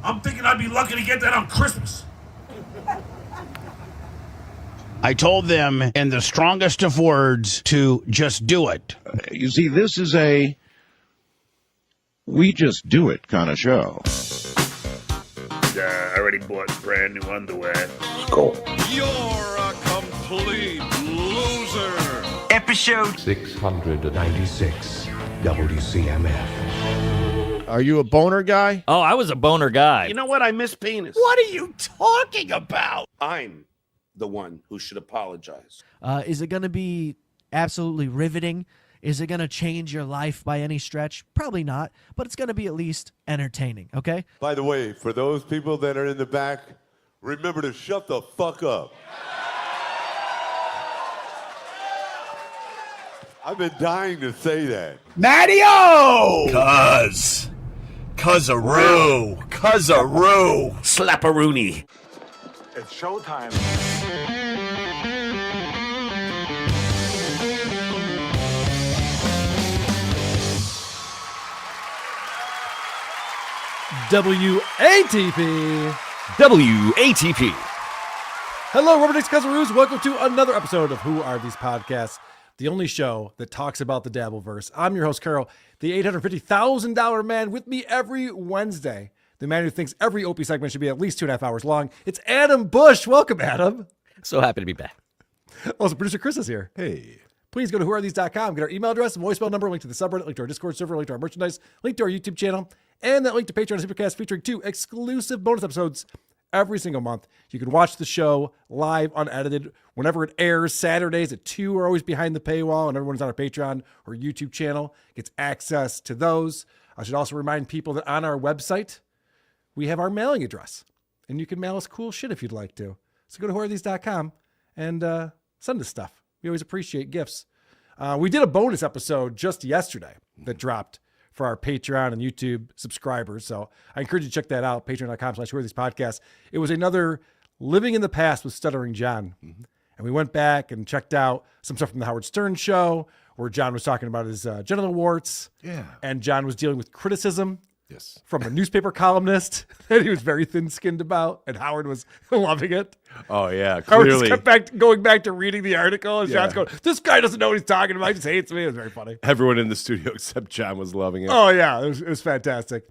I'm thinking I'd be lucky to get that on Christmas. I told them in the strongest of words to just do it. You see, this is a we just do it kind of show. I already bought brand new underwear. Cool. You're a complete loser. Episode 696 WCMF. Are you a boner guy? Oh, I was a boner guy. You know what? I miss penis. What are you talking about? I'm the one who should apologize. Is it going to be absolutely riveting? Is it going to change your life by any stretch? Probably not, but it's going to be at least entertaining, okay? By the way, for those people that are in the back, remember to shut the fuck up. I've been dying to say that. Matty-O! Cuz-a-roo. Slap-a-rooney. It's showtime. WATP. WATP. Hello, Rubber Dicks Cuzzaroos. Welcome to another episode of Who Are These Podcasts, the only show that talks about the Dabbleverse. I'm your host, Carol, the $850,000 man. With me every Wednesday, the man who thinks every Opie segment should be at least 2.5 hours long. It's Adam Bush. Welcome, Adam. So happy to be back. Also, producer Chris is here. Hey. Please go to whoarethese.com, get our email address, voicemail number, link to the subreddit, link to our Discord server, link to our merchandise, link to our YouTube channel, and that link to Patreon and Supercast featuring 2 exclusive bonus episodes every single month. You can watch the show live, unedited, whenever it airs. Saturdays at 2 are always behind the paywall, and everyone's on our Patreon or YouTube channel gets access to those. I should also remind people that on our website, we have our mailing address, and you can mail us cool shit if you'd like to. So go to whoarethese.com and send us stuff. We always appreciate gifts. We did a bonus episode just yesterday that dropped for our Patreon and YouTube subscribers. So I encourage you to check that out, patreon.com/whoarethespodcasts. It was another Living in the Past with Stuttering John. And we went back and checked out some stuff from the Howard Stern show where John was talking about his genital warts. Yeah. And John was dealing with criticism. Yes. From a newspaper columnist that he was very thin-skinned about, and Howard was loving it. Oh, yeah, Howard clearly. just kept going back to reading the article, and John's going, this guy doesn't know what he's talking about. He just hates me. It was very funny. Everyone in the studio except John was loving it. Oh, yeah. It was fantastic.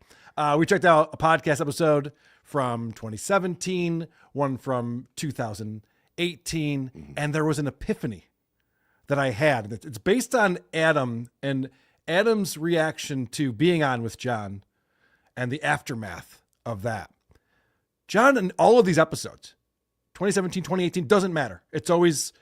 We checked out a podcast episode from 2017, one from 2018, and there was an epiphany that I had. It's based on Adam and Adam's reaction to being on with John and the aftermath of that. John, in all of these episodes, 2017, 2018, doesn't matter. It's always,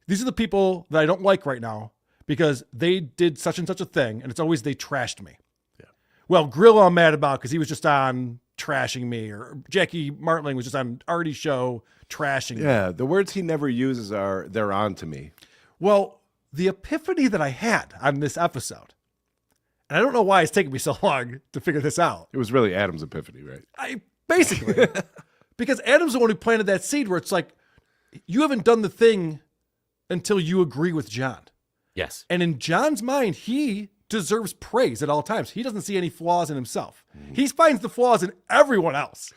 these are the people that I don't like right now because they did such and such a thing, and it's always they trashed me. Yeah. Well, Grill I'm mad about because he was just on trashing me, or Jackie Martling was just on Artie's show trashing me. Yeah, the words he never uses are, they're on to me. Well, the epiphany that I had on this episode, and I don't know why it's taken me so long to figure this out. It was really Adam's epiphany, right? Basically. Because Adam's the one who planted that seed where it's like, you haven't done the thing until you agree with John. Yes. And in John's mind, he deserves praise at all times. He doesn't see any flaws in himself. He finds the flaws in everyone else.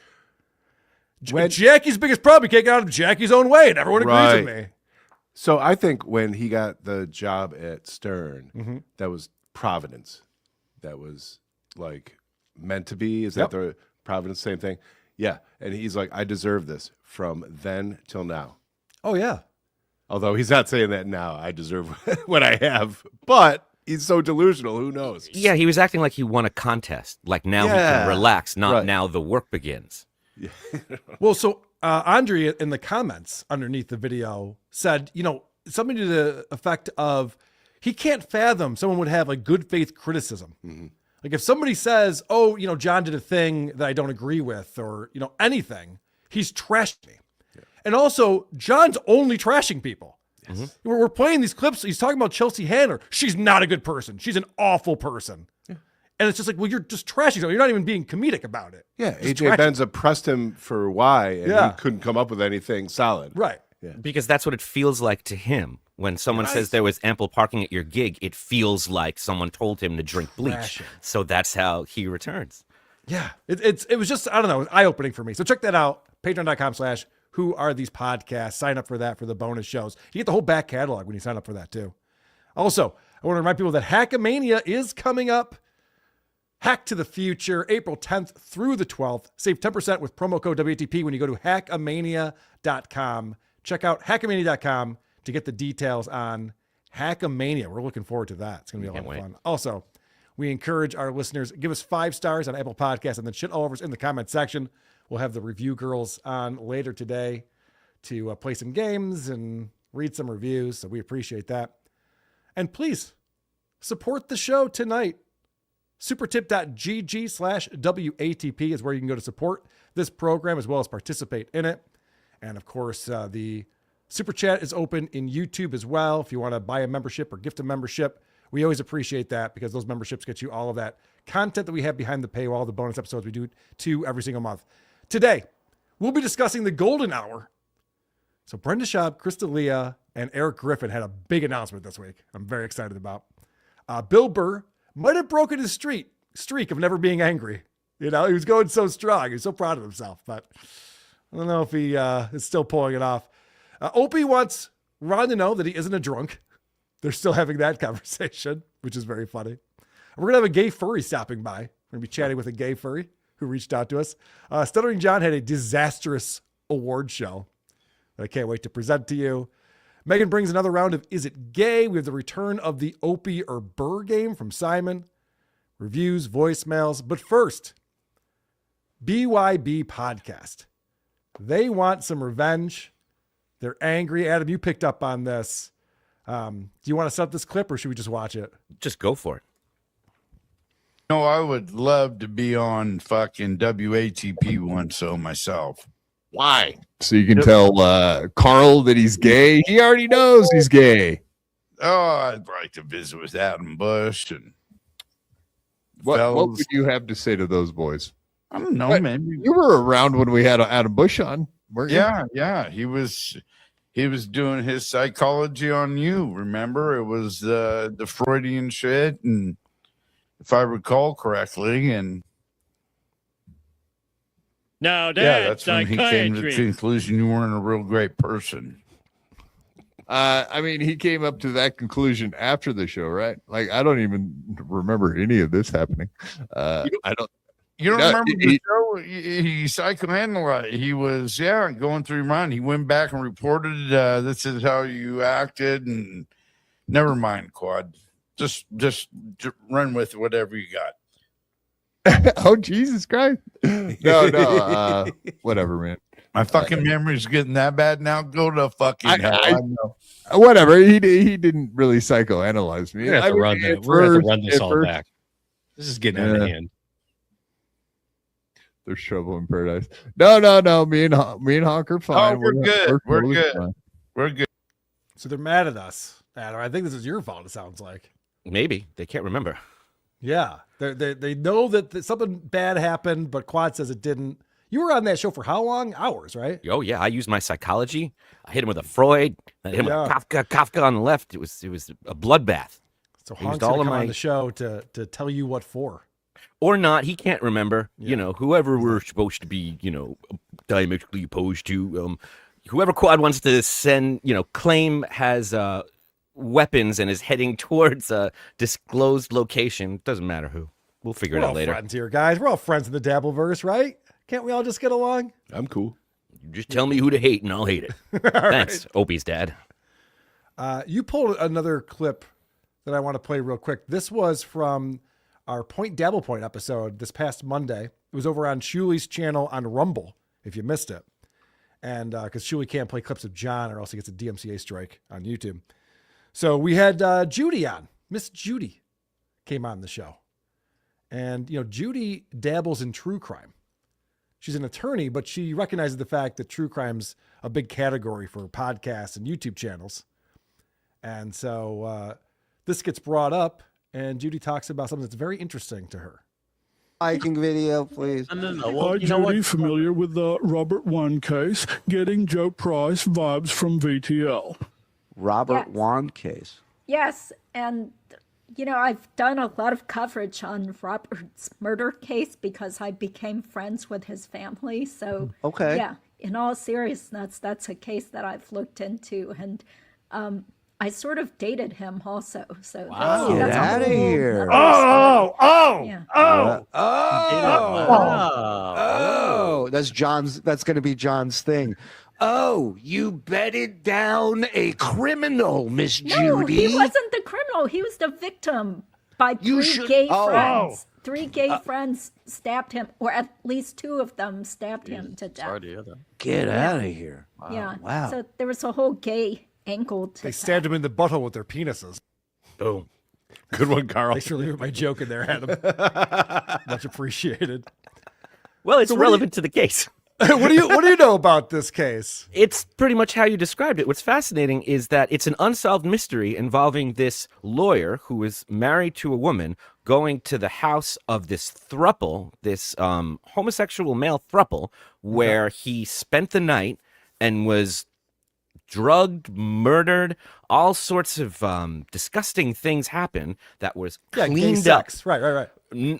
Jackie's biggest problem, he can't get out of Jackie's own way, and everyone agrees with me. So I think when he got the job at Stern, that was providence. That was like meant to be. Is that the providence? Same thing. Yeah. And he's like, I deserve this from then till now. Oh, yeah. Although he's not saying that now. I deserve what I have. But he's so delusional. Who knows? Yeah, he was acting like he won a contest. Like now he can relax, not now the work begins. Yeah. Well, so Andre in the comments underneath the video said, something to the effect of, he can't fathom someone would have like good faith criticism. Like if somebody says, oh, John did a thing that I don't agree with, or, anything, he's trashed me. Yeah. And also John's only trashing people. Yes. We're playing these clips. He's talking about Chelsea Handler. She's not a good person. She's an awful person. Yeah. And it's just like, well, you're just trashing someone. You're not even being comedic about it. Yeah. AJ Benza pressed him for why, and he couldn't come up with anything solid. Right. Yeah. Because that's what it feels like to him. When someone says there was ample parking at your gig, it feels like someone told him to drink bleach. So that's how he returns. Yeah, it was just, I don't know, it was eye-opening for me. So check that out, patreon.com/who are these podcasts. Sign up for that for the bonus shows. You get the whole back catalog when you sign up for that too. Also, I want to remind people that Hackamania is coming up. Hack to the Future, April 10th through the 12th. Save 10% with promo code WATP when you go to hackamania.com. Check out hackamania.com to get the details on Hackamania. We're looking forward to that. It's going to be a lot of fun. Also, we encourage our listeners, give us 5 stars on Apple Podcasts and then shit all over us in the comment section. We'll have the review girls on later today to play some games and read some reviews. So we appreciate that. And please support the show tonight. Supertip.gg/WATP is where you can go to support this program as well as participate in it. And of course, the Super Chat is open in YouTube as well. If you want to buy a membership or gift a membership, we always appreciate that because those memberships get you all of that content that we have behind the paywall, the bonus episodes we do 2 every single month. Today, we'll be discussing the Golden Hour. So Brenda Schaub, Krista Leah, and Eric Griffin had a big announcement this week I'm very excited about. Bill Burr might have broken his streak of never being angry. You know, he was going so strong. He was so proud of himself, but I don't know if he is still pulling it off. Opie wants Ron to know that he isn't a drunk. They're still having that conversation, which is very funny. We're going to have a gay furry stopping by. We're going to be chatting with a gay furry who reached out to us. Stuttering John had a disastrous award show that I can't wait to present to you. Megan brings another round of Is It Gay? We have the return of the Opie or Burr game from Simon. Reviews, voicemails. But first, BYB Podcast. They want some revenge. They're angry. Adam, you picked up on this. Do you want to set up this clip or should we just watch it? Just go for it. No, I would love to be on fucking WATP once so myself. Why? So you can tell Carl that he's gay. He already knows he's gay. Oh, I'd like to visit with Adam Bush and what would you have to say to those boys? I don't know, man. You were around when we had Adam Bush on, weren't you? Yeah. He was doing his psychology on you. Remember, it was the Freudian shit, and if I recall correctly, and no, that's when he came to the conclusion you weren't a real great person. I mean, he came up to that conclusion after the show, right? Like, I don't even remember any of this happening. I don't. You don't remember the show? He psychoanalyzed. He was, going through your mind. He went back and reported, this is how you acted, and never mind, Quad. Just run with whatever you got. Oh, Jesus Christ. No, whatever, man. My fucking memory's getting that bad now. Go to fucking hell. I know. Whatever. He didn't really psychoanalyze me. We're going to have to run this all back. This is getting out of hand. There's trouble in paradise. No. Me and Hawk are fine. Oh, we're good. We're good. Fine. We're good. So they're mad at us, Adam. I think this is your fault, it sounds like. Maybe. They can't remember. Yeah. They know that something bad happened, but Quad says it didn't. You were on that show for how long? Hours, right? Oh, yeah. I used my psychology. I hit him with a Freud. I hit him with Kafka on the left. It was a bloodbath. So Honk's going to come on the show to tell you what for. Or not. He can't remember. Yeah. You know, whoever we're supposed to be, diametrically opposed to, whoever Quad wants to send, claim has weapons and is heading towards a disclosed location. Doesn't matter who. We'll figure it out later. We're all friends here, guys. We're all friends in the Dabbleverse, right? Can't we all just get along? I'm cool. You just tell me who to hate and I'll hate it. Thanks, right. Opie's dad. You pulled another clip that I want to play real quick. This was from our Point Dabble Point episode this past Monday. It was over on Shuli's channel on Rumble, if you missed it. And because Shuli can't play clips of John or else he gets a DMCA strike on YouTube. So we had Judy on. Miss Judy came on the show. And, Judy dabbles in true crime. She's an attorney, but she recognizes the fact that true crime's a big category for podcasts and YouTube channels. And so this gets brought up, and Judy talks about something that's very interesting to her. Hiking video, please. Hi, Judy, familiar with the Robert One case, getting Joe Price vibes from VTL. Robert One case. Yes, and I've done a lot of coverage on Robert's murder case because I became friends with his family. So, Okay. yeah, in all seriousness, that's a case that I've looked into. And I sort of dated him also. So Wow. that's Get a outta whole here. nother story. Yeah. Oh, that's John's. That's going to be John's thing. Oh, you bedded down a criminal, Miss No, Judy. he wasn't the criminal. He was the victim by three gay friends. 3 gay friends stabbed him, or at least 2 of them stabbed him to death. Sorry to hear that. Get out of here. Yeah. Wow. So there was a whole gay angle to They stabbed him in the butthole with their penises. Boom. Good one, Carl. Thanks for leaving my joke in there, Adam. Much appreciated. Well, it's So what do you- relevant to the case. what do you know about this case? It's pretty much how you described it. What's fascinating is that it's an unsolved mystery involving this lawyer who is married to a woman going to the house of this throuple, this homosexual male throuple, where he spent the night and was drugged, murdered, all sorts of disgusting things happen that was Yeah, gay cleaned up. sex. Right.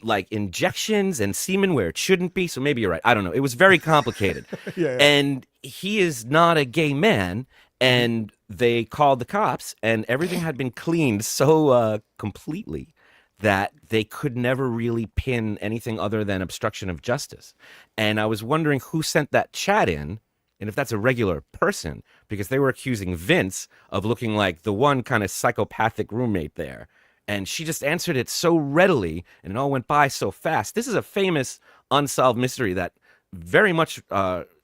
Like injections and semen where it shouldn't be. So maybe you're right. I don't know. It was very complicated. Yeah. And he is not a gay man. And they called the cops, and everything had been cleaned so completely that they could never really pin anything other than obstruction of justice. And I was wondering who sent that chat in, and if that's a regular person, because they were accusing Vince of looking like the one kind of psychopathic roommate there. And she just answered it so readily, and it all went by so fast. This is a famous unsolved mystery that very much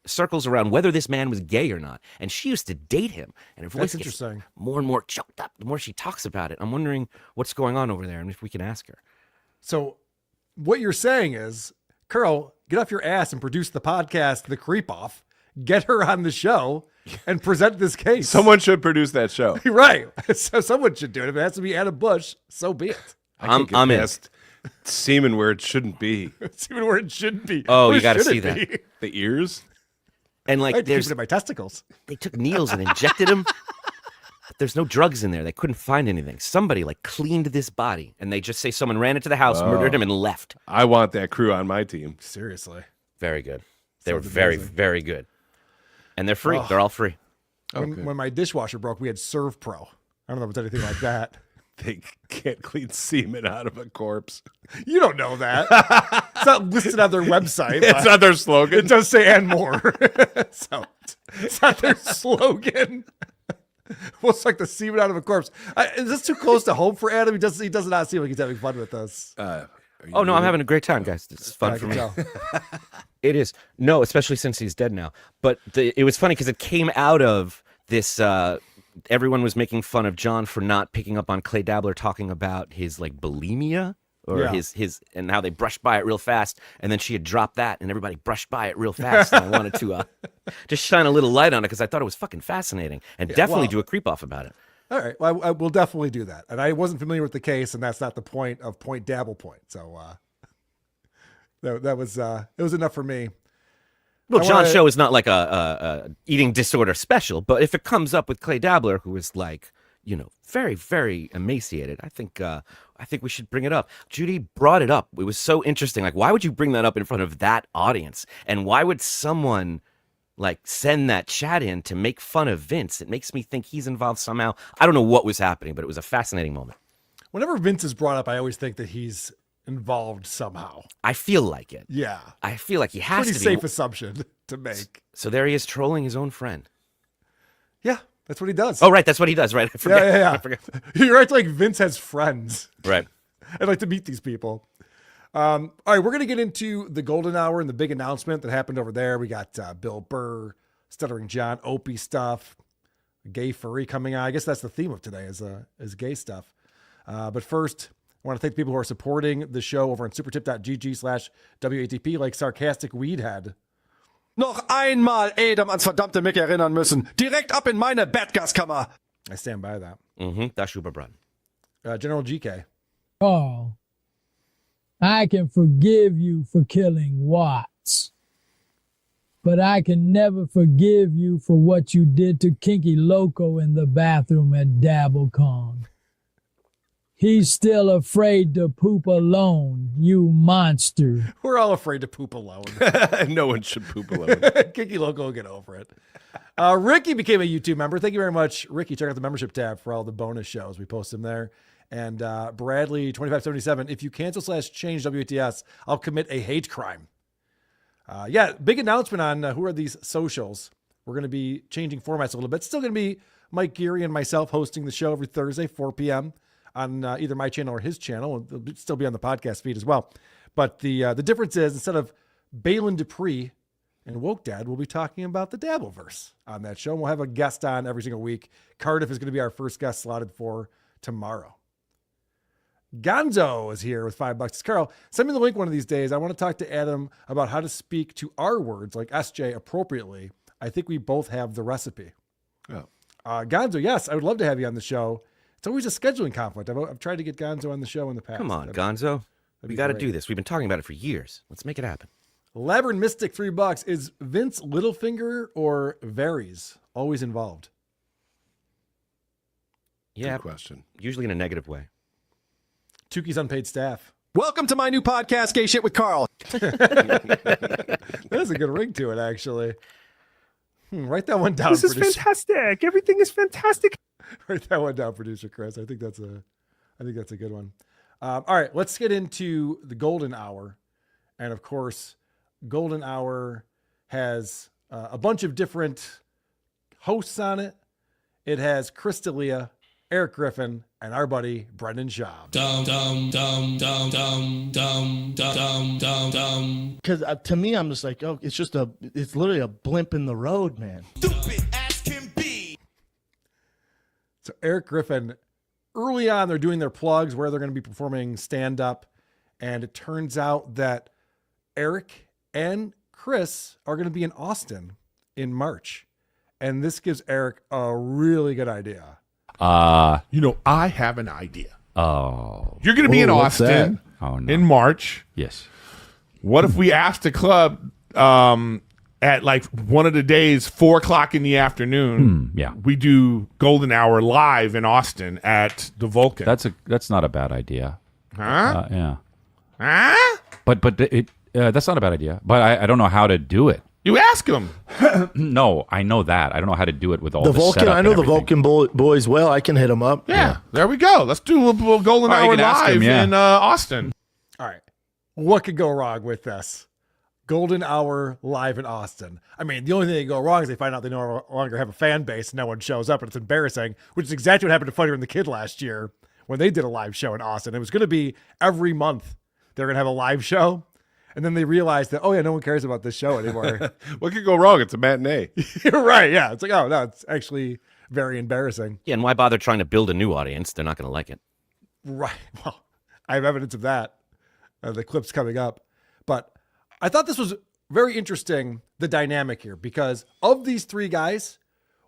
circles around whether this man was gay or not. And she used to date him, and her voice That's gets interesting. more and more choked up the more she talks about it. I'm wondering what's going on over there, and if we can ask her. So what you're saying is, Carl, get off your ass and produce the podcast, The Creep Off. Get her on the show and present this case. Someone should produce that show. Right. So someone should do it. If it has to be Adam Bush, so be it. I'm in. past semen where it shouldn't be. Semen where it shouldn't be. Oh, Where you got to should see it that. be? The ears? And I like, had to keep there's it in my testicles. they took needles and injected him. But there's no drugs in there. They couldn't find anything. Somebody like cleaned this body, and they just say someone ran into the house, murdered him, and left. I want that crew on my team. Seriously. Very good. They were Sounds very, amazing. very good. And they're free. Oh. They're all free. When my dishwasher broke, we had Serve Pro. I don't know if it's anything like that. They can't clean semen out of a corpse. You don't know that. It's not listed on their website. It's not their slogan. It does say and more. So it's not their slogan. Well, it's like the semen out of a corpse. Is this too close to home for Adam? He does not seem like he's having fun with this. Oh, no, I'm having a great time, guys. This is fun I for can me. tell. It is. No, especially since he's dead now. But it was funny because it came out of this. Everyone was making fun of John for not picking up on Clay Dabbler talking about his like bulimia or Yeah. his and how they brushed by it real fast. And then she had dropped that and everybody brushed by it real fast. And I wanted to just shine a little light on it because I thought it was fucking fascinating and definitely do a creep off about it. All right. Well, I will definitely do that. And I wasn't familiar with the case, and that's not the point of Point Dabble Point. So that was it was enough for me. Well, I John's wanna- show is not like a eating disorder special, but if it comes up with Clay Dabbler, who is like, very, very emaciated, I think we should bring it up. Judy brought it up. It was so interesting. Like, why would you bring that up in front of that audience? And why would someone like send that chat in to make fun of Vince? It makes me think he's involved somehow. I don't know what was happening, but it was a fascinating moment. Whenever Vince is brought up, I always think that he's involved somehow. I feel like it. Yeah. I feel like he has Pretty to be. safe assumption to make. So there he is trolling his own friend. Yeah, that's what he does. Oh, right. That's what he does, right? I forget. Yeah. I forget. You're right. Like Vince has friends. Right. I'd like to meet these people. All right, we're going to get into the golden hour and the big announcement that happened over there. We got Bill Burr, Stuttering John, Opie stuff, gay furry coming out. I guess that's the theme of today is gay stuff. But first, I want to thank the people who are supporting the show over on supertip.gg/WATP, like Sarcastic Weedhead. Noch einmal Adam ans verdammte Mick erinnern müssen. Direkt ab in meine Bettgaskammer. I stand by that. Mm-hmm. That's Schuberbrand. General GK. Oh, I can forgive you for killing Watts, but I can never forgive you for what you did to Kinky Loco in the bathroom at DabbleCon. He's still afraid to poop alone, you monster. We're all afraid to poop alone. No one should poop alone. Kiki Loco will get over it. Ricky became a YouTube member. Thank you very much, Ricky. Check out the membership tab for all the bonus shows. We post them there. And Bradley 2577. If you cancel/change WTS, I'll commit a hate crime. Yeah, big announcement on who are these socials. We're going to be changing formats a little bit. Still going to be Mike Geary and myself hosting the show every Thursday, 4 p.m. on either my channel or his channel. It'll still be on the podcast feed as well. But the difference is, instead of Balin Dupree and Woke Dad, we'll be talking about the Dabbleverse on that show. And we'll have a guest on every single week. Cardiff is going to be our first guest slotted for tomorrow. Gonzo is here with $5. Carl, send me the link one of these days. I want to talk to Adam about how to speak to our words like SJ appropriately. I think we both have the recipe. Oh. Gonzo, yes, I would love to have you on the show. It's always a scheduling conflict. I've tried to get Gonzo on the show in the past. Come on, Gonzo. We got to do this. We've been talking about it for years. Let's make it happen. Labyrinth Mystic, $3. Is Vince Littlefinger or Varys always involved? Yeah. Good question. Usually in a negative way. Tukey's unpaid staff. Welcome to my new podcast, Gay Shit with Carl. That has a good ring to it, actually. Write that one down. This is fantastic. Everything is fantastic. Write that one down, producer Chris. I think that's a good one. All right, let's get into the Golden Hour, and of course, Golden Hour has a bunch of different hosts on it. It has Chris D'Elia, Eric Griffin, and our buddy Brendan Schaub. Because to me, I'm just like, oh, it's literally a blimp in the road, man. So Eric Griffin, early on, they're doing their plugs where they're going to be performing stand-up, and it turns out that Eric and Chris are going to be in Austin in March, and this gives Eric a really good idea. I have an idea. Oh. You're going to be in what's Austin in March. Yes. What if we asked the club at like one of the days, 4:00 in the afternoon? Yeah. We do Golden Hour live in Austin at the Vulcan. That's not a bad idea. Huh? Yeah. Huh? But that's not a bad idea. But I don't know how to do it. You ask them. No, I know that. I don't know how to do it with all The the Vulcan, setup I know and the Vulcan boys well. I can hit them up. Yeah, there we go. Let's do a Golden Hour you can ask live him, yeah. in Austin. All right. What could go wrong with this? Golden Hour live in Austin. I mean, the only thing that could go wrong is they find out they no longer have a fan base and no one shows up, and it's embarrassing, which is exactly what happened to Funnier and the Kid last year when they did a live show in Austin. It was going to be every month they're going to have a live show. And then they realized that, oh, yeah, no one cares about this show anymore. What could go wrong? It's a matinee. You're right. Yeah. It's like, oh, no, it's actually very embarrassing. Yeah, and why bother trying to build a new audience? They're not going to like it. Right. Well, I have evidence of that. The clip's coming up. But I thought this was very interesting, the dynamic here, because of these three guys,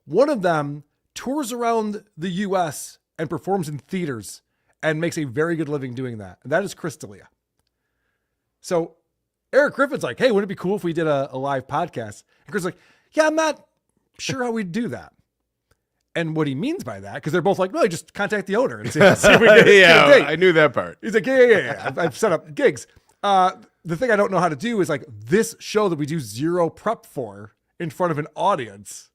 one of them tours around the U.S. and performs in theaters and makes a very good living doing that. And that is Chris D'Elia. So Eric Griffin's like, hey, wouldn't it be cool if we did a live podcast? And Chris is like, yeah, I'm not sure how we'd do that. And what he means by that, because they're both like, no, just contact the owner and see if we get Yeah, a date. I knew that part. He's like, yeah. I've set up gigs. The thing I don't know how to do is like this show that we do zero prep for in front of an audience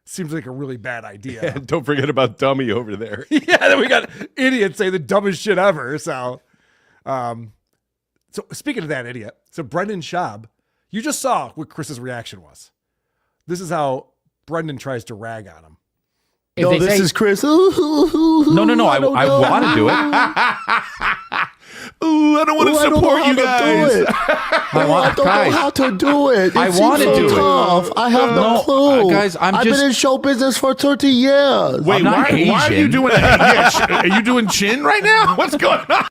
seems like a really bad idea. Yeah, don't forget about Dummy over there. Yeah, then we got idiots say the dumbest shit ever. So speaking of that idiot, so Brendan Schaub, you just saw what Chris's reaction was. This is how Brendan tries to rag on him. No, this is Chris. No. I want to do it. Ooh, I don't want to support you guys. I don't know how to do it. I want to do tough. it. I have no clue. Guys, I've been in show business for 30 years. Wait, why are you doing that? Are you doing chin right now? What's going on?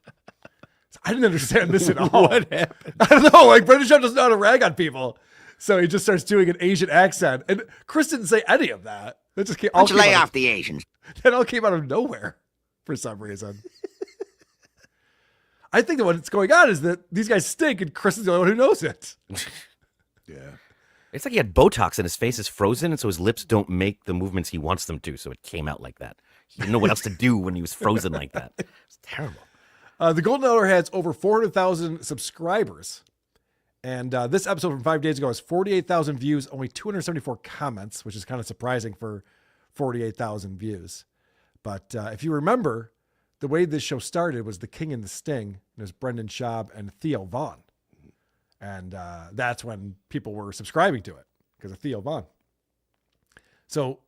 I didn't understand this at all. What happened? I don't know. Like, Brendan Schaub doesn't know how to rag on people. So he just starts doing an Asian accent. And Chris didn't say any of that. That just came, all lay off the Asians. That all came out of nowhere for some reason. I think that what's going on is that these guys stink and Chris is the only one who knows it. Yeah. It's like he had Botox and his face is frozen, and so his lips don't make the movements he wants them to, so it came out like that. He didn't know what else to do when he was frozen like that. It's terrible. The Golden Hour has over 400,000 subscribers. And this episode from 5 days ago has 48,000 views, only 274 comments, which is kind of surprising for 48,000 views. But if you remember, the way this show started was The King and the Sting. And it was Brendan Schaub and Theo Vaughn. And that's when people were subscribing to it because of Theo Vaughn. So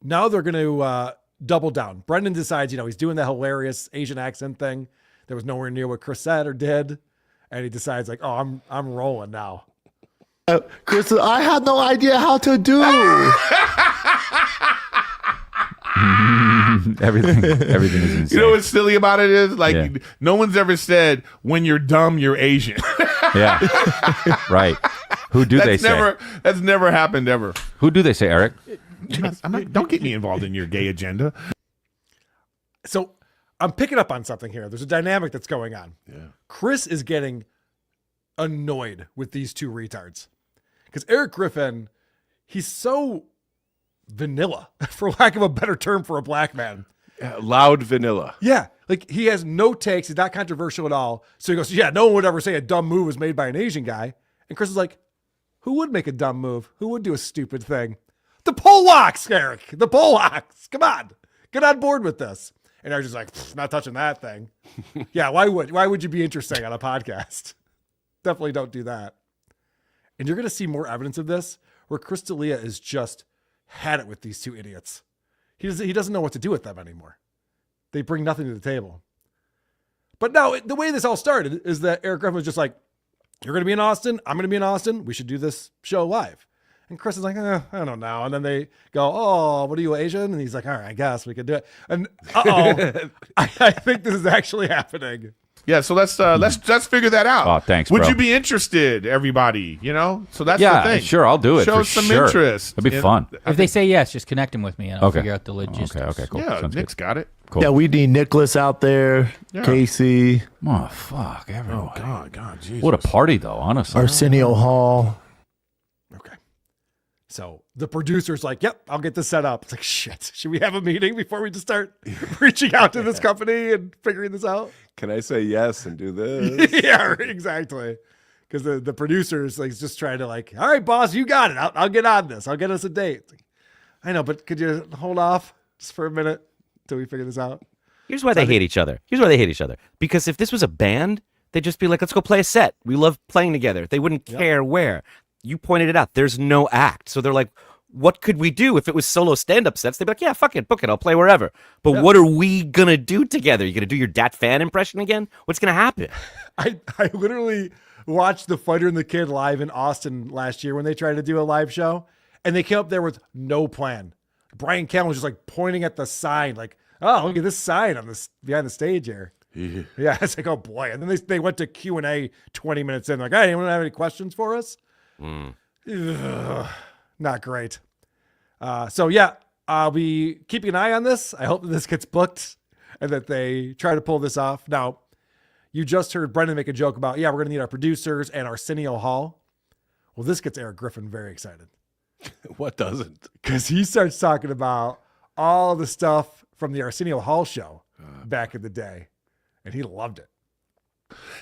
now they're going to double down. Brendan decides, he's doing the hilarious Asian accent thing. That was nowhere near what Chris said or did. And he decides like, oh, I'm rolling now. Chris, I had no idea how to do. Everything is insane. You know what's silly about it is like no one's ever said when you're dumb you're Asian. Yeah, right. Who do they say? That's never happened ever. Who do they say, Eric? Don't get me involved in your gay agenda. So I'm picking up on something here. There's a dynamic that's going on. Yeah. Chris is getting annoyed with these two retards because Eric Griffin, he's so vanilla, for lack of a better term for a black man. Yeah, loud vanilla. Yeah. Like he has no takes. He's not controversial at all. So he goes, yeah, no one would ever say a dumb move was made by an Asian guy. And Chris is like, who would make a dumb move? Who would do a stupid thing? The Polacks, Eric. The Polacks. Come on. Get on board with this. And Eric's just like, not touching that thing. Yeah, why would you be interesting on a podcast? Definitely don't do that. And you're going to see more evidence of this where Chris D'Elia is just had it with these two idiots. He doesn't know what to do with them anymore. They bring nothing to the table. But now, the way this all started is that Eric Griffin was just like, you're going to be in Austin. I'm going to be in Austin. We should do this show live. And Chris is like, I don't know. And then they go, oh, what are you, Asian? And he's like, all right, I guess we could do it. And I think this is actually happening. Yeah, so let's figure that out. Oh, thanks, Would bro. you be interested, everybody? So that's the Yeah, thing. sure, I'll do it. Show for some sure. interest. It'd be fun. If they say yes, just connect them with me and I'll Okay. figure out the logistics. Okay, cool. Yeah, Sounds Nick's good. got it. Cool. Yeah, we need Nicholas out there, Yeah. Casey, Oh, fuck, everyone. Oh, God, Jesus. What a party, though, honestly. Arsenio Hall. Okay. So the producer's like, yep, I'll get this set up. It's like, shit, should we have a meeting before we just start reaching out to this company and figuring this out? Can I say yes and do this? Yeah, exactly. Because the producer's like just trying to like, all right, boss, you got it. I'll get on this. I'll get us a date. It's like, I know, but could you hold off just for a minute till we figure this out? Here's why they hate each other. Because if this was a band, they'd just be like, let's go play a set. We love playing together. They wouldn't care where. You pointed it out. There's no act. So they're like, what could we do? If it was solo stand-up sets, they'd be like, yeah, fuck it, book it. I'll play wherever. But what are we going to do together? You going to do your Dat Fan impression again? What's going to happen? I literally watched The Fighter and the Kid live in Austin last year when they tried to do a live show. And they came up there with no plan. Brian Callen was just like pointing at the sign, like, oh, look at this sign on this behind the stage here. Yeah, it's like, oh boy. And then they went to Q&A 20 minutes in, like, hey, anyone have any questions for us? Ugh, not great. So yeah, I'll be keeping an eye on this. I hope that this gets booked and that they try to pull this off. Now, you just heard Brendan make a joke about, yeah, we're going to need our producers and Arsenio Hall. Well, this gets Eric Griffin very excited. What doesn't? Because he starts talking about all the stuff from the Arsenio Hall show back in the day, and he loved it.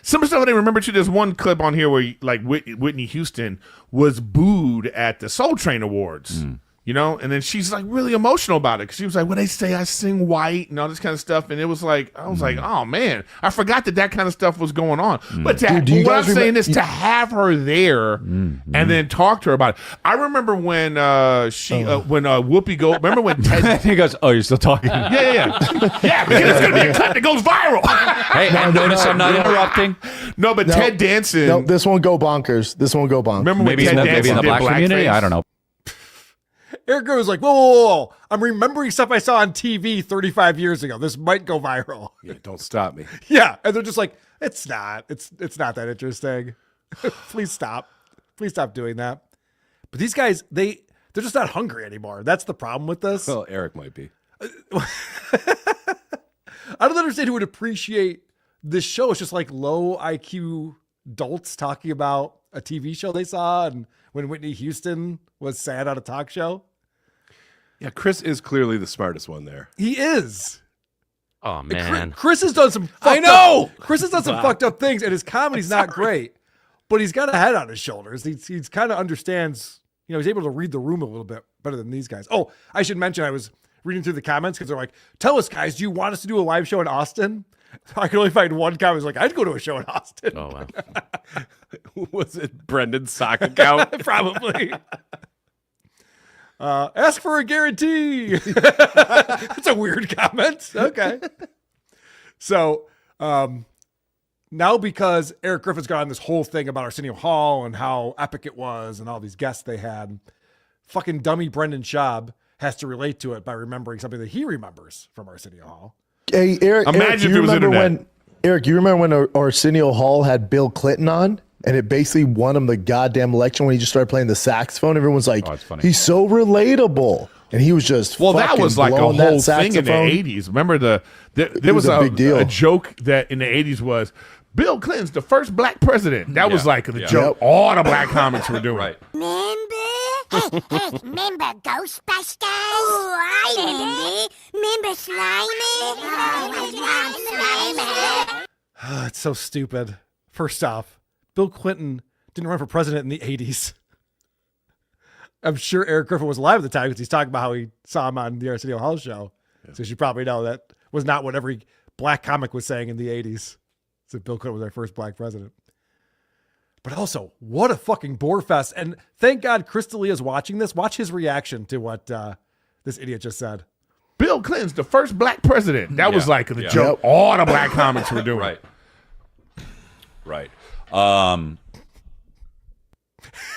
Some stuff I remember too. There's one clip on here where like Whitney Houston was booed at the Soul Train Awards. And then she's like really emotional about it because she was like, when they say I sing white and all this kind of stuff, and it was like, I was like, oh man, I forgot that kind of stuff was going on. But what I'm saying is to have her there and then talk to her about it. I remember when when Whoopi Gold, remember when Ted he goes, oh, you're still talking? yeah, because it's gonna be a clip that goes viral. Hey, notice I'm not interrupting. No, but Ted Danson. No, this won't go bonkers. Remember when maybe Ted in Danson the did black community? blackface? I don't know. Eric was like, whoa. I'm remembering stuff I saw on TV 35 years ago. This might go viral. Yeah, don't stop me. Yeah. And they're just like, it's not that interesting. Please stop doing that. But these guys, they're just not hungry anymore. That's the problem with this. Well, Eric might be. I don't understand who would appreciate this show. It's just like low IQ adults talking about a TV show they saw and when Whitney Houston was sad on a talk show. Yeah, Chris is clearly the smartest one there. He is. Oh man, Chris has done some. Chris has done some fucked up things, and his comedy's not great. But he's got a head on his shoulders. He's kind of understands. He's able to read the room a little bit better than these guys. Oh, I should mention I was reading through the comments because they're like, "Tell us, guys, do you want us to do a live show in Austin?" I could only find one comment like, "I'd go to a show in Austin." Oh wow. Was it Brendan's sock account? Probably. Ask for a guarantee. That's a weird comment. Okay. So now because Eric Griffin's got on this whole thing about Arsenio Hall and how epic it was and all these guests they had, fucking dummy Brendan Schaub has to relate to it by remembering something that he remembers from Arsenio Hall. Hey, Eric, Imagine if it was internet. Eric, you remember when Arsenio Hall had Bill Clinton on? And it basically won him the goddamn election when he just started playing the saxophone. Everyone's like, he's so relatable. And he was just that was like a blowing whole that thing in the saxophone. 80s. Remember there was a big deal. A joke that in the 80s was Bill Clinton's the first black president. That was like the joke all the black comics were doing. Right. Remember Ghostbusters? Oh, I remember Slimy? It's so stupid. First off, Bill Clinton didn't run for president in the 80s. I'm sure Eric Griffin was alive at the time because he's talking about how he saw him on the Arsenio Hall show. Yeah. So you probably know that was not what every black comic was saying in the 80s. So Bill Clinton was our first black president. But also, what a fucking bore fest. And thank God Chris D'Elia's watching this. Watch his reaction to what this idiot just said. Bill Clinton's the first black president. That was like the joke all the black comics were doing. Right.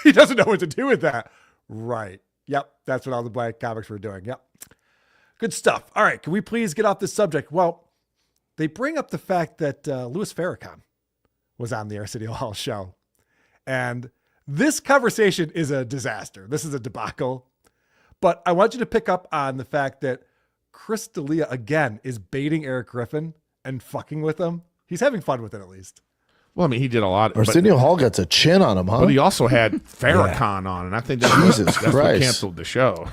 He doesn't know what to do with that. Right. Yep. That's what all the black comics were doing. Yep. Good stuff. All right. Can we please get off this subject? Well, they bring up the fact that Louis Farrakhan was on the Arsenio Hall show. And this conversation is a disaster. This is a debacle. But I want you to pick up on the fact that Chris D'Elia, again, is baiting Eric Griffin and fucking with him. He's having fun with it, at least. Well, I mean, he did a lot. Arsenio Hall gets a chin on him, huh? But he also had Farrakhan on, and I think that's what canceled the show.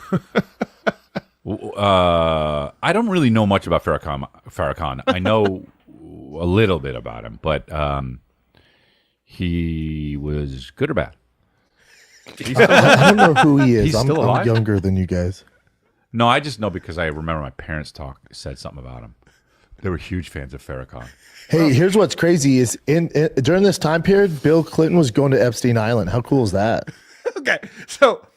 I don't really know much about Farrakhan. I know a little bit about him, but he was good or bad? I don't know who he is. He's still alive? I'm younger than you guys. No, I just know because I remember my parents said something about him. They were huge fans of Farrakhan. Hey, here's what's crazy is during this time period, Bill Clinton was going to Epstein Island. How cool is that? Okay, so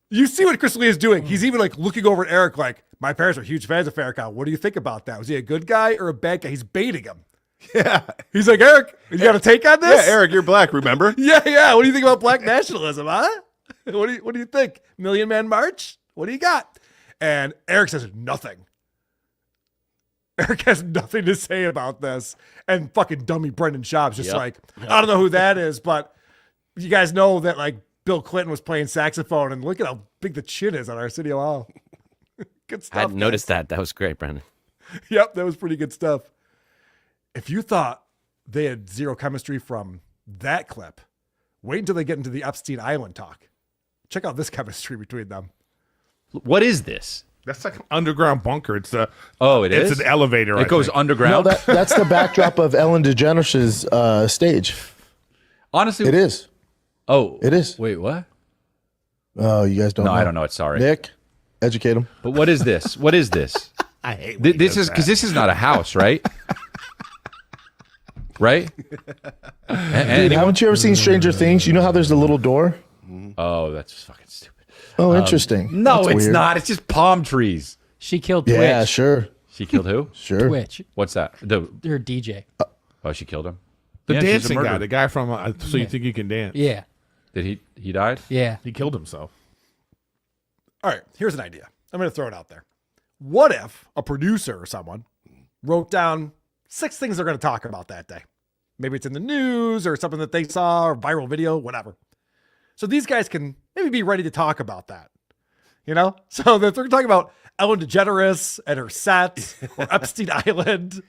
you see what Chris D'Elia is doing. He's even like looking over at Eric like, my parents are huge fans of Farrakhan. What do you think about that? Was he a good guy or a bad guy? He's baiting him. Yeah. He's like, Eric, you got a take on this? Yeah, Eric, you're black, remember? Yeah. What do you think about black nationalism, huh? What do you think? Million Man March? What do you got? And Eric says nothing. Eric has nothing to say about this. And fucking dummy Brendan Schaub's just like, I don't know who that is, but you guys know that like Bill Clinton was playing saxophone, and look at how big the chin is on Arsenio Hall. Good stuff. I hadn't noticed that. That was great, Brandon. Yep, that was pretty good stuff. If you thought they had zero chemistry from that clip, wait until they get into the Epstein Island talk. Check out this chemistry between them. What is this? That's like an underground bunker. It's a It's an elevator. It goes underground. No, that's the backdrop of Ellen DeGeneres' stage. Honestly, it is. Oh, it is. Wait, what? Oh, you guys don't know. No, I don't know it. Sorry. Nick, educate him. But what is this? What is this? I hate this is because this is not a house, right? Right? Dude, haven't you ever seen Stranger Things? You know how there's a little door? Oh, that's fucking stupid. Oh, interesting. No, That's it's weird. not. It's just palm trees. She killed Twitch. Yeah, sure. She killed who? Sure. Twitch. What's that? Her DJ. Oh, she killed him. The Yeah, she's a dancing guy, murderer. the guy from So You Think You Can Dance. Yeah. Did he died? Yeah. He killed himself. All right, here's an idea. I'm going to throw it out there. What if a producer or someone wrote down 6 things they're going to talk about that day? Maybe it's in the news or something that they saw or viral video, whatever. So these guys can maybe be ready to talk about that. You know? So that they're talking about Ellen DeGeneres and her set or Epstein Island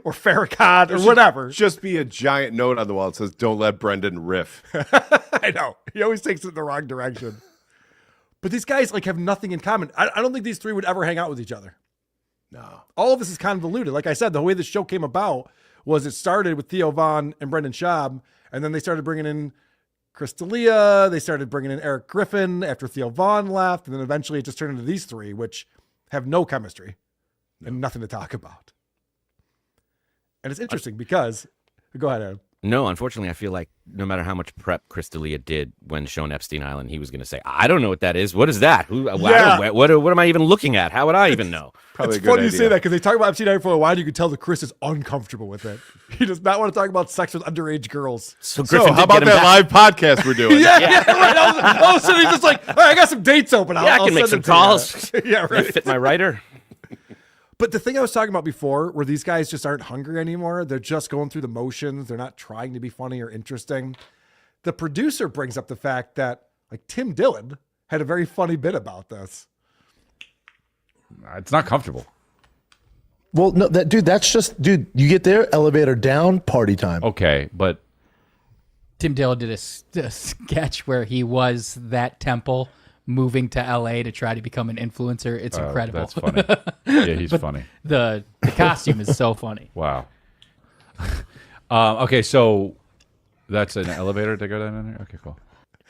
or Farrakhan or whatever. Just be a giant note on the wall that says, don't let Brendan riff. I know. He always takes it in the wrong direction. But these guys like have nothing in common. I don't think these three would ever hang out with each other. No. All of this is convoluted. Like I said, the way the show came about was it started with Theo Von and Brendan Schaub, and then they started bringing in Chris D'Elia. They started bringing in Eric Griffin after Theo Von left, and then eventually it just turned into these three, which have no chemistry and nothing to talk about. And it's interesting because, go ahead, Adam. No, unfortunately, I feel like no matter how much prep Chris D'Elia did when shown Epstein Island, he was going to say, I don't know what that is. What is that? What am I even looking at? How would I even know? It's funny you say that because they talk about Epstein Island for a while. You can tell that Chris is uncomfortable with it. He does not want to talk about sex with underage girls. So how about that live podcast we're doing? yeah, right. All of a sudden he's just like, all right, I got some dates open. I can make some calls. Yeah, right. Fit my writer. But the thing I was talking about before, where these guys just aren't hungry anymore, they're just going through the motions. They're not trying to be funny or interesting. The producer brings up the fact that like Tim Dillon had a very funny bit about this. It's not comfortable. Well, no, that's just, you get there, elevator down, party time. Okay, but Tim Dillon did a sketch where he was that temple moving to LA to try to become an influencer. It's incredible. That's funny. Yeah, he's funny. The costume is so funny. Wow. Okay, so that's an elevator to go down in there? Okay, cool.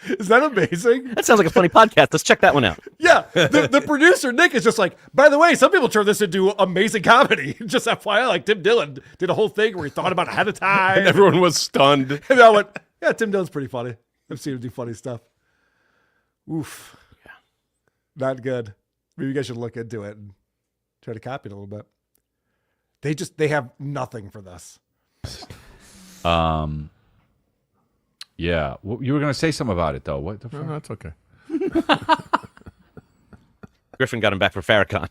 Is that amazing? That sounds like a funny podcast. Let's check that one out. Yeah. The producer, Nick, is just like, by the way, some people turn this into amazing comedy. Just FYI, like Tim Dillon did a whole thing where he thought about it ahead of time. And everyone was stunned. And I went, yeah, Tim Dillon's pretty funny. I've seen him do funny stuff. Oof. Yeah. Not good. Maybe you guys should look into it and try to copy it a little bit. They have nothing for this. Yeah. Well, you were going to say something about it, though. What the fuck? No, that's okay. Griffin got him back for Farrakhan.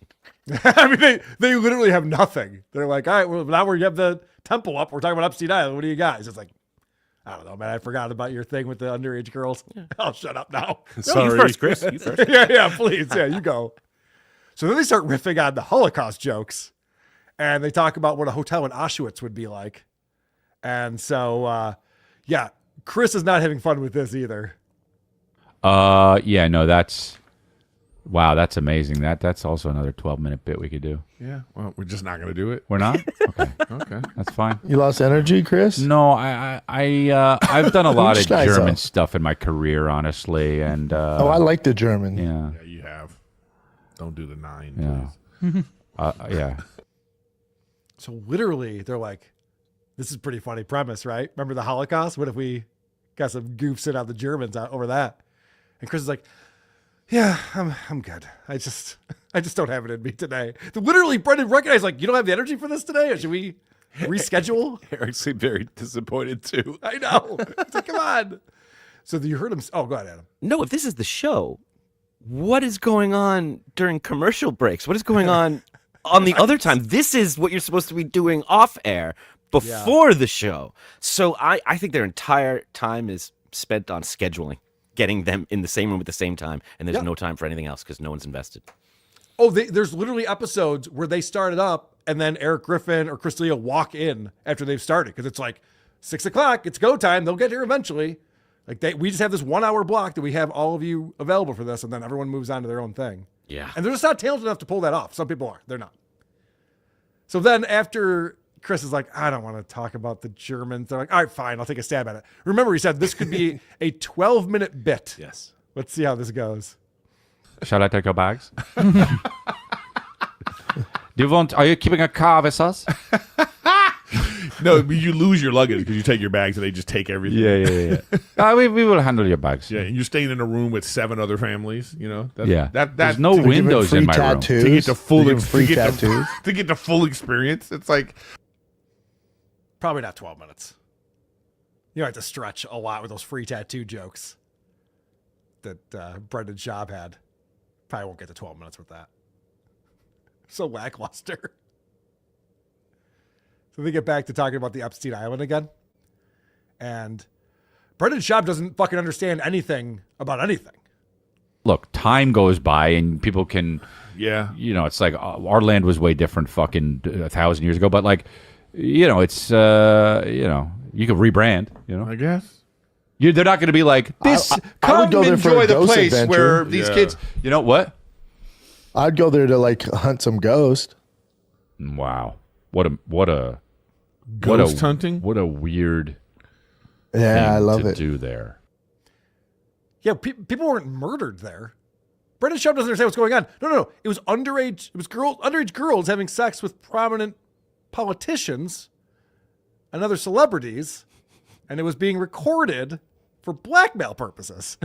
I mean, they literally have nothing. They're like, all right, well, now we have the temple up. We're talking about Epstein Island. What do you guys? It's like, I don't know, man. I forgot about your thing with the underage girls. I'll shut up now. Sorry. You first, Chris. You first. yeah, please. Yeah, you go. So then they start riffing on the Holocaust jokes. And they talk about what a hotel in Auschwitz would be like. And so, yeah, Chris is not having fun with this either. Yeah, no, that's amazing. That's also another 12-minute bit we could do. Yeah, well, we're just not going to do it. We're not? Okay. Okay. That's fine. You lost energy, Chris? No, I've done a lot of German stuff in my career, honestly, and I like the German. Yeah. Yeah, you have. Don't do the 9, Yeah. please. Yeah. So literally, they're like, this is a pretty funny premise, right? Remember the Holocaust? What if we got some goofs in on the Germans out over that? And Chris is like, yeah, I'm good. I just don't have it in me today. Literally, Brendan recognized, like, you don't have the energy for this today? Or should we reschedule? Eric's very disappointed, too. I know. It's like, come on. So you heard him. Oh, go ahead, Adam. No, if this is the show, what is going on during commercial breaks? What is going on the other time? This is what you're supposed to be doing off air before the show. So I think their entire time is spent on scheduling, getting them in the same room at the same time, and there's no time for anything else because no one's invested. Oh, there's literally episodes where they started up and then Eric Griffin or Chris D'Elia walk in after they've started because it's like 6 o'clock, it's go time. They'll get here eventually. Like we just have this 1 hour block that we have all of you available for this, and then everyone moves on to their own thing. Yeah. And they're just not talented enough to pull that off. Some people are. They're not. So then after Chris is like, I don't want to talk about the Germans. They're like, all right, fine. I'll take a stab at it. Remember, he said this could be a 12-minute bit. Yes. Let's see how this goes. Shall I take your bags? Are you keeping a car with us? No, you lose your luggage because you take your bags and they just take everything. Yeah. We will handle your bags. Yeah, and you're staying in a room with 7 other families. You know. There's no windows in my room. To get the full tattoos. To get the full experience. It's like probably not 12 minutes. You have to stretch a lot with those free tattoo jokes that Brendan Schaub had. Probably won't get to 12 minutes with that. So lackluster. So they get back to talking about the Epstein Island again. And Brendan Schaub doesn't fucking understand anything about anything. Look, time goes by and people can, it's like our land was way different fucking 1,000 years ago. But like, it's, you could rebrand, I guess. They're not going to be like this. I Come would go there for enjoy a the ghost place adventure. where these kids. You know what? I'd go there to like hunt some ghost. Wow. What a Ghost hunting? What a weird Yeah, thing I love to it. do there. Yeah, people weren't murdered there. Brendan Schaub doesn't understand what's going on. No. It was underage. It was underage girls having sex with prominent politicians and other celebrities, and it was being recorded for blackmail purposes.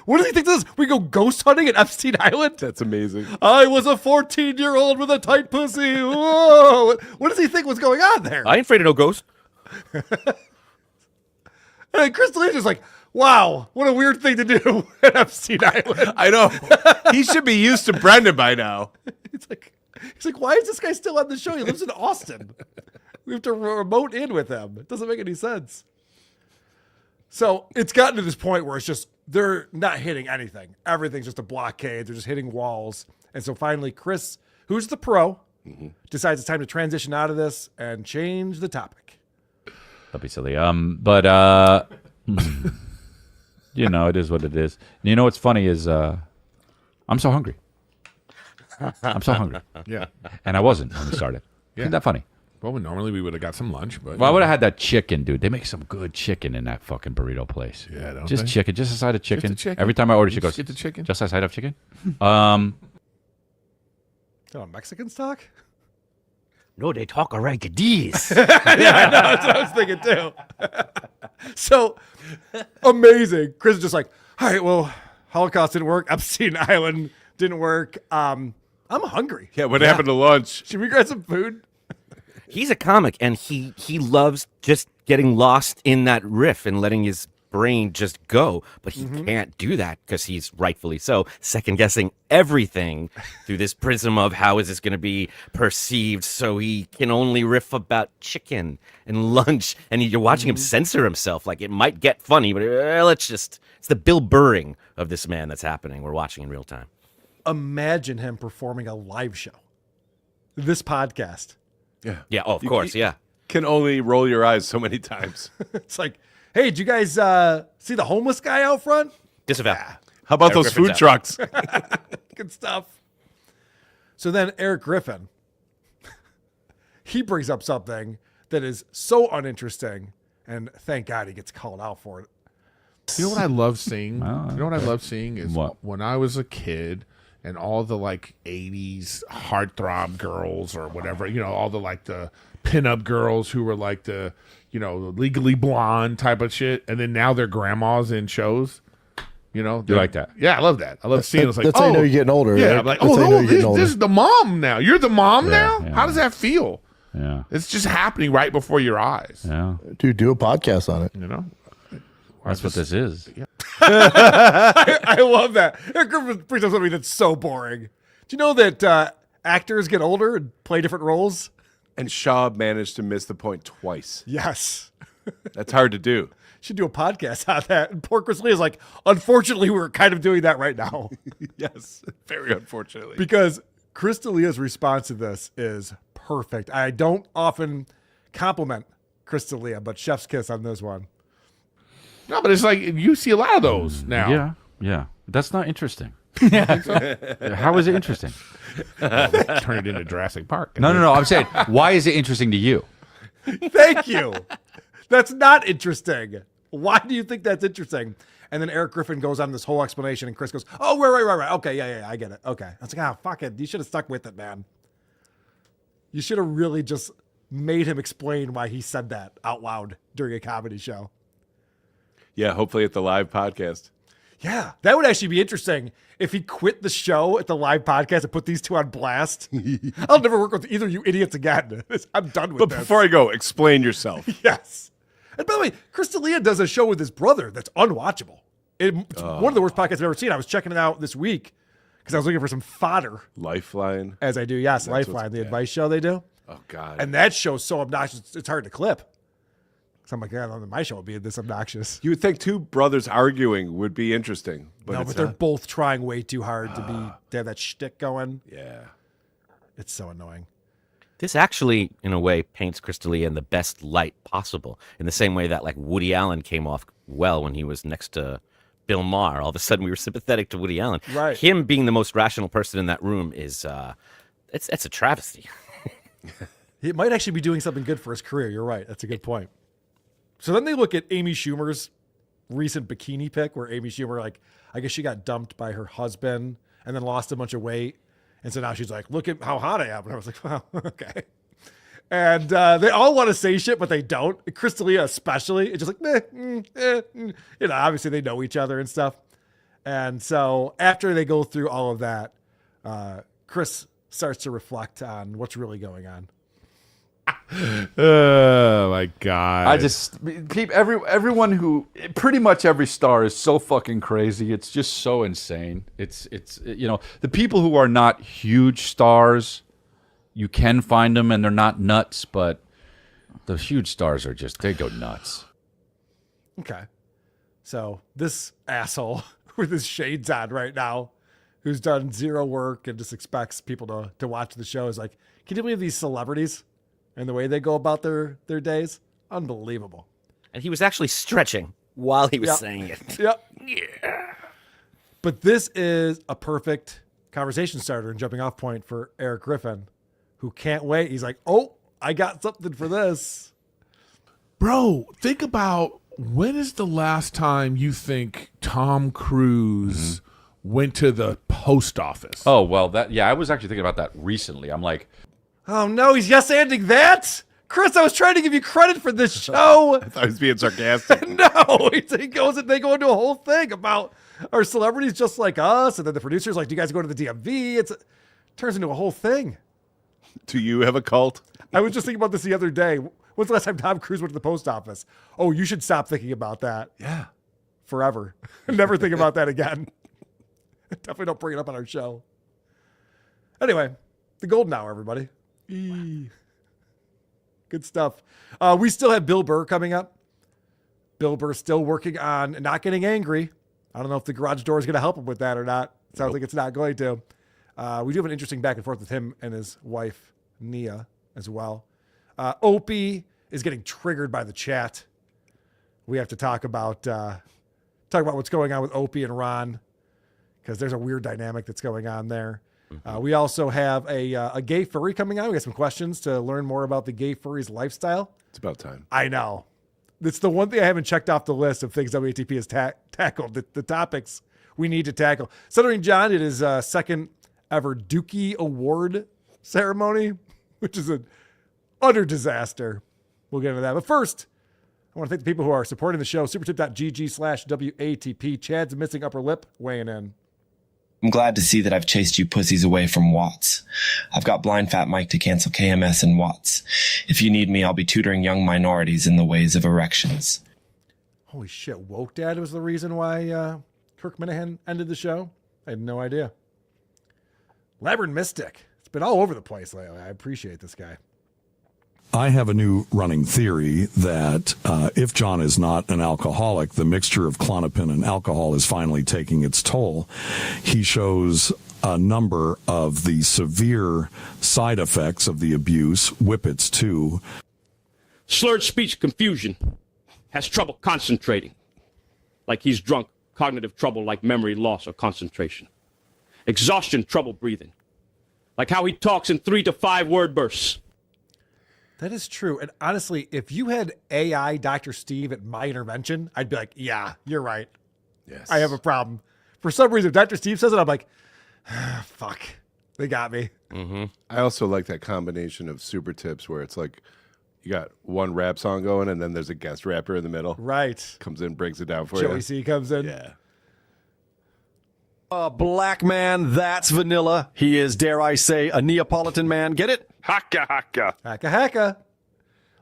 What does he think this is? We go ghost hunting at Epstein Island? That's amazing. I was a 14-year-old with a tight pussy. Whoa! What does he think was going on there? I ain't afraid of no ghost. And Chris D'Elia's just like, wow, what a weird thing to do at Epstein Island. I know. He should be used to Brendan by now. He's like, why is this guy still on the show? He lives in Austin. We have to remote in with him. It doesn't make any sense. So it's gotten to this point where it's just, they're not hitting anything. Everything's just a blockade. They're just hitting walls. And so finally, Chris, who's the pro, decides it's time to transition out of this and change the topic. That'd be silly. But you know, it is what it is. You know what's funny is I'm so hungry. I'm so hungry. Yeah. And I wasn't when we started. Yeah. Isn't that funny? Well, normally we would have got some lunch, but Well, I would have had that chicken, dude. They make some good chicken in that fucking burrito place. Yeah, don't just they? chicken, just a side of chicken. Just a chicken. Every time I order, she Just goes, get the chicken. Just a side of chicken. Is that a Mexican stock? No, they talk like this. Yeah, I know. That's what I was thinking too. So amazing. Chris is just like, all right, well, Holocaust didn't work. Epstein Island didn't work. I'm hungry. Yeah, what happened to lunch? Should we grab some food? He's a comic, and he loves just getting lost in that riff and letting his brain just go. But he can't do that because he's rightfully so second guessing everything through this prism of how is this going to be perceived. So he can only riff about chicken and lunch, and you're watching him censor himself. Like it might get funny, but it's the Bill Burring of this man that's happening. We're watching in real time. Imagine him performing a live show. This podcast. Yeah, of course, yeah. Can only roll your eyes so many times. It's like, hey, did you guys see the homeless guy out front? Disavow. How about Eric those Griffin's food out. trucks? Good stuff. So then Eric Griffin, he brings up something that is so uninteresting, and thank God he gets called out for it. You know what I love seeing? You know what I love seeing is What? when I was a kid and all the like 80s heartthrob girls or whatever, you know, all the like the pinup girls who were like the, you know, Legally Blonde type of shit. And then now they're grandmas in shows. You know, You like that? Yeah, I love that. I love seeing it's like, That's how you know you're getting older, Yeah, right? I'm like, That's how you know you're this, getting older. this is the mom now. You're the mom now? yeah. How does that feel? Yeah. It's just happening right before your eyes. Yeah. Dude, do a podcast on it. You know? That's what this is. Yeah. I love that. Eric Griffin brings up something that's so boring. Do you know that actors get older and play different roles? And Schaub managed to miss the point twice. Yes. That's hard to do. Should do a podcast on that. And poor Chris Lee is like, unfortunately, we're kind of doing that right now. Yes, very unfortunately. Because Chris D'Elia's response to this is perfect. I don't often compliment Chris D'Elia, but chef's kiss on this one. No, but it's like you see a lot of those now. Yeah. Yeah. That's not interesting. How is it interesting? Turn it into Jurassic Park. No. I'm saying, why is it interesting to you? Thank you. That's not interesting. Why do you think that's interesting? And then Eric Griffin goes on this whole explanation, and Chris goes, oh, right. Okay, yeah, I get it. Okay. I was like, fuck it. You should have stuck with it, man. You should have really just made him explain why he said that out loud during a comedy show. Yeah, hopefully at the live podcast. Yeah, that would actually be interesting if he quit the show at the live podcast and put these two on blast. I'll never work with either of you idiots again. I'm done with But this. before I go, explain yourself. Yes. And by the way, Chris D'Elia does a show with his brother that's unwatchable. It's one of the worst podcasts I've ever seen. I was checking it out this week because I was looking for some fodder. Lifeline. As I do, yes, That's Lifeline, the advice show they do. Oh, God. And that show's so obnoxious, it's hard to clip. So I'm like, yeah, my show would be this obnoxious. You would think two brothers arguing would be interesting. But They're both trying way too hard to have that shtick going. Yeah. It's so annoying. This actually, in a way, paints Chris D'Elia in the best light possible. In the same way that, like, Woody Allen came off well when he was next to Bill Maher. All of a sudden, we were sympathetic to Woody Allen. Right. Him being the most rational person in that room is it's a travesty. He might actually be doing something good for his career. You're right. That's a good point. So then they look at Amy Schumer's recent bikini pic where Amy Schumer, like, I guess she got dumped by her husband and then lost a bunch of weight. And so now she's like, look at how hot I am. And I was like, wow, okay. And they all want to say shit, but they don't. Chris D'Elia especially. It's just like, you know, obviously they know each other and stuff. And so after they go through all of that, Chris starts to reflect on what's really going on. Oh my god! I just everyone who pretty much every star is so fucking crazy. It's just so insane. It's you know, the people who are not huge stars, you can find them and they're not nuts, but the huge stars are just, they go nuts. Okay. So this asshole with his shades on right now, who's done zero work and just expects people to watch the show, is like, can you believe these celebrities and the way they go about their days? Unbelievable. And he was actually stretching while he was saying it. Yep. Yeah. But this is a perfect conversation starter and jumping off point for Eric Griffin, who can't wait. He's like, oh, I got something for this. Bro, think about, when is the last time you think Tom Cruise went to the post office? Oh, well, I was actually thinking about that recently. I'm like, oh no, he's yes-anding that? Chris, I was trying to give you credit for this show. I thought he was being sarcastic. No, they go into a whole thing about our celebrities just like us, and then the producer's like, do you guys go to the DMV? It turns into a whole thing. Do you have a cult? I was just thinking about this the other day. When's the last time Tom Cruise went to the post office? Oh, you should stop thinking about that. Yeah. Forever. Never think about that again. Definitely don't bring it up on our show. Anyway, the golden hour, everybody. Good stuff. We still have Bill Burr coming up. Bill Burr still working on not getting angry. I don't know if the garage door is going to help him with that or not. Sounds like it's not going to. We do have an interesting back and forth with him and his wife, Nia, as well. Opie is getting triggered by the chat. We have to talk about what's going on with Opie and Ron, because there's a weird dynamic that's going on there. We also have a gay furry coming out. We got some questions to learn more about the gay furry's lifestyle. It's about time. I know. It's the one thing I haven't checked off the list of things WATP has tackled, the topics we need to tackle. Stuttering John did his second ever Dukie Award ceremony, which is an utter disaster. We'll get into that. But first, I want to thank the people who are supporting the show. Supertip.gg/WATP. Chad's missing upper lip weighing in. I'm glad to see that I've chased you pussies away from Watts. I've got Blind Fat Mike to cancel KMS and Watts. If you need me, I'll be tutoring young minorities in the ways of erections. Holy shit, Woke Dad was the reason why Kirk Minahan ended the show? I had no idea. Labyrinth Mystic. It's been all over the place lately. I appreciate this guy. I have a new running theory that if John is not an alcoholic, the mixture of Klonopin and alcohol is finally taking its toll. He shows a number of the severe side effects of the abuse, whippets too. Slurred speech confusion, has trouble concentrating, like he's drunk, cognitive trouble like memory loss or concentration. Exhaustion, trouble breathing, like how he talks in 3 to 5 word bursts. That is true. And honestly, if you had AI Dr. Steve at my intervention, I'd be like, yeah, you're right. Yes. I have a problem. For some reason, if Dr. Steve says it, I'm like, fuck, they got me. Mm-hmm. I also like that combination of super tips where it's like you got one rap song going and then there's a guest rapper in the middle. Right. Comes in, breaks it down for you. Joey C comes in. Yeah. Black man, that's vanilla. He is, dare I say, a Neapolitan man. Get it? Haka haka. Haka haka.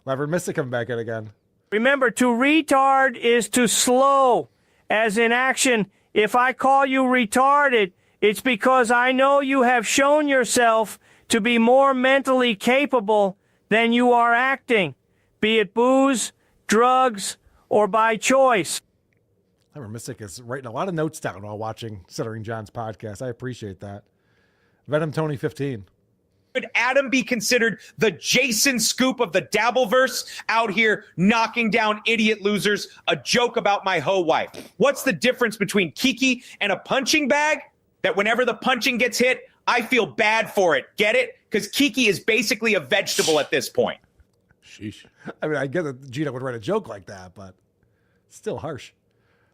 Labyrinth Mystic coming back in again. Remember, to retard is to slow, as in action. If I call you retarded, it's because I know you have shown yourself to be more mentally capable than you are acting, be it booze, drugs, or by choice. Labyrinth Mystic is writing a lot of notes down while watching Stuttering John's podcast. I appreciate that. Venom Tony 15. Could Adam be considered the Jason Scoop of the Dabbleverse, out here knocking down idiot losers? A joke about my hoe wife. What's the difference between Kiki and a punching bag? That whenever the punching gets hit, I feel bad for it. Get it? Because Kiki is basically a vegetable at this point. Sheesh. I mean, I get that Gino would write a joke like that, but still harsh.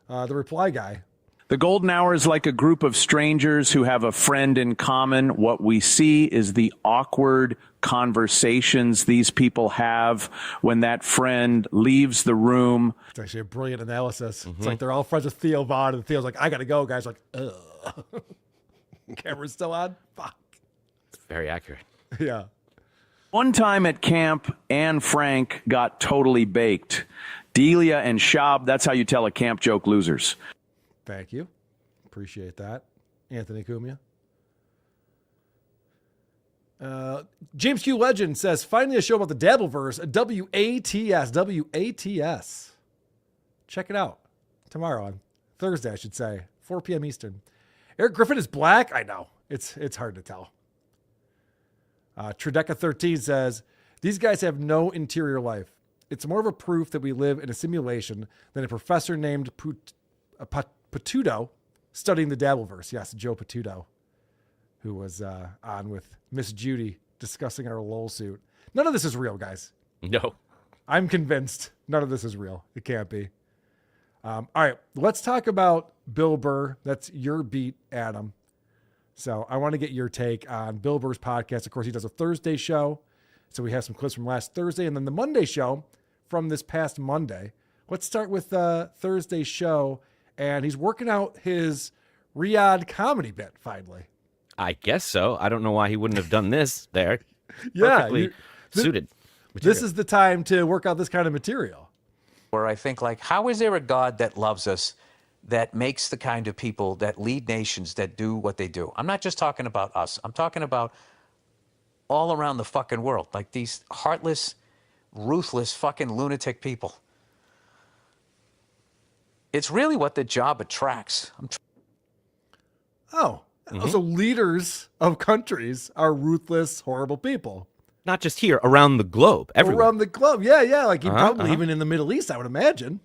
The reply guy. The golden hour is like a group of strangers who have a friend in common. What we see is the awkward conversations these people have when that friend leaves the room. It's actually a brilliant analysis. It's like they're all friends with Theo Vaughn, and Theo's like, I got to go, guys. Like, ugh. Camera's still on? Fuck. It's very accurate. Yeah. One time at camp, Anne Frank got totally baked. Delia and Shab, that's how you tell a camp joke losers. Thank you. Appreciate that. Anthony Cumia. James Q. Legend says, finally a show about the Dabbleverse, WATS. WATS. Check it out. Tomorrow on Thursday, I should say. 4 p.m. Eastern. Eric Griffin is black. I know. It's hard to tell. Trideca13 says, these guys have no interior life. It's more of a proof that we live in a simulation than a professor named Patudo studying the Dabbleverse. Yes, Joe Patudo, who was on with Miss Judy discussing our LOL suit. None of this is real, guys. No. I'm convinced none of this is real. It can't be. All right, let's talk about Bill Burr. That's your beat, Adam. So I want to get your take on Bill Burr's podcast. Of course, he does a Thursday show. So we have some clips from last Thursday and then the Monday show from this past Monday. Let's start with the Thursday show. And he's working out his Riyadh comedy bit finally. I guess so. I don't know why he wouldn't have done this there. Yeah. Perfectly suited. This is the time to work out this kind of material. Where I think, like, how is there a God that loves us, that makes the kind of people that lead nations, that do what they do? I'm not just talking about us. I'm talking about all around the fucking world. Like these heartless, ruthless fucking lunatic people. It's really what the job attracts. So leaders of countries are ruthless, horrible people. Not just here, around the globe, everywhere. Around the globe, yeah. Like probably even in the Middle East, I would imagine.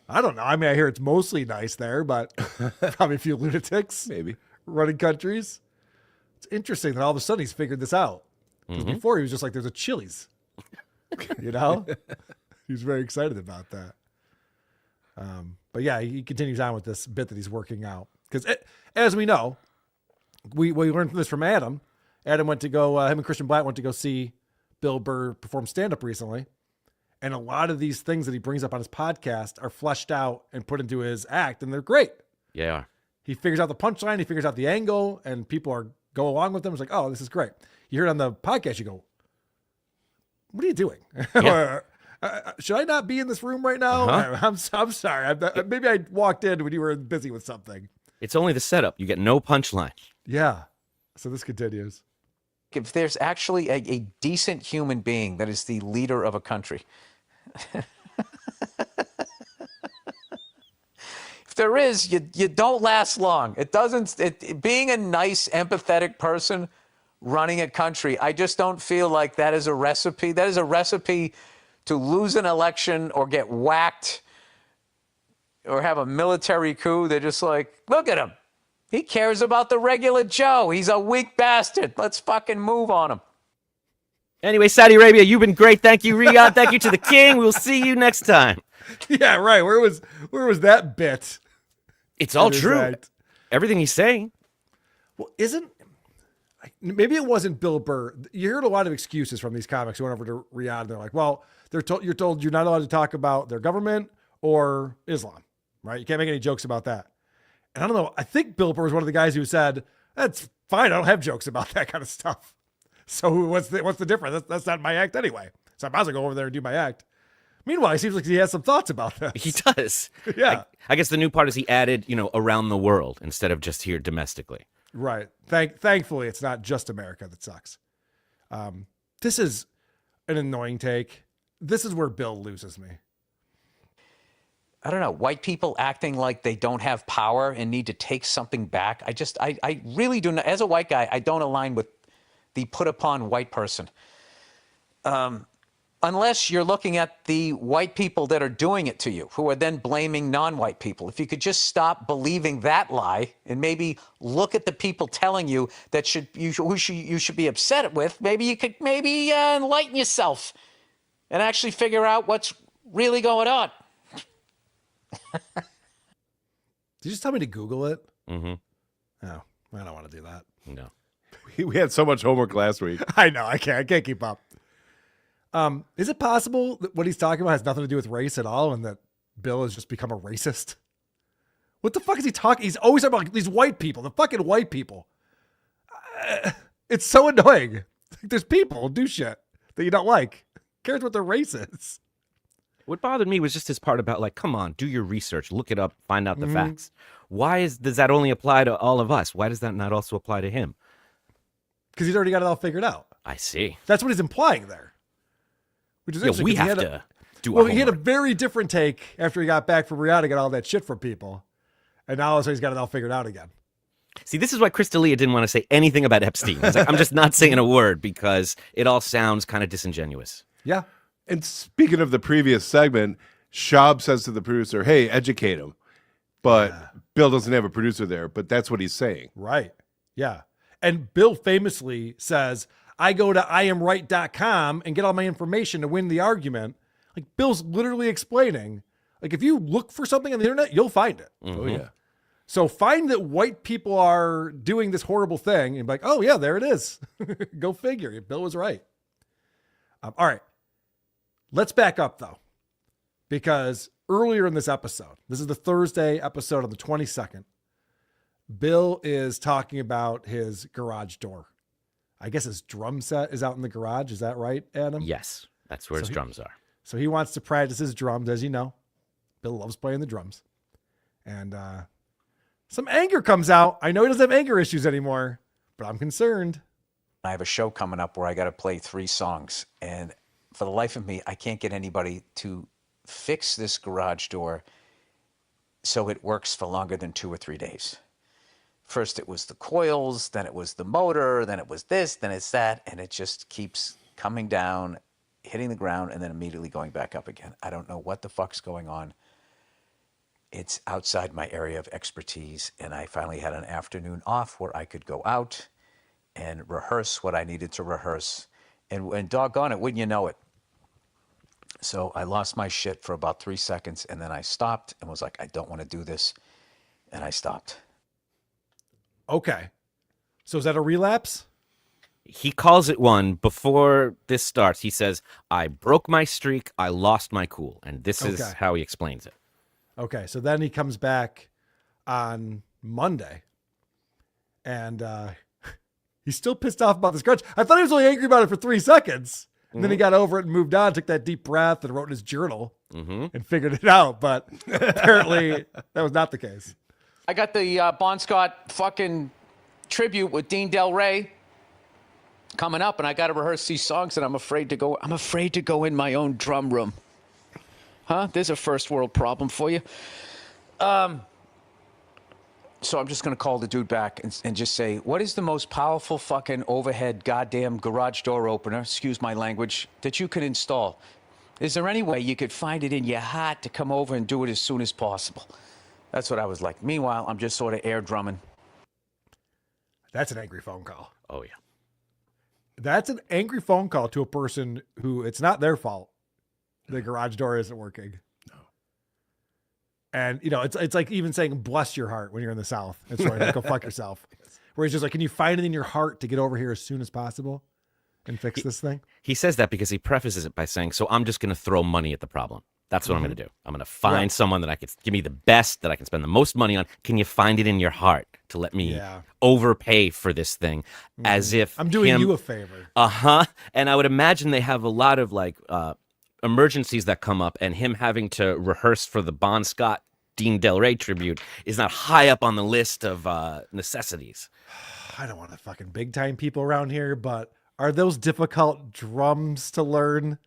I don't know. I mean, I hear it's mostly nice there, but probably a few lunatics maybe running countries. It's interesting that all of a sudden he's figured this out. Because before he was just like, there's a Chili's. You know? He's very excited about that. But yeah, he continues on with this bit that he's working out. Because as we know, we learned this from Adam. Adam went to go, him and Christian Blatt went to go see Bill Burr perform stand-up recently. And a lot of these things that he brings up on his podcast are fleshed out and put into his act, and they're great. Yeah. He figures out the punchline, he figures out the angle, and people go along with them. It's like, oh, this is great. You hear it on the podcast, you go, what are you doing? Yeah. Should I not be in this room right now? I'm sorry. Maybe I walked in when you were busy with something. It's only the setup. You get no punchline. Yeah. So this continues. If there's actually a decent human being that is the leader of a country, if there is, you don't last long. It doesn't. Being a nice, empathetic person running a country, I just don't feel like that is a recipe. That is a recipe to lose an election or get whacked or have a military coup. They're just like, look at him. He cares about the regular Joe. He's a weak bastard. Let's fucking move on him. Anyway, Saudi Arabia, you've been great. Thank you, Riyadh. Thank you to the king. We'll see you next time. Yeah, right. Where was that bit? It's all true. Right. Everything he's saying. Well, maybe it wasn't Bill Burr. You heard a lot of excuses from these comics who went over to Riyadh. And they're like, well, you're told you're not allowed to talk about their government or Islam, right? You can't make any jokes about that. And I don't know. I think Bill Burr was one of the guys who said, that's fine. I don't have jokes about that kind of stuff. So what's the difference? That's not my act anyway. So I might as well go over there and do my act. Meanwhile, it seems like he has some thoughts about this. He does. Yeah. I guess the new part is he added, around the world instead of just here domestically. Right. Thankfully, it's not just America that sucks. This is an annoying take. This is where Bill loses me. I don't know, white people acting like they don't have power and need to take something back. I really do not. As a white guy, I don't align with the put upon white person. Unless you're looking at the white people that are doing it to you, who are then blaming non-white people. If you could just stop believing that lie and maybe look at the people telling you that you should be upset with, maybe you could enlighten yourself and actually figure out what's really going on. Did you just tell me to Google it? Mm-hmm. No, I don't want to do that. No. We had so much homework last week. I know. I can't keep up. Is it possible that what he's talking about has nothing to do with race at all and that Bill has just become a racist? What the fuck is he talking? He's always talking about like, these white people, the fucking white people. It's so annoying. There's people who do shit that you don't like. Who cares what their race is? What bothered me was just his part about like, come on, do your research, look it up, find out the facts. Why does that only apply to all of us? Why does that not also apply to him? Because he's already got it all figured out. I see. That's what he's implying there. Which is interesting. We 'cause have to do Well, our he had a homework. very different take after he got back from Rihanna, got all that shit from people. And now all of a sudden he's got it all figured out again. See, this is why Chris D'Elia didn't want to say anything about Epstein. He's like, I'm just not saying a word because it all sounds kind of disingenuous. Yeah. And speaking of the previous segment, Schaub says to the producer, hey, educate him. But Bill doesn't have a producer there, but that's what he's saying. Right. Yeah. And Bill famously says, I go to IamRight.com and get all my information to win the argument. Like Bill's literally explaining, like if you look for something on the internet, you'll find it. Oh, yeah. So find that white people are doing this horrible thing and be like, oh yeah, there it is. Go figure. Bill was right. All right. Let's back up though, because earlier in this episode, this is the Thursday episode on the 22nd, Bill is talking about his garage door. I guess his drum set is out in the garage. Is that right, Adam? Yes, that's where his drums are. So he wants to practice his drums, as you know. Bill loves playing the drums. And some anger comes out. I know he doesn't have anger issues anymore, but I'm concerned. I have a show coming up where I got to play 3 songs. And for the life of me, I can't get anybody to fix this garage door so it works for longer than 2 or 3 days. First it was the coils, then it was the motor, then it was this, then it's that, and it just keeps coming down, hitting the ground, and then immediately going back up again. I don't know what the fuck's going on. It's outside my area of expertise, and I finally had an afternoon off where I could go out and rehearse what I needed to rehearse. And doggone it, wouldn't you know it? So I lost my shit for about 3 seconds, and then I stopped and was like, I don't want to do this, and I stopped. Okay. So is that a relapse? He calls it one before this starts. He says, I broke my streak. I lost my cool. And this is how he explains it. Okay. So then he comes back on Monday and he's still pissed off about this grudge. I thought he was only angry about it for 3 seconds. And then he got over it and moved on, took that deep breath and wrote in his journal and figured it out. But apparently that was not the case. I got the Bon Scott fucking tribute with Dean Del Rey coming up, and I got to rehearse these songs, and I'm afraid to go in my own drum room. Huh? There's a first world problem for you. So I'm just going to call the dude back and just say, what is the most powerful fucking overhead goddamn garage door opener, excuse my language, that you can install? Is there any way you could find it in your heart to come over and do it as soon as possible? That's what I was like. Meanwhile, I'm just sort of air drumming. That's an angry phone call. Oh, yeah. That's an angry phone call to a person who it's not their fault. The garage door isn't working. No. And, you know, it's like even saying, bless your heart when you're in the South. It's like, go fuck yourself. Where he's just like, can you find it in your heart to get over here as soon as possible and fix this thing? He says that because he prefaces it by saying, so I'm just going to throw money at the problem. That's what I'm going to do. I'm going to find someone that I could give me the best, that I can spend the most money on. Can you find it in your heart to let me overpay for this thing? As if I'm doing you a favor. And I would imagine they have a lot of like emergencies that come up, and him having to rehearse for the Bon Scott Dean Del Rey tribute is not high up on the list of necessities. I don't want to fucking big time people around here, but are those difficult drums to learn?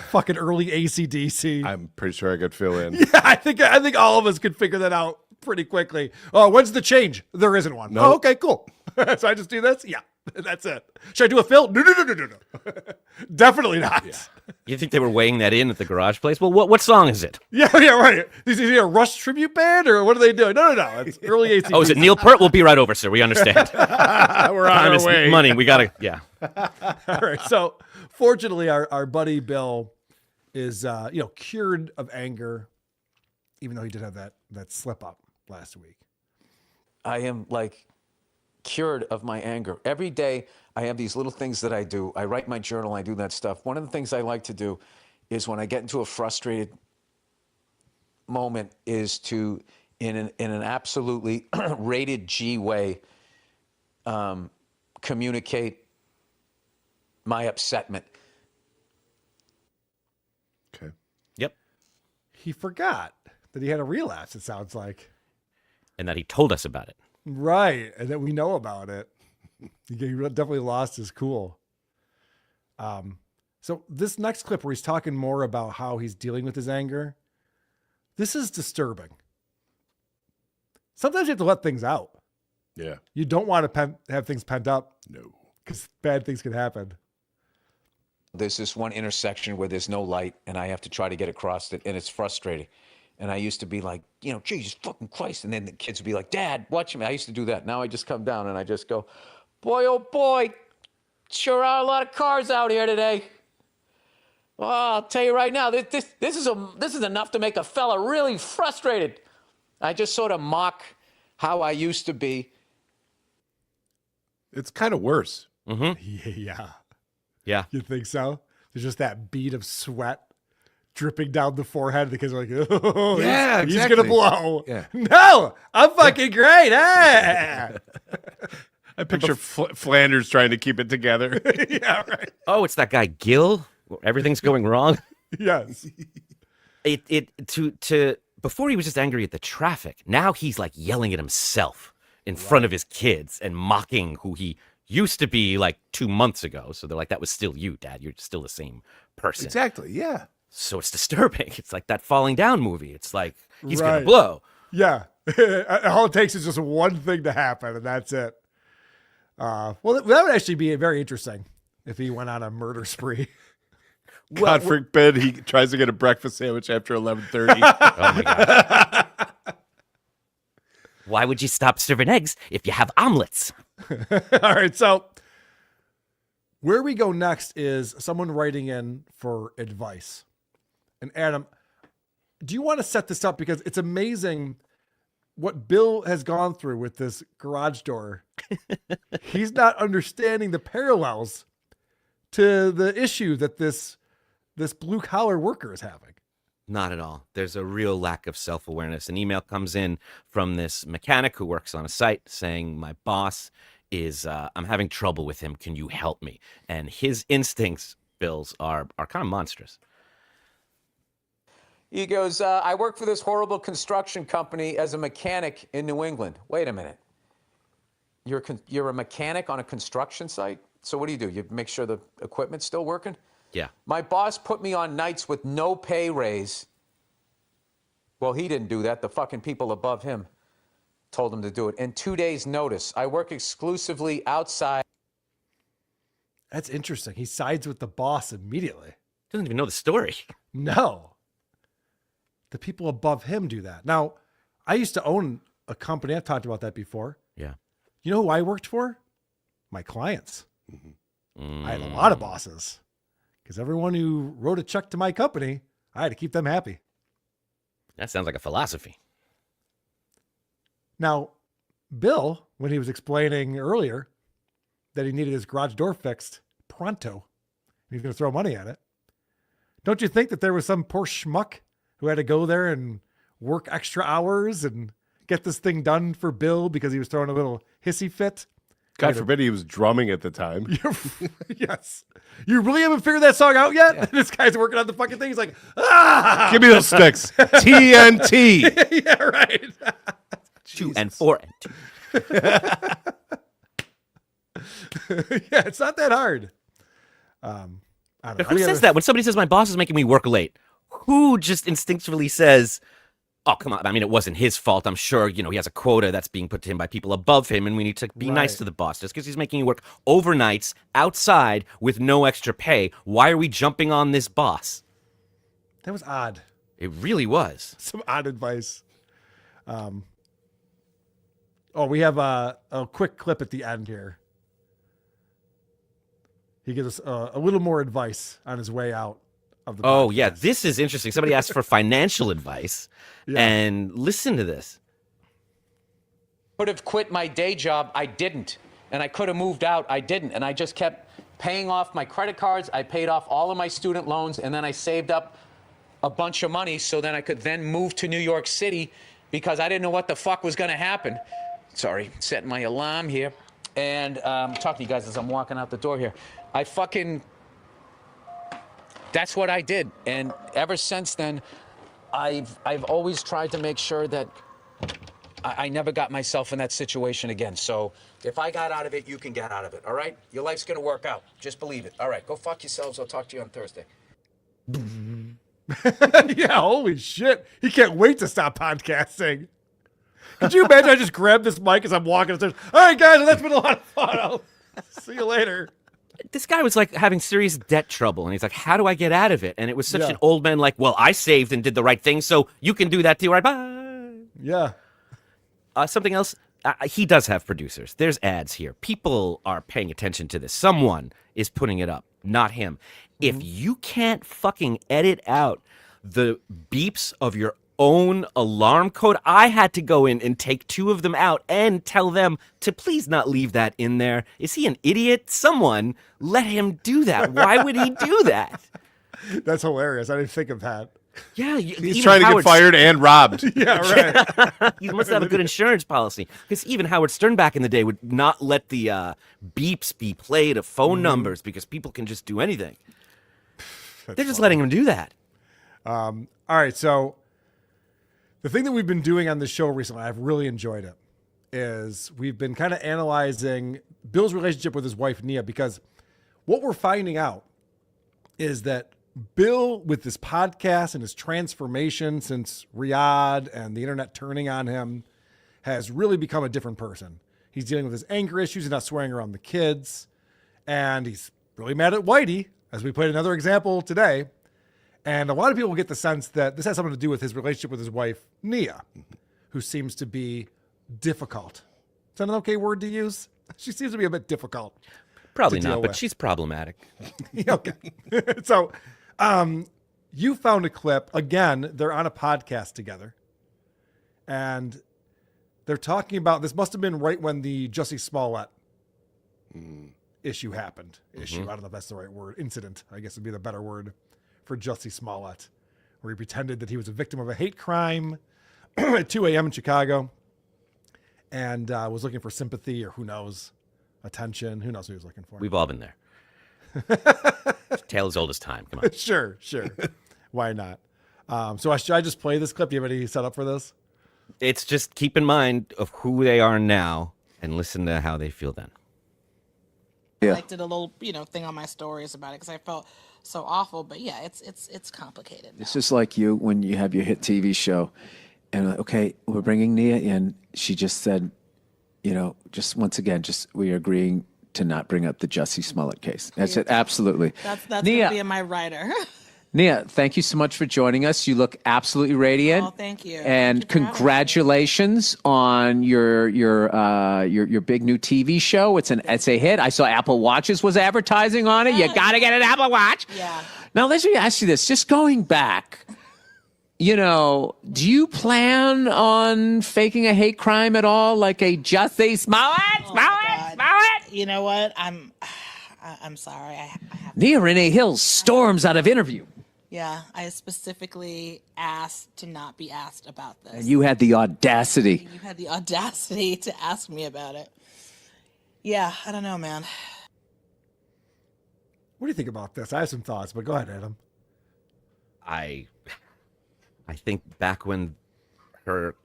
Fucking early AC/DC. I'm pretty sure I could fill in. Yeah, I think all of us could figure that out pretty quickly. Oh, when's the change? There isn't one. Nope. Oh, okay, cool. So I just do this? Yeah. That's it. Should I do a fill? No. Definitely not. You think they were weighing that in at the garage place? Well, what song is it? Yeah, right. Is he a Rush tribute band or what are they doing? No. It's early 80s. Oh, is it Neil Peart? We'll be right over, sir. We understand. We're on Time our is way. money. We gotta. Yeah. All right. So fortunately, our buddy Bill is cured of anger, even though he did have that slip up last week. I am cured of my anger. Every day I have these little things that I do. I write my journal, I do that stuff. One of the things I like to do is when I get into a frustrated moment is to, in an absolutely rated G way, communicate my upsetment. Okay. Yep. He forgot that he had a relapse, it sounds like. And that he told us about it. Right, and that we know about it. He definitely lost his cool. So this next clip where he's talking more about how he's dealing with his anger, this is disturbing. Sometimes you have to let things out. Yeah. You don't want to have things pent up. No. Because bad things can happen. There's this one intersection where there's no light and I have to try to get across it and it's frustrating. And I used to be like, Jesus fucking Christ. And then the kids would be like, Dad, watch me. I used to do that. Now I just come down and I just go, boy, oh boy, sure are a lot of cars out here today. Well, I'll tell you right now, this is enough to make a fella really frustrated. I just sort of mock how I used to be. It's kind of worse. Mm-hmm. Yeah. Yeah. You think so? There's just that bead of sweat dripping down the forehead. The kids are like, oh, yeah, he's exactly. going to blow. Yeah. No, I'm fucking great. Hey! I picture Flanders trying to keep it together. Yeah, right. Oh, it's that guy Gil. Everything's going wrong. Yes. Before he was just angry at the traffic. Now he's like yelling at himself in front of his kids and mocking who he used to be like 2 months ago. So they're like, that was still you, Dad. You're still the same person. Exactly. Yeah. So it's disturbing. It's like that Falling Down movie. It's like he's Right. gonna blow. Yeah. All it takes is just one thing to happen, and that's it. Well, that would actually be very interesting if he went on a murder spree. God forbid he tries to get a breakfast sandwich after 11:30. Oh my God. Why would you stop serving eggs if you have omelets? All right, so where we go next is someone writing in for advice. And Adam, do you want to set this up? Because it's amazing what Bill has gone through with this garage door. He's not understanding the parallels to the issue that this blue collar worker is having. Not at all. There's a real lack of self-awareness. An email comes in from this mechanic who works on a site saying, my boss is, I'm having trouble with him. Can you help me? And his instincts, Bill's, are kind of monstrous. He goes, I work for this horrible construction company as a mechanic in New England. Wait a minute. You're a mechanic on a construction site? So what do? You make sure the equipment's still working? Yeah. My boss put me on nights with no pay raise. Well, he didn't do that. The fucking people above him told him to do it. And 2 days notice. I work exclusively outside. That's interesting. He sides with the boss immediately. Doesn't even know the story. No. The people above him do that. Now, I used to own a company. I've talked about that before. Yeah. You know who I worked for? My clients. I had a lot of bosses. Because everyone who wrote a check to my company, I had to keep them happy. That sounds like a philosophy. Now, Bill, when he was explaining earlier that he needed his garage door fixed pronto, he's going to throw money at it. Don't you think that there was some poor schmuck who had to go there and work extra hours and get this thing done for Bill because he was throwing a little hissy fit? God forbid he was drumming at the time. Yes. You really haven't figured that song out yet? Yeah. This guy's working on the fucking thing. He's like, ah! Give me those sticks. TNT. Yeah, right. 2 and 4 and 2. Yeah, it's not that hard. I don't know. Who says that? When somebody says my boss is making me work late, who just instinctively says, oh, come on. I mean, it wasn't his fault. I'm sure, he has a quota that's being put to him by people above him, and we need to be nice to the boss. Just because he's making you work overnights outside with no extra pay, why are we jumping on this boss? That was odd. It really was. Some odd advice. We have a quick clip at the end here. He gives us a little more advice on his way out of the podcast. Oh, yeah. This is interesting. Somebody asked for financial advice. And listen to this. Could have quit my day job. I didn't. And I could have moved out. I didn't. And I just kept paying off my credit cards. I paid off all of my student loans. And then I saved up a bunch of money so then I could then move to New York City because I didn't know what the fuck was going to happen. Sorry, setting my alarm here. And talking to you guys as I'm walking out the door here. That's what I did. And ever since then, I've always tried to make sure that I never got myself in that situation again. So if I got out of it, you can get out of it, all right? Your life's going to work out. Just believe it. All right, go fuck yourselves. I'll talk to you on Thursday. Yeah, holy shit. He can't wait to stop podcasting. Could you imagine I just grab this mic as I'm walking upstairs? All right, guys, that's been a lot of fun. I'll see you later. This guy was like having serious debt trouble, and he's like, how do I get out of it? And it was such an old man like, well, I saved and did the right thing, so you can do that too, right? Bye. Yeah. Something else, he does have producers. There's ads here. People are paying attention to this. Someone is putting it up, not him. If you can't fucking edit out the beeps of your own alarm code, I had to go in and take 2 of them out and tell them to please not leave that in there. Is he an idiot? Someone let him do that. Why would he do that? That's hilarious. I didn't think of that. Yeah, he's trying to get fired and robbed. Yeah, right. He must have a good insurance policy. Because even Howard Stern back in the day would not let the beeps be played of phone numbers because people can just do anything. They're just letting him do that. All right, so the thing that we've been doing on this show recently, I've really enjoyed it, is we've been kind of analyzing Bill's relationship with his wife, Nia, because what we're finding out is that Bill, with this podcast and his transformation since Riyadh and the internet turning on him, has really become a different person. He's dealing with his anger issues and not swearing around the kids. And he's really mad at Whitey, as we played another example today. And a lot of people get the sense that this has something to do with his relationship with his wife, Nia, who seems to be difficult. Is that an okay word to use? She seems to be a bit difficult. Probably not, but she's problematic. Okay. So you found a clip. Again, they're on a podcast together. And they're talking about, this must have been right when the Jussie Smollett issue happened. Issue, I don't know if that's the right word. Incident, I guess would be the better word for Jussie Smollett, where he pretended that he was a victim of a hate crime at 2 a.m. in Chicago and was looking for sympathy or who knows, attention. Who knows what he was looking for. We've all been there. Tale as old as time. Come on. Sure. Why not? So should I just play this clip? Do you have any set up for this? It's just keep in mind of who they are now and listen to how they feel then. Yeah. I did a little, thing on my stories about it because I felt so awful. But yeah, it's complicated. It's just like you when you have your hit TV show, and okay, we're bringing Nia in. She just said, just once again, we are agreeing to not bring up the Jussie Smollett case. That's it. Absolutely. That's Nia, gonna be in my writer. Nia, thank you so much for joining us. You look absolutely radiant. Oh, thank you. And congratulations on your big new TV show. It's a hit. I saw Apple Watches was advertising on it. You got to get an Apple Watch. Yeah. Now, let me ask you this. Just going back, do you plan on faking a hate crime at all, like a Jussie Smollett? Smollett? You know what? I'm sorry. I Nia Renee Hill storms out of interview. Yeah, I specifically asked to not be asked about this. And you had the audacity. You had the audacity to ask me about it. Yeah, I don't know, man. What do you think about this? I have some thoughts, but go ahead, Adam. I think back when her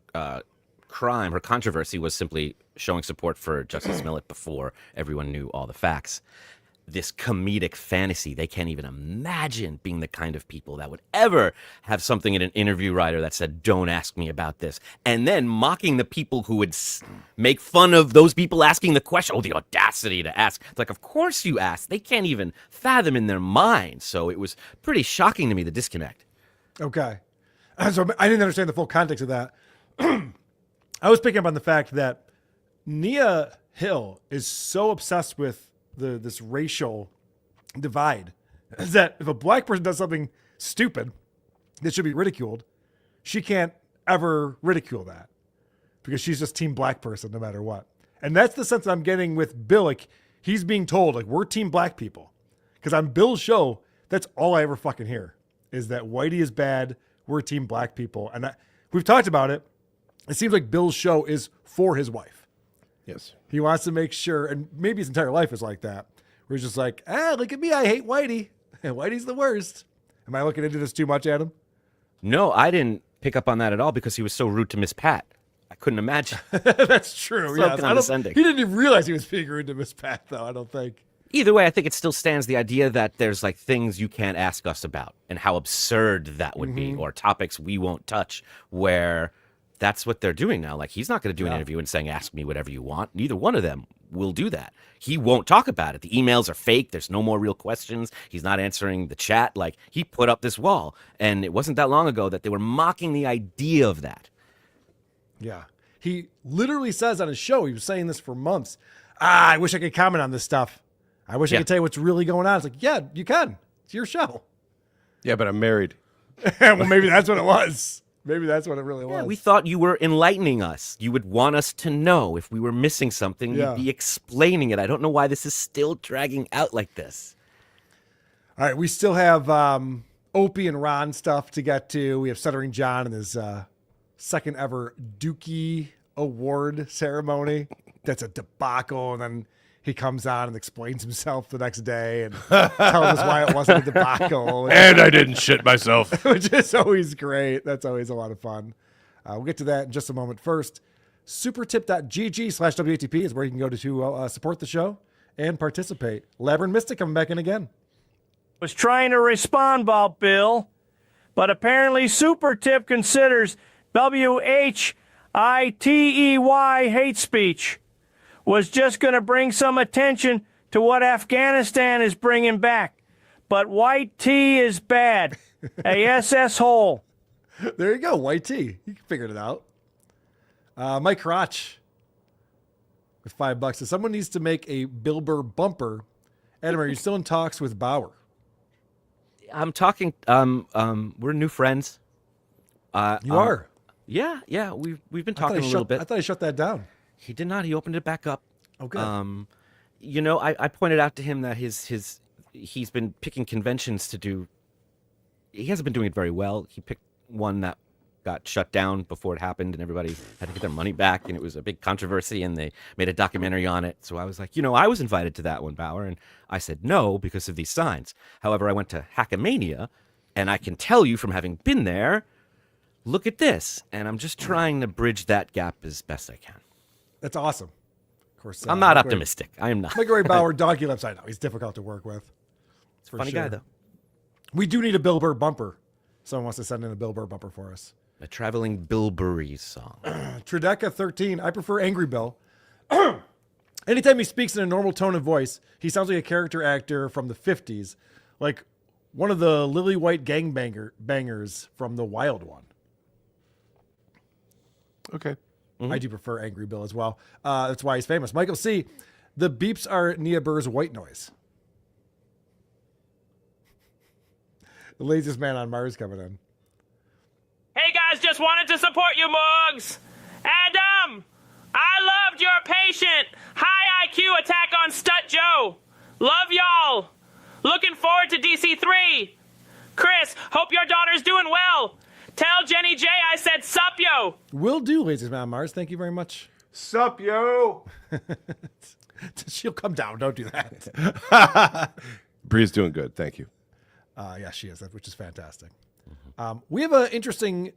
crime, her controversy was simply showing support for Jussie Smollett before everyone knew all the facts. this comedic fantasy. They can't even imagine being the kind of people that would ever have something in an interview writer that said, don't ask me about this. And then mocking the people who would make fun of those people asking the question. Oh, the audacity to ask. It's like, of course you asked. They can't even fathom in their mind. So it was pretty shocking to me, the disconnect. Okay. So I didn't understand the full context of that. I was picking up on the fact that Nia Hill is so obsessed with this racial divide that if a black person does something stupid that should be ridiculed, she can't ever ridicule that because she's just team black person no matter what. And that's the sense that I'm getting with Bill. Like, he's being told, like, we're team black people. Because on Bill's show, that's all I ever fucking hear is that Whitey is bad, we're team black people. And we've talked about it. It seems like Bill's show is for his wife. Yes. He wants to make sure, and maybe his entire life is like that, where he's just like, look at me, I hate Whitey. And Whitey's the worst. Am I looking into this too much, Adam? No, I didn't pick up on that at all because he was so rude to Miss Pat. I couldn't imagine. That's true. So Yeah, condescending. He didn't even realize he was being rude to Miss Pat, though, I don't think. Either way, I think it still stands the idea that there's like things you can't ask us about and how absurd that would be, or topics we won't touch, where that's what they're doing now. Like, he's not going to do an interview and saying, ask me whatever you want. Neither one of them will do that. He won't talk about it. The emails are fake. There's no more real questions. He's not answering the chat. Like, he put up this wall. And it wasn't that long ago that they were mocking the idea of that. Yeah. He literally says on his show, he was saying this for months, I wish I could comment on this stuff. I wish I could tell you what's really going on. It's like, yeah, you can. It's your show. Yeah, but I'm married. Well, maybe that's what it was. Maybe that's what it really was. Yeah, we thought you were enlightening us. You would want us to know if we were missing something. Yeah. You'd be explaining it. I don't know why this is still dragging out like this. All right, we still have Opie and Ron stuff to get to. We have Stuttering John and his second ever Dukie Award ceremony. That's a debacle. And then he comes on and explains himself the next day and tells us why it wasn't a debacle. And I didn't shit myself. Which is always great. That's always a lot of fun. We'll get to that in just a moment. First, supertip.gg/WATP is where you can go to support the show and participate. Labyrinth Mystic coming back in again. Was trying to respond about Bill, but apparently Supertip considers WHITEY hate speech was just going to bring some attention to what Afghanistan is bringing back. But white tea is bad. A SS hole. There you go, white tea. You figured it out. Mike Crotch with $5. So someone needs to make a Bill Burr bumper. Adam, are you still in talks with Bauer? I'm talking. We're new friends. You are. Yeah. We've been talking a little bit. I thought he shut that down. He did not. He opened it back up. Okay. I pointed out to him that he's been picking conventions to do. He hasn't been doing it very well. He picked one that got shut down before it happened, and everybody had to get their money back, and it was a big controversy, and they made a documentary on it. So I was like, I was invited to that one, Bauer, and I said no because of these signs. However, I went to Hackamania, and I can tell you from having been there, look at this, and I'm just trying to bridge that gap as best I can. That's awesome. Of course, I'm not optimistic. I am not. Ray Bauer, donkey lips. I know he's difficult to work with. It's a funny guy, though. We do need a Bill Burr bumper. Someone wants to send in a Bill Burr bumper for us. A traveling Bill Burry song. Trideca 13. I prefer Angry Bill. Anytime he speaks in a normal tone of voice, he sounds like a character actor from the 50s, like one of the lily white gangbangers from The Wild One. Okay. I do prefer Angry Bill as well. That's why he's famous. Michael C. The beeps are Nia Burr's white noise. The laziest man on Mars coming in. Hey guys, just wanted to support you, Mugs. Adam, I loved your patient high IQ attack on StutJo. Love y'all. Looking forward to DC3. Chris, hope your daughter's doing well. Tell Jenny J I said sup, yo. Will do, laziest man on Mars. Thank you very much. Sup, yo. She'll come down. Don't do that. Bree's doing good. Thank you. Yeah, she is, which is fantastic. We have an interesting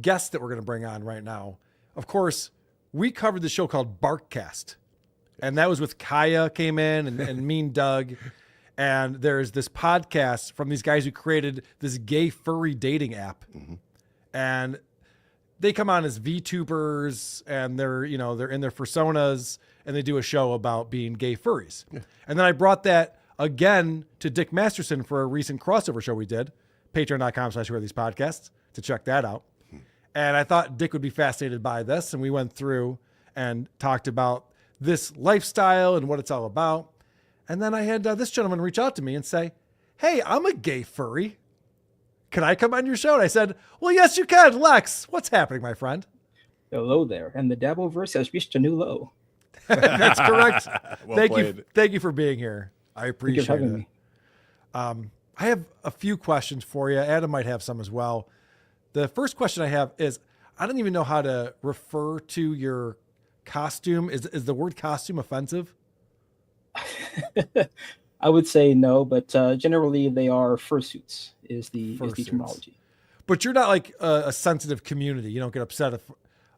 guest that we're going to bring on right now. Of course, we covered the show called Barkcast and that was with Kaya came in and Mean Doug. And there's this podcast from these guys who created this gay furry dating app. And they come on as VTubers, and they're in their personas, and they do a show about being gay furries. And then I brought that again to Dick Masterson for a recent crossover show we did, patreon.com/wherethespodcasts, to check that out. And I thought Dick would be fascinated by this, and we went through and talked about this lifestyle and what it's all about. And then I had this gentleman reach out to me and say, "Hey, I'm a gay furry. Can I come on your show?" And I said, "Well, yes, you can, Lex. What's happening, my friend?" Hello there. And the Dabbleverse has reached a new low. That's correct. Well Thank you for being here. I appreciate having it. me. I have a few questions for you. Adam might have some as well. The first question I have is, I don't even know how to refer to your costume. Is the word costume offensive? I would say no, but generally they are fursuits is the Fursuits. terminology. But you're not like a sensitive community. You don't get upset if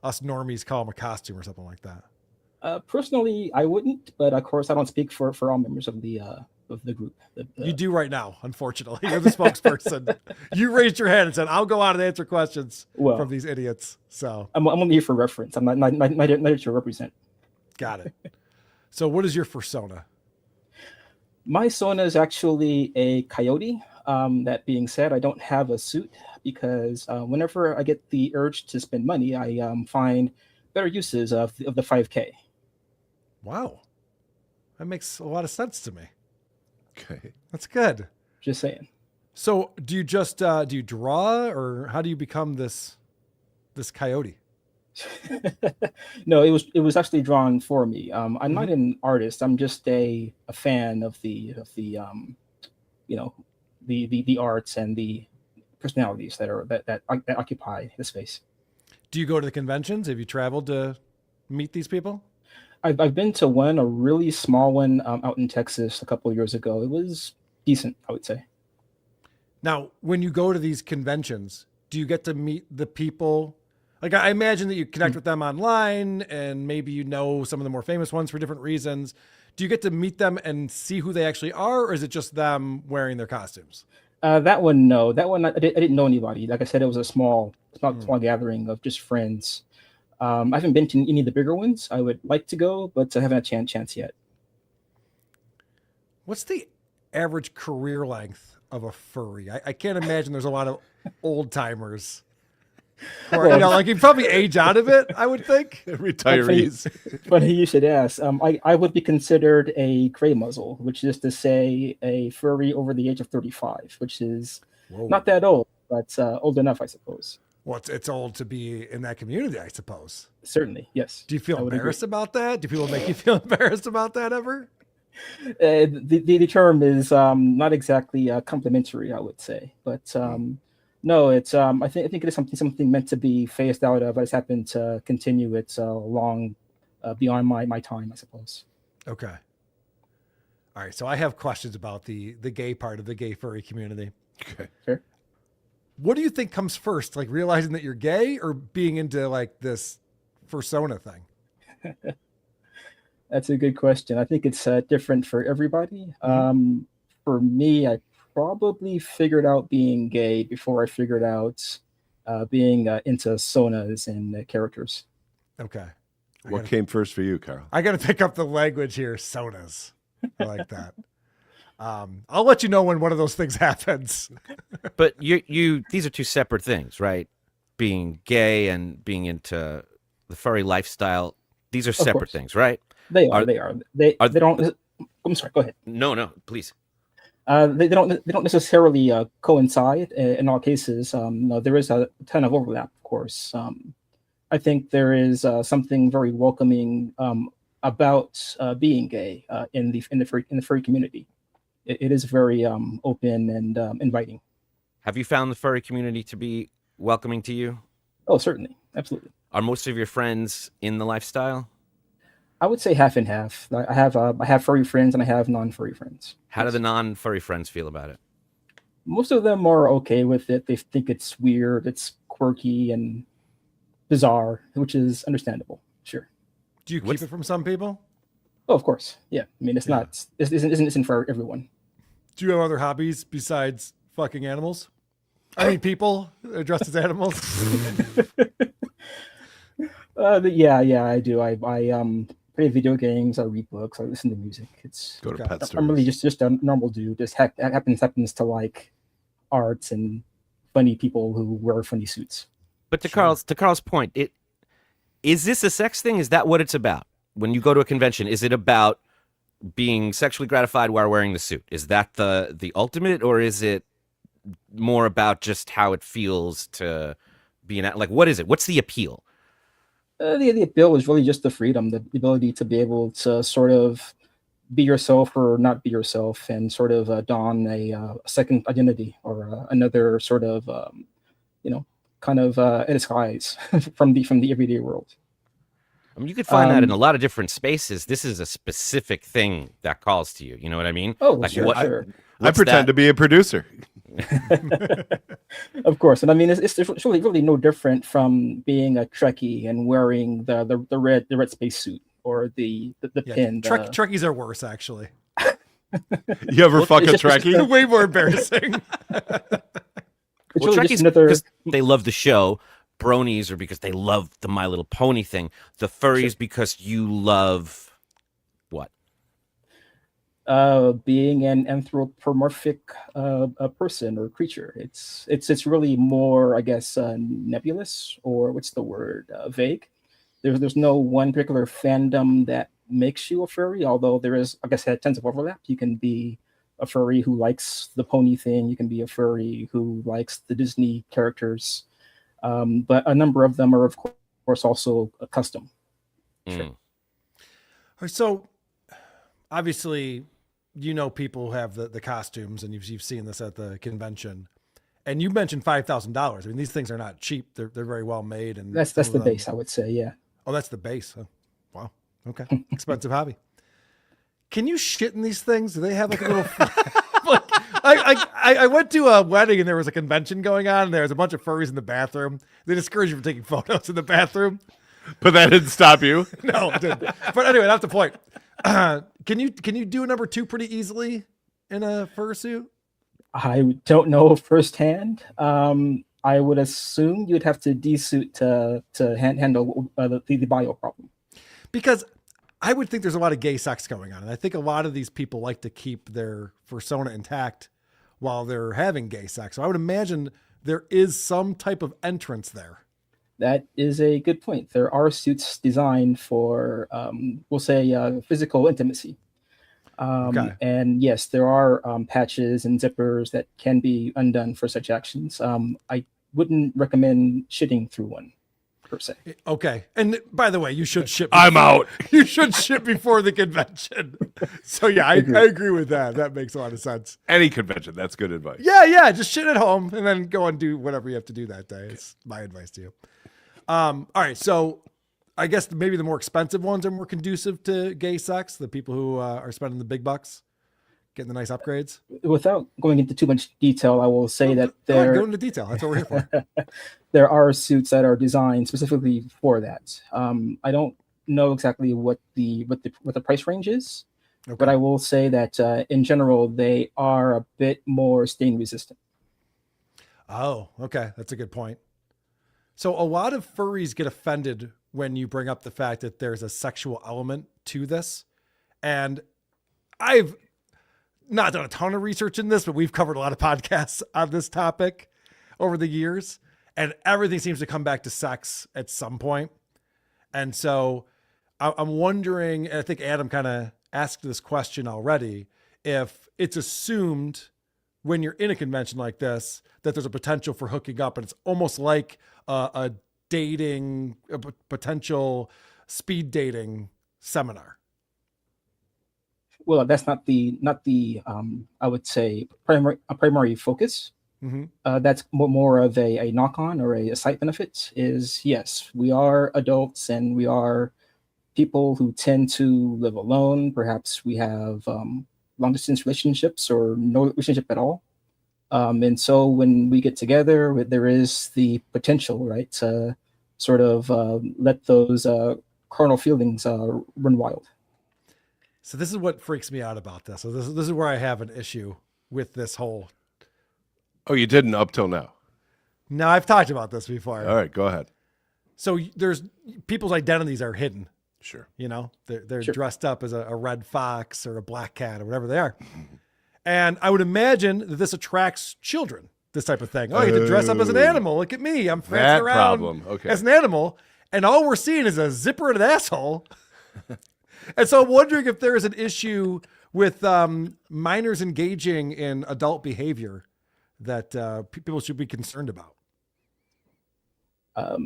us normies call them a costume or something like that. Personally, I wouldn't, but of course I don't speak for all members of the group. You do right now, unfortunately. You're the spokesperson. You raised your hand and said, "I'll go out and answer questions from these idiots." So I'm only here for reference. I'm not here to represent. Got it. So what is your fursona? My persona is actually a coyote. That being said, I don't have a suit because whenever I get the urge to spend money, I find better uses of the 5K. Wow. That makes a lot of sense to me. Okay. That's good. Just saying. So do you just do you draw, or how do you become this coyote? No, it was actually drawn for me. I'm not an artist. I'm just a fan of the arts and the personalities that occupy the space. Do you go to the conventions? Have you traveled to meet these people? I've been to one, a really small one out in Texas a couple of years ago. It was decent, I would say. Now, when you go to these conventions, do you get to meet the people? Like, I imagine that you connect with them online, and maybe you know some of the more famous ones for different reasons. Do you get to meet them and see who they actually are, or is it just them wearing their costumes? That one, no. That one, I didn't know anybody. Like I said, it was a small gathering of just friends. I haven't been to any of the bigger ones. I would like to go, but I haven't had a chance yet. What's the average career length of a furry? I can't imagine there's a lot of old timers. Or, you probably age out of it, I would think. Retirees. Funny you should ask. I would be considered a gray muzzle, which is to say a furry over the age of 35, which is not that old, but old enough, I suppose. Well, it's old to be in that community, I suppose. Certainly, yes. Do you feel embarrassed about that? Do people make you feel embarrassed about that ever? The term is not exactly complimentary, I would say, but no, it's I think it is something meant to be phased out of. I just happened to continue it long beyond my time, I suppose. Okay. All right. So I have questions about the gay part of the gay furry community. Okay. Sure. What do you think comes first, like realizing that you're gay or being into like this fursona thing? That's a good question. I think it's different for everybody. For me, I probably figured out being gay before I figured out being into sonas and characters. Okay. What came first for you, Carl? I got to pick up the language here. Sonas. I like that. I'll let you know when one of those things happens. But these are two separate things, right? Being gay and being into the furry lifestyle. These are separate things, right? They are. They don't. I'm sorry. Go ahead. No, please. They don't necessarily coincide in all cases. No, there is a ton of overlap, of course. I think there is something very welcoming about being gay in the furry community. It is very open and inviting. Have you found the furry community to be welcoming to you? Oh, certainly, absolutely. Are most of your friends in the lifestyle? I would say half and half. I have furry friends and I have non-furry friends. How do the non-furry friends feel about it? Most of them are okay with it. They think it's weird, it's quirky and bizarre, which is understandable. Sure. Do you keep it from some people? Oh, of course. Yeah. I mean, it's not. It isn't for everyone. Do you have other hobbies besides fucking animals? I mean, people dressed as animals. Yeah, I do. I play video games. I read books. I listen to music. It's Go to pet stores. I'm really just a normal dude. Just happens to like arts and funny people who wear funny suits. But to Carl's point, is this a sex thing? Is that what it's about? When you go to a convention, is it about being sexually gratified while wearing the suit? Is that the ultimate, or is it more about just how it feels to be like? What is it? What's the appeal? The appeal is really just the freedom, the ability to be able to sort of be yourself or not be yourself, and sort of don a second identity or another sort of kind of a disguise from the everyday world. I mean, you could find that in a lot of different spaces. This is a specific thing that calls to you. You know what I mean? Oh, like sure. I pretend to be a producer. Of course, and I mean it's really no different from being a Trekkie and wearing the red spacesuit or the pin. Trekkies are worse, actually. You ever fuck a Trekkie? Way more embarrassing. Well, Trekkies because they love the show. Bronies are because they love the My Little Pony thing. The furries because you love what? Being an anthropomorphic person or creature. It's really more, I guess, nebulous, or what's the word? Vague. There's no one particular fandom that makes you a furry, although there is, like I said, tons of overlap. You can be a furry who likes the pony thing. You can be a furry who likes the Disney characters. But a number of them are, of course, also custom. Sure. So, obviously, people who have the costumes, and you've seen this at the convention. And you mentioned $5,000. I mean, these things are not cheap. They're very well made, and that's the base, I would say. Yeah. Oh, that's the base. Oh, wow. Okay. Expensive hobby. Can you shit in these things? Do they have like a little? I went to a wedding and there was a convention going on, and there was a bunch of furries in the bathroom. They discouraged you from taking photos in the bathroom. But that didn't stop you. No, it didn't. But anyway, that's the point. Can you do a number 2 pretty easily in a fursuit? I don't know firsthand. I would assume you'd have to desuit to handle the bio problem. Because I would think there's a lot of gay sex going on. And I think a lot of these people like to keep their persona intact while they're having gay sex. So I would imagine there is some type of entrance there. That is a good point. There are suits designed for, we'll say, physical intimacy. Okay. And yes, there are patches and zippers that can be undone for such actions. I wouldn't recommend shitting through one, per se. Okay. And by the way, you should ship. I'm out. You should ship before the convention. So yeah, I agree with that. That makes a lot of sense. Any convention, that's good advice. Yeah. Just shit at home and then go and do whatever you have to do that day. It's my advice to you. All right. So I guess maybe the more expensive ones are more conducive to gay sex. The people who are spending the big bucks, getting the nice upgrades. Without going into too much detail, I will say that there. Go into detail. That's what we're here for. There are suits that are designed specifically for that. I don't know exactly what the price range is, but I will say that in general they are a bit more stain resistant. Oh, okay, that's a good point. So a lot of furries get offended when you bring up the fact that there's a sexual element to this, and I've not done a ton of research in this, but we've covered a lot of podcasts on this topic over the years, and everything seems to come back to sex at some point. And so I'm wondering, and I think Adam kind of asked this question already, if it's assumed when you're in a convention like this that there's a potential for hooking up, and it's almost like a potential speed dating seminar. Well, that's not the I would say primary focus. Mm-hmm. That's more of a knock-on or a side benefit. Is yes, we are adults and we are people who tend to live alone. Perhaps we have long-distance relationships or no relationship at all. And so when we get together, there is the potential, right, to sort of let those carnal feelings run wild. So this is what freaks me out about this. So this is where I have an issue with this whole. Oh, you didn't up till now. No, I've talked about this before. All right, go ahead. So there's people's identities are hidden. Sure. You know, they're dressed up as a red fox or a black cat or whatever they are. And I would imagine that this attracts children, this type of thing. Oh, you get to dress up as an animal. Look at me. I'm prancing around as an animal. And all we're seeing is a zipper and an asshole. And so I'm wondering if there is an issue with minors engaging in adult behavior that people should be concerned about.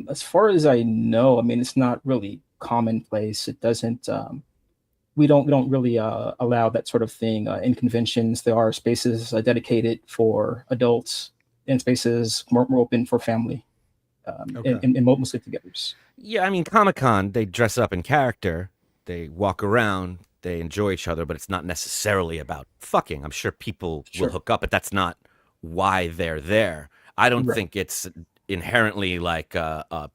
As far as I know, I mean, it's not really commonplace. It doesn't. We don't really allow that sort of thing in conventions. There are spaces dedicated for adults and spaces more open for family. In most get-togethers. Yeah, I mean, Comic-Con, they dress up in character, they walk around, they enjoy each other, but it's not necessarily about fucking. I'm sure people will hook up, but that's not why they're there. I don't think it's inherently like a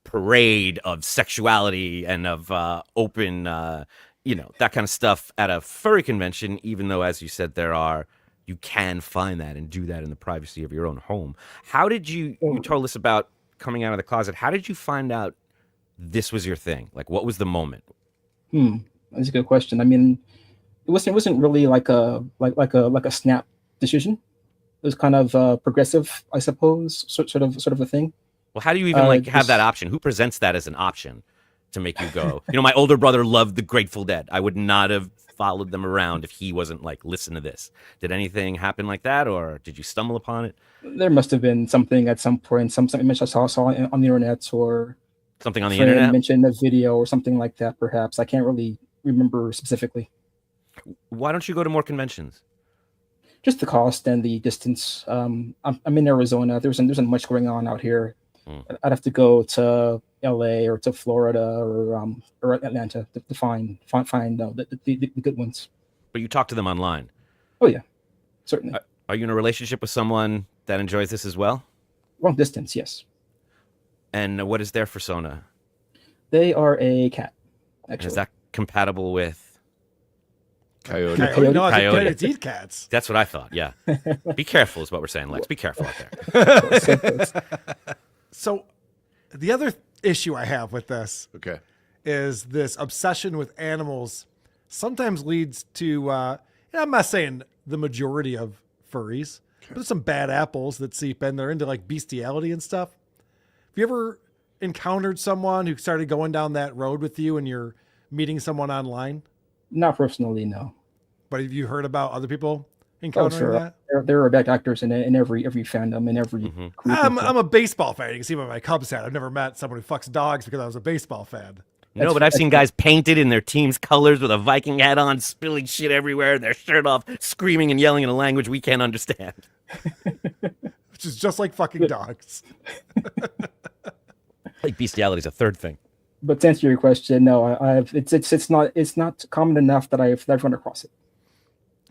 parade of sexuality and of open, that kind of stuff at a furry convention, even though, as you said, you can find that and do that in the privacy of your own home. How did you told us about coming out of the closet. How did you find out this was your thing? Like, what was the moment? That's a good question. I mean, it wasn't really like a snap decision. It was kind of progressive, I suppose, sort of a thing. Well, how do you even have that option? Who presents that as an option to make you go? My older brother loved the Grateful Dead. I would not have followed them around if he wasn't like, listen to this. Did anything happen like that, or did you stumble upon it? There must have been something at some point, some image I saw on the internet, or something on the internet. Mentioned a video or something like that. Perhaps I can't really remember specifically. Why don't you go to more conventions? Just the cost and the distance. I'm in Arizona. There isn't much going on out here. I'd have to go to LA or to Florida or Atlanta to find the good ones. But you talk to them online. Oh yeah, certainly. Are you in a relationship with someone that enjoys this as well? Long distance, yes. And what is their persona? They are a cat. Actually, is that compatible with coyote? Coyotes eat cats. That's what I thought. Yeah. Be careful is what we're saying, Lex. Be careful out there. So, the other issue I have with this, is this obsession with animals. Sometimes leads to. I'm not saying the majority of furries, but there's some bad apples that seep in. They're into like bestiality and stuff. Have you ever encountered someone who started going down that road with you and you're meeting someone online? Not personally, no. But have you heard about other people encountering that? There are bad actors in every fandom, in every group. I'm a baseball fan. You can see by my Cubs hat. I've never met someone who fucks dogs because I was a baseball fan. No, but I've seen guys painted in their team's colors with a Viking hat on, spilling shit everywhere, their shirt off, screaming and yelling in a language we can't understand. Which is just like fucking dogs. Like bestiality is a third thing. But to answer your question, no, it's not common enough that I've run across it.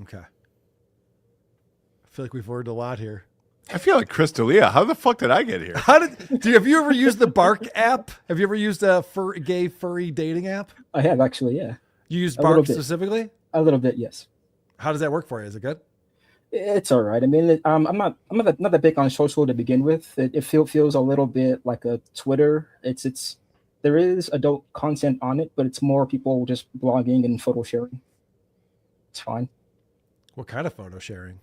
Okay. I feel like we've learned a lot here. I feel like Chris D'Elia. How the fuck did I get here? Have you ever used the Bark app? Have you ever used a gay furry dating app? I have actually, yeah. You use Bark specifically? A little bit, yes. How does that work for you? Is it good? It's all right. I mean, I'm not that big on social to begin with. It feels a little bit like a Twitter. There is adult content on it, but it's more people just blogging and photo sharing. It's fine. What kind of photo sharing?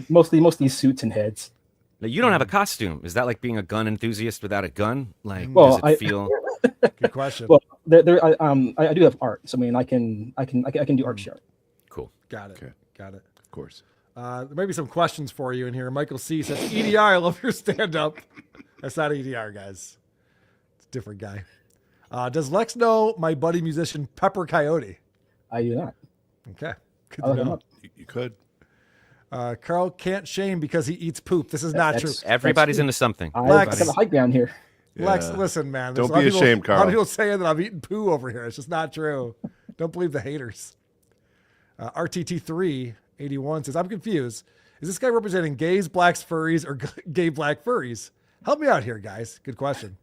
mostly suits and heads. Now, you don't have a costume. Is that like being a gun enthusiast without a gun? Like, does it feel? Good question. Well, I do have art. So I mean, I can do art sharing. Cool. Got it. Okay. Got it. Of course. There may be some questions for you in here. Michael C says, EDR, I love your stand-up. That's not EDR, guys. It's a different guy. Does Lex know my buddy musician Pepper Coyote? I do not. Okay. Good to know. You could. Carl can't shame because he eats poop. This is not true. Everybody's into something. Lex, got a high ground here. Lex, listen, man. Don't be ashamed, Carl. A lot of people saying that I'm eating poo over here. It's just not true. Don't believe the haters. RTT381 says, I'm confused. Is this guy representing gays, blacks, furries, or gay black furries? Help me out here, guys. Good question.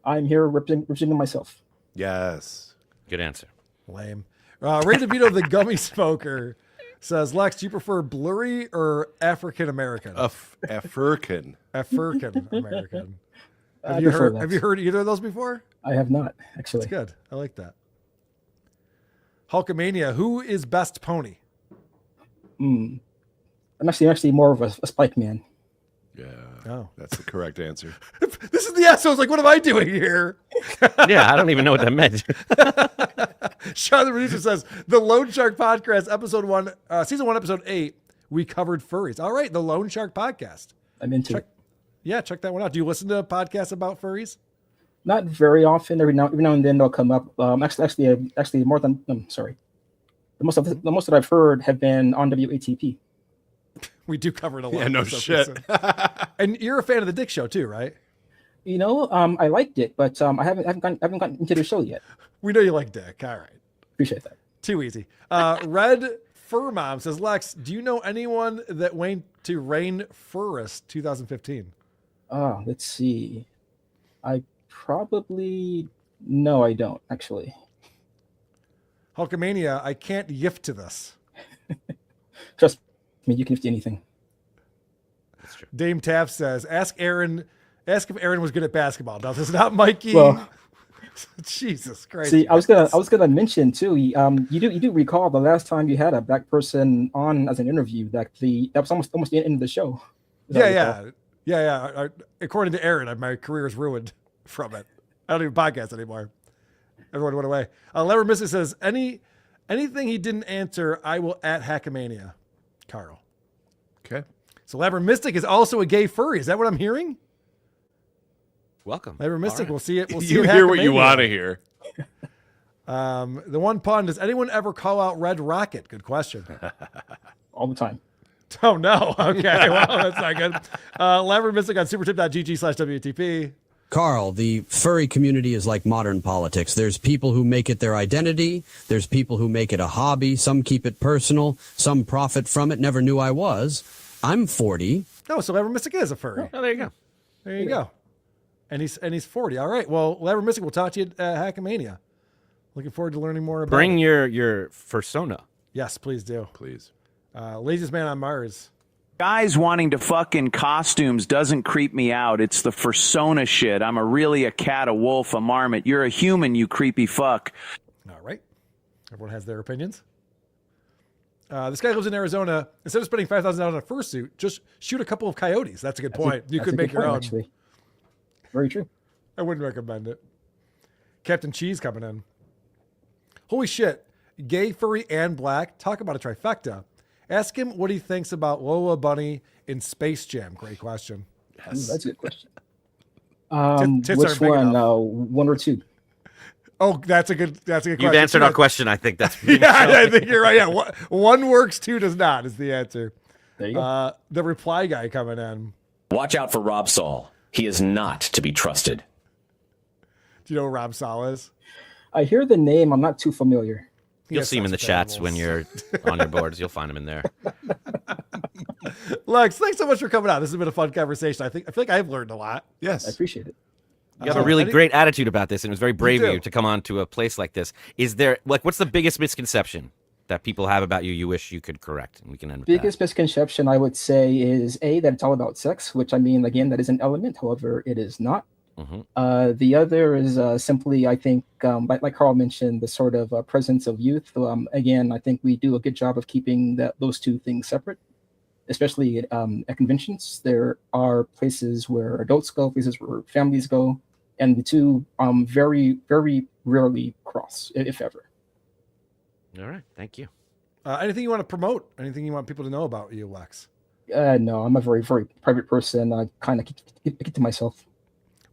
I'm here representing myself. Yes. Good answer. Lame. Ray DeVito, the gummy smoker, says, Lex, do you prefer blurry or African American? African. African American. I Have you prefer that. heard either of those before? I have not, actually. That's good. I like that. Hulkamania, who is best pony? I'm actually more of a Spike man. Yeah. Oh. That's the correct answer. This is the S. I was like, what am I doing here? Yeah, I don't even know what that meant. Sean the producer says, the Lone Shark Podcast, season 1, episode 8, we covered furries. All right, the Lone Shark Podcast. I'm into it. Yeah, check that one out. Do you listen to podcasts about furries? Not very often. Every now and then they'll come up. Actually, more than. Sorry. The most that I've heard have been on WATP. We do cover it a lot. Yeah, no shit. And you're a fan of the Dick Show too, right? You know, I liked it, but I haven't gotten into the show yet. We know you like Dick. All right. Appreciate that. Too easy. Red Fur Mom says, Lex, do you know anyone that went to Rain Furist 2015? Let's see. I don't actually. Hulkamania, I can't yift to this. Trust me, you can yift to anything. That's true. Dame Taff says, ask if Aaron was good at basketball. Now, this is not Mikey. Well, Jesus Christ. See, I was gonna mention too. You do recall the last time you had a black person on as an interview that was almost the end of the show. Yeah. According to Aaron, my career is ruined from it. I don't even podcast anymore. Everyone went away. Lever Mystic says, anything he didn't answer, I will at Hackamania. Carl. Okay. So Lever Mystic is also a gay furry. Is that what I'm hearing? Welcome. Lever Mystic, we'll see it. We'll see You it hear what you Hackamania. want to hear. The one pun, does anyone ever call out Red Rocket? Good question. All the time. Oh, no. Okay. Well, that's not good. Lever Mystic on supertip.gg/WTP. Carl, the furry community is like modern politics. There's people who make it their identity. There's people who make it a hobby. Some keep it personal. Some profit from it. Never knew I was. I'm 40. Oh, so Lever Mystic is a furry. Oh, there you go. There you go. And he's 40. All right. Well, Lever Mystic, we'll talk to you at Hackamania. Looking forward to learning more about Bring it. your fursona. Yes, please do. Please. Laziest Man on Mars. Guys wanting to fuck in costumes doesn't creep me out. It's the fursona shit. I'm really a cat, a wolf, a marmot. You're a human, you creepy fuck. All right. Everyone has their opinions. This guy lives in Arizona. Instead of spending $5,000 on a fursuit, just shoot a couple of coyotes. That's a good point. You could make your own. Actually. Very true. I wouldn't recommend it. Captain Cheese coming in. Holy shit. Gay, furry, and black. Talk about a trifecta. Ask him what he thinks about Lola Bunny in Space Jam. Great question. Yes. That's a good question. Tits Which aren't big one? enough. 1 or 2? Oh, that's a good question. You've answered our question. I think that's Yeah, I think you're right. Yeah, one works, 2 does not is the answer. There you go. The reply guy coming in. Watch out for Rob Saul. He is not to be trusted. Do you know who Rob Saul is? I hear the name. I'm not too familiar. You'll see him in the chats when you're on your boards. You'll find him in there. Lex, thanks so much for coming out. This has been a fun conversation. I feel like I've learned a lot. Yes. I appreciate it. You have a really great attitude about this, and it was very brave of do. you to come on to a place like this. Is there, what's the biggest misconception that people have about you you wish you could correct? And we can end with Biggest misconception, I would say, is that it's all about sex, which I mean, again, that is an element. However, it is not. Mm-hmm. The other is simply, I think, like Carl mentioned, the sort of presence of youth. Again, I think we do a good job of keeping those two things separate, especially at conventions. There are places where adults go, places where families go, and the two very, very rarely cross, if ever. That. All right. Thank you. Anything you want to promote? Anything you want people to know about you, Lex? No, I'm a very, very private person. I kind of keep it to myself.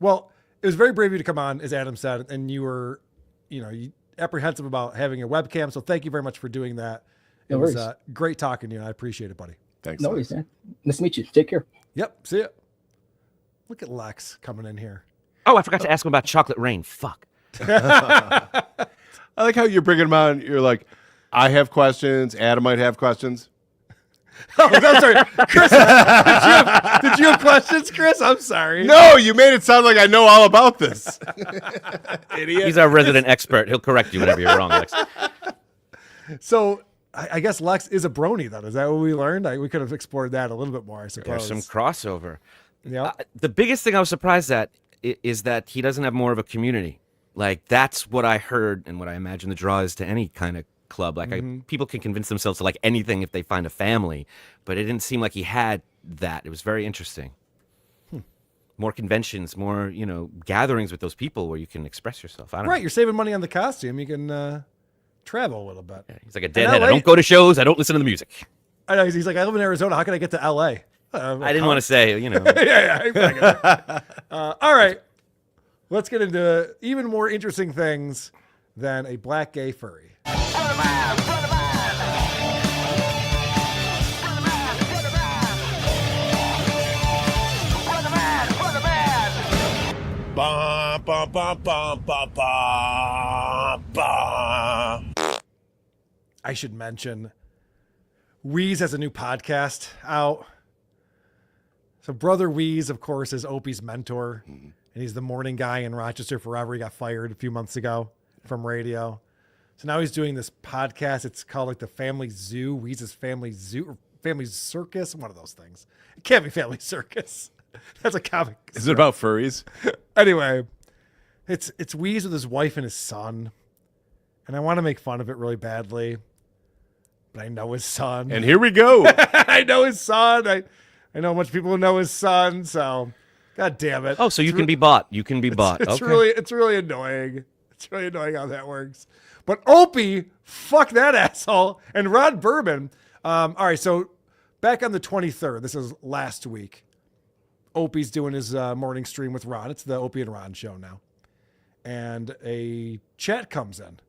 Well, it was very brave of you to come on, as Adam said, and you were, apprehensive about having a webcam. So thank you very much for doing that. It No was worries. great talking to you, and I appreciate it, buddy. Thanks. No worries, man. Nice to meet you. Take care. Yep. See ya. Look at Lex coming in here. Oh, I forgot to ask him about Chocolate Rain. Fuck. I like how you're bringing them on. You're like, I have questions. Adam might have questions. Oh, I'm sorry, Chris. Did you have questions, Chris? I'm sorry. No, you made it sound like I know all about this. Idiot. He's our resident expert. He'll correct you whenever you're wrong, Lex. So I guess Lex is a brony, then. Is that what we learned? We could have explored that a little bit more, I suppose. There's some crossover. Yeah. The biggest thing I was surprised at is that he doesn't have more of a community. Like, that's what I heard and what I imagine the draw is to any kind of club. Like, people can convince themselves to like anything if they find a family, but it didn't seem like he had that. It was very interesting. More conventions, more, gatherings with those people where you can express yourself. I don't know. Right, you're saving money on the costume. You can travel a little bit. Yeah, he's like a deadhead. I don't go to shows. I don't listen to the music. I know. He's like, I live in Arizona. How can I get to L.A.? I didn't want to say, yeah. All right. Let's get into even more interesting things than a black gay furry. Ba, ba, ba, ba, ba, ba, ba. I should mention, Wheeze has a new podcast out. So Brother Wheeze, of course, is Opie's mentor, and he's the morning guy in Rochester forever. He got fired a few months ago from radio. So now he's doing this podcast. It's called like the Family Zoo, Wheeze's Family Zoo, or Family Circus, one of those things. It can't be Family Circus. That's a comic. Is it about furries? Anyway, it's Wheeze with his wife and his son. And I want to make fun of it really badly, but I know his son. And here we go. I know his son. I know a bunch of people who know his son, so God damn it. Oh, so you can be bought. You can be bought. It's Okay. really annoying. It's really annoying how that works. But Opie, fuck that asshole. And Ron Bourbon. All right, so back on the 23rd, this is last week, Opie's doing his morning stream with Ron. It's the Opie and Ron show now. And a chat comes in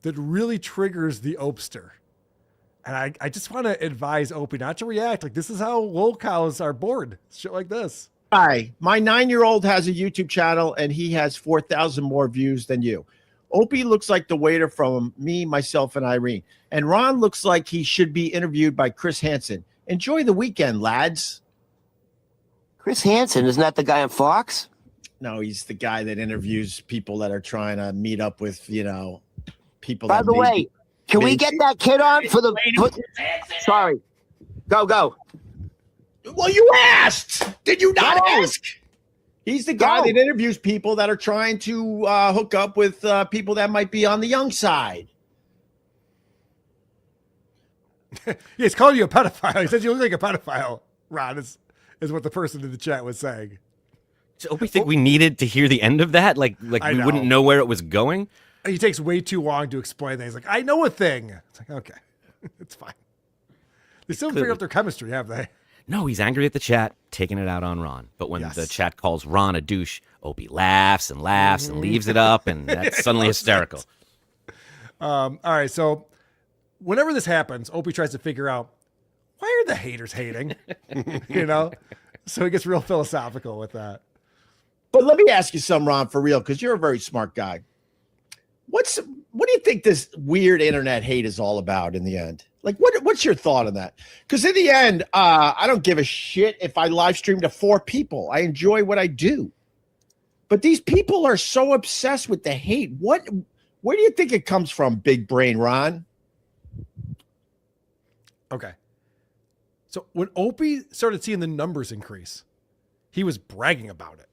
that really triggers the Opester. And I just want to advise Opie not to react. Like, this is how lol cows are born. Shit like this. Hi, my 9-year-old has a YouTube channel and he has 4,000 more views than you. Opie looks like the waiter from Me, Myself, and Irene. And Ron looks like he should be interviewed by Chris Hansen. Enjoy the weekend, lads. Chris Hansen, isn't that the guy on Fox? No, he's the guy that interviews people that are trying to meet up with, people. By the way, can we get that kid on for the... Sorry. Go. Well, you asked. Did you not ask? He's the guy that interviews people that are trying to hook up with people that might be on the young side. Yeah, he's calling you a pedophile. He says you look like a pedophile, Ron, is what the person in the chat was saying. So we think we needed to hear the end of that? Like we wouldn't know where it was going? He takes way too long to explain things. Like, I know a thing. It's like, okay, it's fine. They still haven't figured out their chemistry, have they? No, he's angry at the chat, taking it out on Ron. But when the chat calls Ron a douche, Opie laughs and leaves it up, and that's suddenly hysterical. All right, so whenever this happens, Opie tries to figure out, why are the haters hating? So he gets real philosophical with that. But let me ask you something, Ron, for real, because you're a very smart guy. What do you think this weird internet hate is all about in the end? Like, what's your thought on that? Because in the end, I don't give a shit if I live stream to 4 people. I enjoy what I do. But these people are so obsessed with the hate. Where do you think it comes from, big brain Ron? Okay. So when Opie started seeing the numbers increase, he was bragging about it.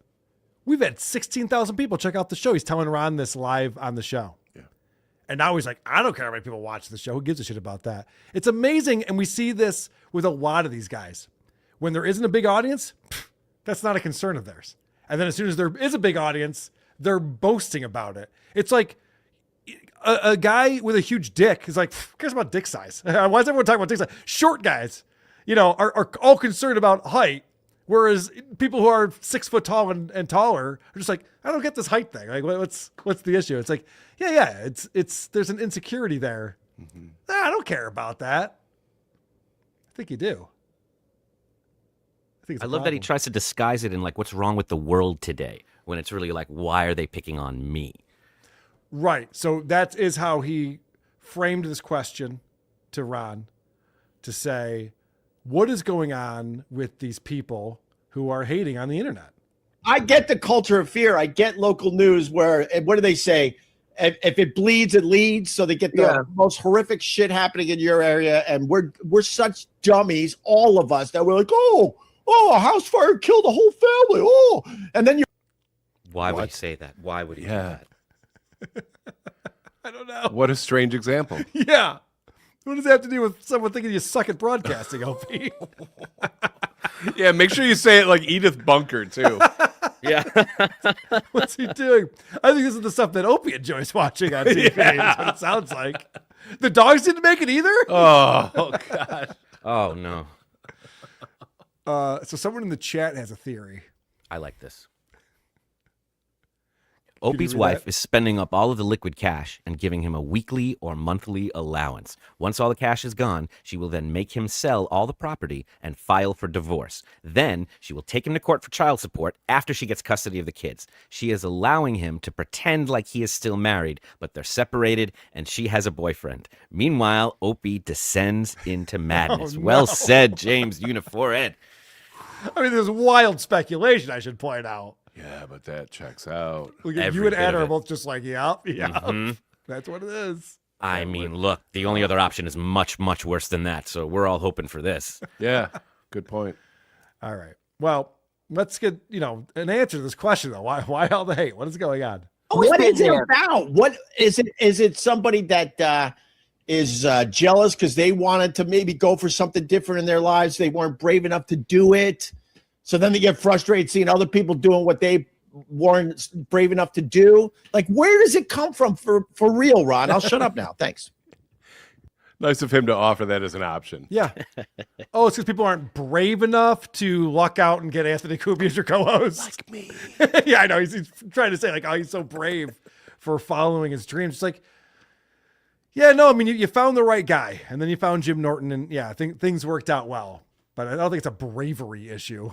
We've had 16,000 people check out the show. He's telling Ron this live on the show. Yeah. And now he's like, I don't care how many people watch the show. Who gives a shit about that? It's amazing. And we see this with a lot of these guys. When there isn't a big audience, that's not a concern of theirs. And then as soon as there is a big audience, they're boasting about it. It's like a guy with a huge dick is like, who cares about dick size? Why is everyone talking about dick size? Short guys, are all concerned about height. Whereas people who are 6 foot tall and taller are just like, I don't get this height thing. Like, what's the issue? It's like, it's there's an insecurity there. Mm-hmm. I don't care about that. I think you do. I love that he tries to disguise it in like, what's wrong with the world today? When it's really like, why are they picking on me? Right. So that is how he framed this question to Ron, to say, what is going on with these people who are hating on the internet? I get the culture of fear. I get local news where, what do they say? If it bleeds, it leads. So they get the most horrific shit happening in your area, and we're such dummies, all of us, that we're like, oh, a house fire killed the whole family. Oh, and then you. Why would he say that? Why would he do that? I don't know. What a strange example. Yeah. What does that have to do with someone thinking you suck at broadcasting, Opie? Yeah, make sure you say it like Edith Bunker, too. Yeah. What's he doing? I think this is the stuff that Opie enjoys watching on TV. That's what it sounds like. The dogs didn't make it either? Oh God. Oh, no. So someone in the chat has a theory. I like this. Opie's wife is spending up all of the liquid cash and giving him a weekly or monthly allowance. Once all the cash is gone, she will then make him sell all the property and file for divorce. Then she will take him to court for child support after she gets custody of the kids. She is allowing him to pretend like he is still married, but they're separated and she has a boyfriend. Meanwhile, Opie descends into madness. Oh, no. Well said, James Unifor Ed. I mean, there's wild speculation, I should point out. Yeah, but that checks out. Look, you and Ed are both just like, yep. Mhm. That's what it is. I mean, look, the only other option is much, much worse than that. So we're all hoping for this. Yeah, good point. All right. Well, let's get, an answer to this question, though. Why all the hate? What is going on? What is it about? What is it? Is it somebody that is jealous because they wanted to maybe go for something different in their lives? They weren't brave enough to do it. So then they get frustrated seeing other people doing what they weren't brave enough to do. Like, where does it come from for real, Ron? I'll shut up now. Thanks. Nice of him to offer that as an option. Yeah. Oh, it's because people aren't brave enough to luck out and get Anthony Kubi as your co-host. Like me. Yeah, I know. He's trying to say, like, oh, he's so brave for following his dreams. It's like, yeah, no, I mean, you found the right guy, and then you found Jim Norton, and yeah, I think things worked out well. But I don't think it's a bravery issue.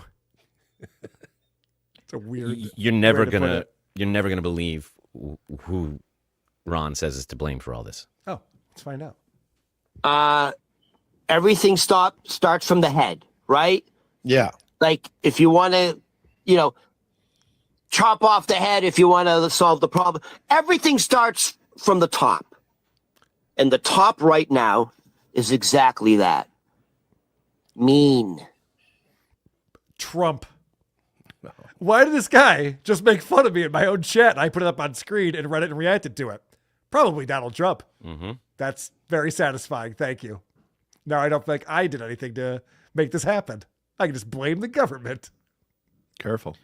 It's a weird. You're never gonna believe who Ron says is to blame for all this. Oh, let's find out. Everything starts from the head, right? Yeah. Like if you want to, chop off the head, if you want to solve the problem, everything starts from the top. And the top right now is exactly that. Mean. Trump. Why did this guy just make fun of me in my own chat? I put it up on screen and read it and reacted to it. Probably Donald Trump. Mm-hmm. That's very satisfying. Thank you. Now I don't think I did anything to make this happen. I can just blame the government. Careful.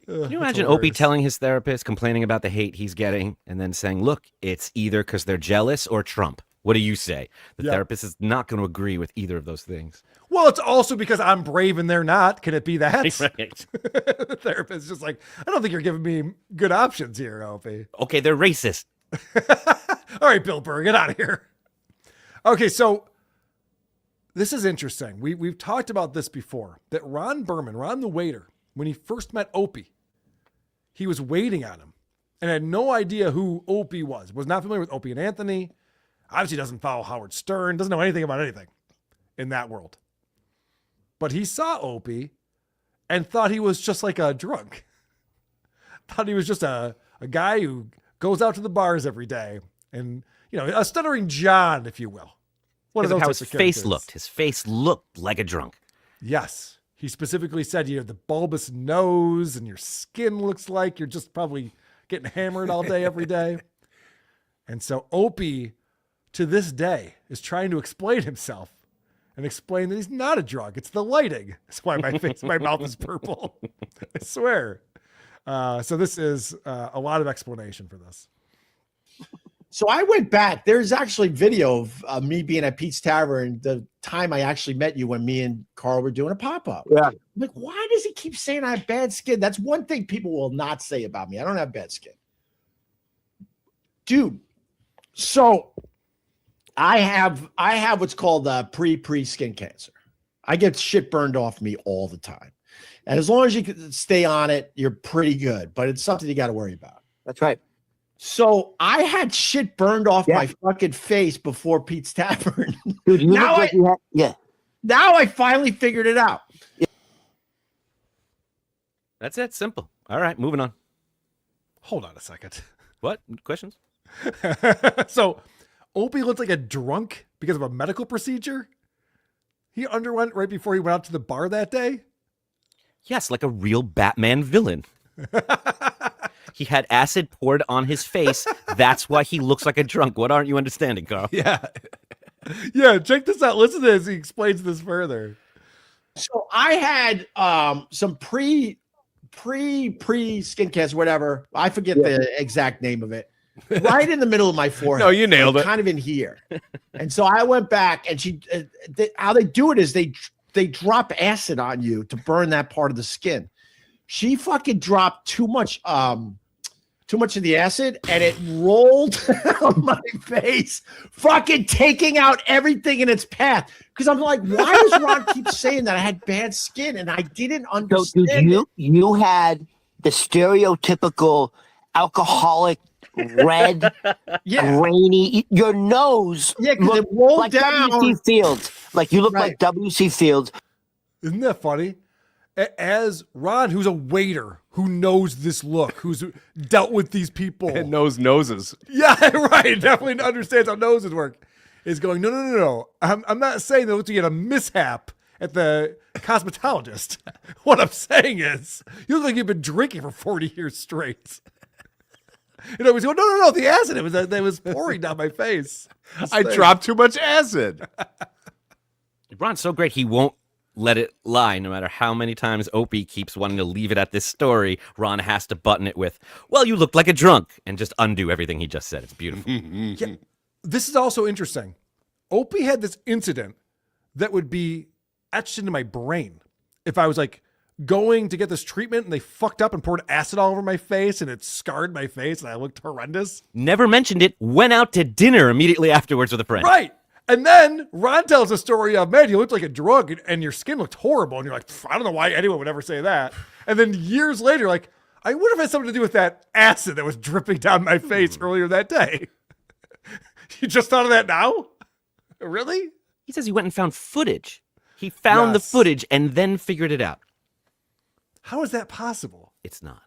Can you imagine Opie telling his therapist, complaining about the hate he's getting, and then saying, look, it's either because they're jealous or Trump. What do you say? The therapist is not going to agree with either of those things. Well, it's also because I'm brave and they're not. Can it be that? Right. The therapist is just like, I don't think you're giving me good options here, Opie. Okay, they're racist. All right, Bill Burr, get out of here. Okay, so this is interesting. We've talked about this before, that Ron the waiter, when he first met Opie, he was waiting on him and had no idea who Opie was not familiar with Opie and Anthony. Obviously doesn't follow Howard Stern, doesn't know anything about anything in that world. But he saw Opie and thought he was just like a drunk. Thought he was just a guy who goes out to the bars every day. And, a stuttering John, if you will. What how his face looked. His face looked like a drunk. Yes. He specifically said, the bulbous nose and your skin looks like you're just probably getting hammered all day, every day. And so Opie, to this day, is trying to explain himself and explain that he's not a drug. It's the lighting. That's why my mouth is purple. I swear. So this is a lot of explanation for this. So I went back. There's actually video of me being at Pete's Tavern the time I actually met you when me and Carl were doing a pop-up. Yeah. I'm like, why does he keep saying I have bad skin? That's one thing people will not say about me. I don't have bad skin. Dude, so I have what's called pre skin cancer. I get shit burned off me all the time. And as long as you can stay on it, you're pretty good. But it's something you got to worry about. That's right. So I had shit burned off my fucking face before Pete's Tavern. Dude, Now Now I finally figured it out. That's it. Simple. All right, moving on. Hold on a second. What? Questions? So, Opie looked like a drunk because of a medical procedure he underwent right before he went out to the bar that day? Yes, like a real Batman villain. He had acid poured on his face. That's why he looks like a drunk. What aren't you understanding, Carl? Yeah. Yeah, check this out. Listen to this. He explains this further. So I had some pre skin cancer, whatever. I forget the exact name of it. Right in the middle of my forehead. No, you nailed it. Kind of in here. And so I went back, and how they do it is they drop acid on you to burn that part of the skin. She fucking dropped too much of the acid, and it rolled on my face, fucking taking out everything in its path. Because I'm like, why does Ron keep saying that I had bad skin? And I didn't understand. So, dude, you had the stereotypical alcoholic red, grainy. Your nose, because it rolled like down. W.C. Fields. Like you look like W.C. Fields. Isn't that funny? As Ron, who's a waiter, who knows this look, who's dealt with these people. And knows noses. Yeah, right. Definitely understands how noses work. Is going, no. I'm not saying that you had a mishap at the cosmetologist. What I'm saying is, you look like you've been drinking for 40 years straight. You know, he's going, no, the acid, it was pouring down my face. I dropped too much acid. Ron's so great, he won't let it lie. No matter how many times Opie keeps wanting to leave it at this story, Ron has to button it with, well, you looked like a drunk, and just undo everything he just said. It's beautiful. Yeah, this is also interesting. Opie had this incident that would be etched into my brain if I was like going to get this treatment and they fucked up and poured acid all over my face and it scarred my face and I looked horrendous. Never mentioned it, went out to dinner immediately afterwards with a friend. Right. And then Ron tells a story of, man, you looked like a drug and your skin looked horrible. And you're like, I don't know why anyone would ever say that. And then years later, like, I wonder if it had something to do with that acid that was dripping down my face earlier that day. You just thought of that now? Really? He says he went and found footage. He found the footage and then figured it out. How is that possible? It's not.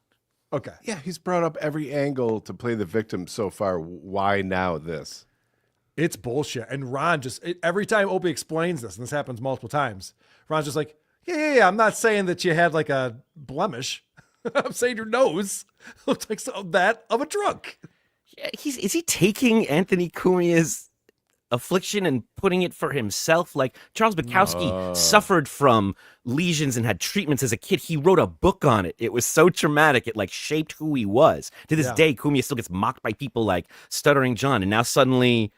Okay. Yeah, he's brought up every angle to play the victim so far. Why now this? It's bullshit. And Ron every time Opie explains this, and this happens multiple times, Ron's just like, yeah. I'm not saying that you had like a blemish. I'm saying your nose looks like that of a drunk. Yeah, is he taking Anthony Cumia's affliction and putting it for himself? Like Charles Bukowski suffered from lesions and had treatments as a kid. He wrote a book on it. It was so traumatic. It like shaped who he was. To this day, Cumia still gets mocked by people like Stuttering John. And now suddenly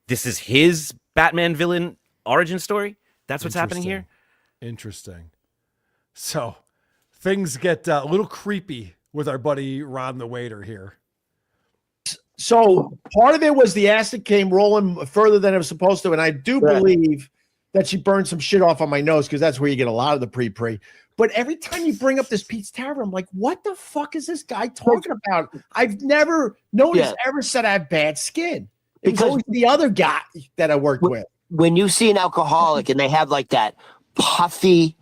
this is his Batman villain origin story. That's what's happening here. Interesting. So things get a little creepy with our buddy Ron the waiter here. So part of it was the acid came rolling further than it was supposed to. And I do believe that she burned some shit off on my nose because that's where you get a lot of the pre. But every time you bring up this Pete's Tavern, I'm like, what the fuck is this guy talking about? I've never noticed ever said I have bad skin. It was always the other guy that I worked with. When you see an alcoholic and they have like that puffy,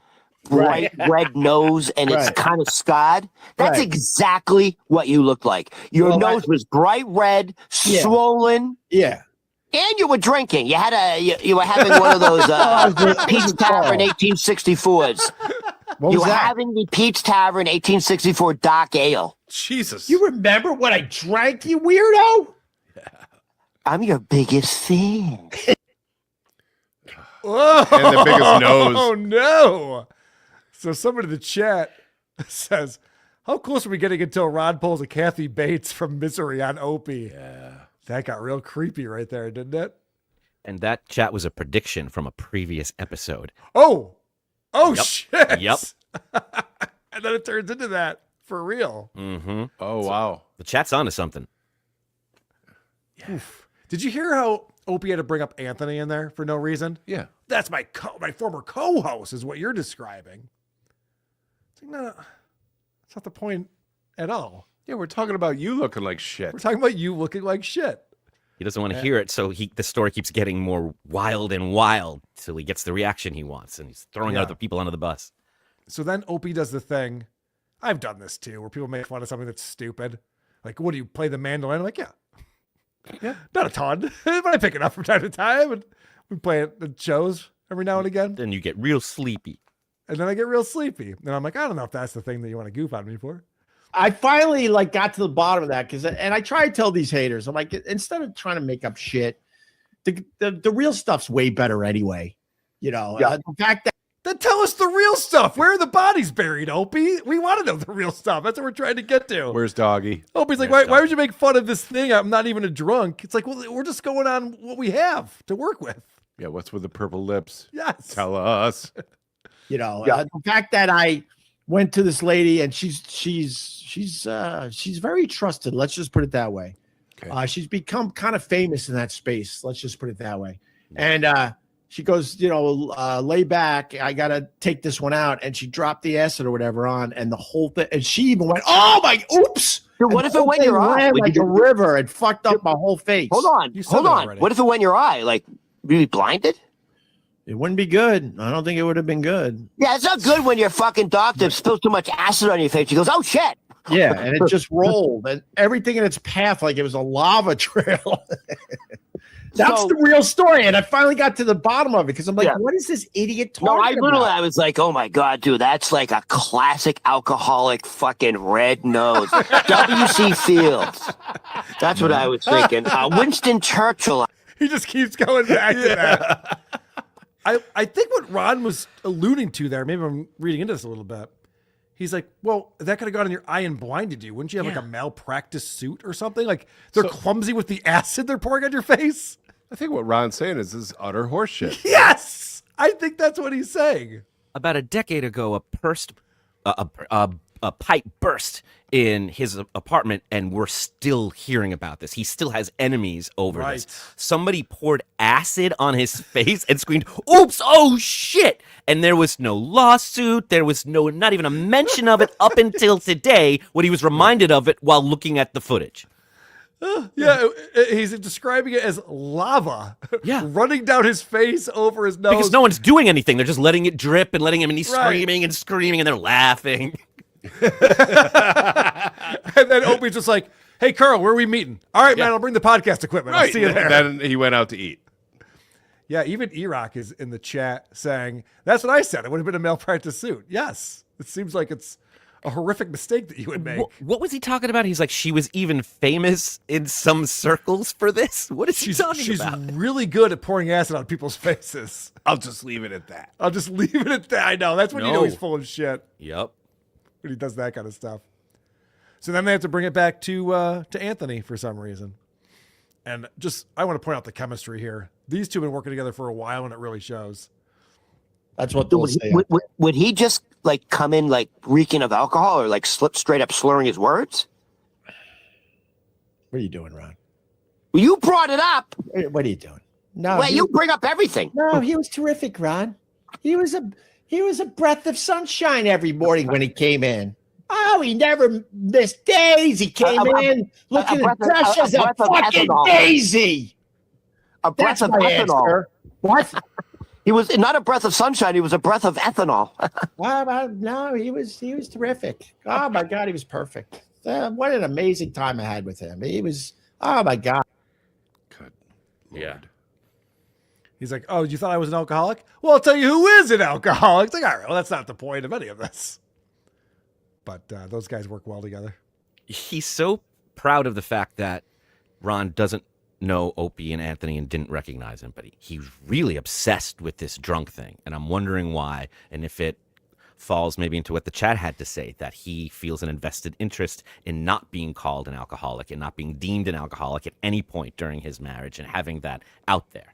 bright red nose and it's kind of scarred, that's exactly what you look like. Your nose was bright red, swollen. Yeah. And you were drinking. You had you were having one of those Pete's Tavern 1864s. You were having the Pete's Tavern 1864 dark ale. Jesus. You remember what I drank, you weirdo? I'm your biggest fan. Oh, and the biggest nose. Oh, no. So somebody in the chat says, how close are we getting until Ron pulls a Kathy Bates from Misery on Opie? Yeah. That got real creepy right there, didn't it? And that chat was a prediction from a previous episode. Oh, Yep. Shit. Yep. And then it turns into that for real. Mm-hmm. Oh, wow. The chat's onto something. Yeah. Did you hear how Opie had to bring up Anthony in there for no reason? Yeah. That's my former co-host is what you're describing. It's like, no, that's not the point at all. Yeah, we're talking about you looking like shit. We're talking about you looking like shit. He doesn't want to hear it, so the story keeps getting more wild and wild till he gets the reaction he wants, and he's throwing other people under the bus. So then Opie does the thing. I've done this too, where people make fun of something that's stupid. Like, what do you play the mandolin? I'm like, yeah, not a ton, but I pick it up from time to time, and we play it at shows every now and again. Then you get real sleepy. And then I get real sleepy. And I'm like, I don't know if that's the thing that you want to goof on me for. I finally got to the bottom of that and I try to tell these haters, I'm like, instead of trying to make up shit, the real stuff's way better anyway. The fact that. Then tell us the real stuff. Where are the bodies buried, Opie? We want to know the real stuff. That's what we're trying to get to. Where's Doggy? Opie's like, why would you make fun of this thing? I'm not even a drunk. It's like, well, we're just going on what we have to work with. Yeah, what's with the purple lips? Yes. Tell us. The fact that I went to this lady and she's very trusted. Let's just put it that way. Okay. She's become kind of famous in that space. Let's just put it that way. And she goes, lay back. I got to take this one out. And she dropped the acid or whatever on, and the whole thing. And she even went, oh my, oops. Dude, what if it went your eye? Like a river and fucked up my whole face. Hold on. What if it went your eye? Like, really blinded? It wouldn't be good. I don't think it would have been good. Yeah, it's not good when your fucking doctor spills too much acid on your face. He goes, oh shit. Yeah, and it just rolled, and everything in its path like it was a lava trail. That's the real story, and I finally got to the bottom of it because I'm like, what is this idiot talking about? I was like, oh my god, dude, that's like a classic alcoholic fucking red nose. W.C. Fields. That's what I was thinking. Winston Churchill. He just keeps going back to that. I think what Ron was alluding to there, maybe I'm reading into this a little bit. He's like, well, that could have gone in your eye and blinded you. Wouldn't you have like a malpractice suit or something? Like they're clumsy with the acid they're pouring on your face? I think what Ron's saying is this is utter horseshit. Yes! I think that's what he's saying. About a decade ago, a pipe burst in his apartment, and we're still hearing about this. He still has enemies over this. Somebody poured acid on his face and screamed, oops, oh shit! And there was no lawsuit. There was not even a mention of it up until today when he was reminded of it while looking at the footage. He's describing it as lava running down his face over his nose. Because no one's doing anything. They're just letting it drip and letting him, and he's screaming and screaming, and they're laughing. And then Opie's just like, hey, Carl, where are we meeting? All right, man, I'll bring the podcast equipment. I'll see you there. Then he went out to eat. Yeah, even E-Rock is in the chat saying, that's what I said. It would have been a malpractice suit. Yes. It seems like it's a horrific mistake that you would make. What was he talking about? He's like, she was even famous in some circles for this? What is she talking about? She's really good at pouring acid on people's faces. I'll just leave it at that. I know. That's when you know he's full of shit. Yep. When he does that kind of stuff. So then they have to bring it back to Anthony for some reason. And I want to point out the chemistry here. These two have been working together for a while, and it really shows. That's what they'll say. Would he just like come in like reeking of alcohol or like straight up slurring his words? What are you doing, Ron? Well, you brought it up. What are you doing? No, well, you bring up everything. No, he was terrific, Ron. He was a breath of sunshine every morning when he came in. Oh, he never missed days. He came in looking as fresh as a fucking daisy. A breath of ethanol. What? He was not a breath of sunshine. He was a breath of ethanol. No, he was terrific. Oh my God, he was perfect. What an amazing time I had with him. He was. Oh my God. Good Lord. Yeah. He's like, oh, you thought I was an alcoholic? Well, I'll tell you who is an alcoholic. It's like, all right, well, that's not the point of any of this. But those guys work well together. He's so proud of the fact that Ron doesn't know Opie and Anthony and didn't recognize him, but he's really obsessed with this drunk thing. And I'm wondering why, and if it falls maybe into what the chat had to say, that he feels an invested interest in not being called an alcoholic and not being deemed an alcoholic at any point during his marriage and having that out there.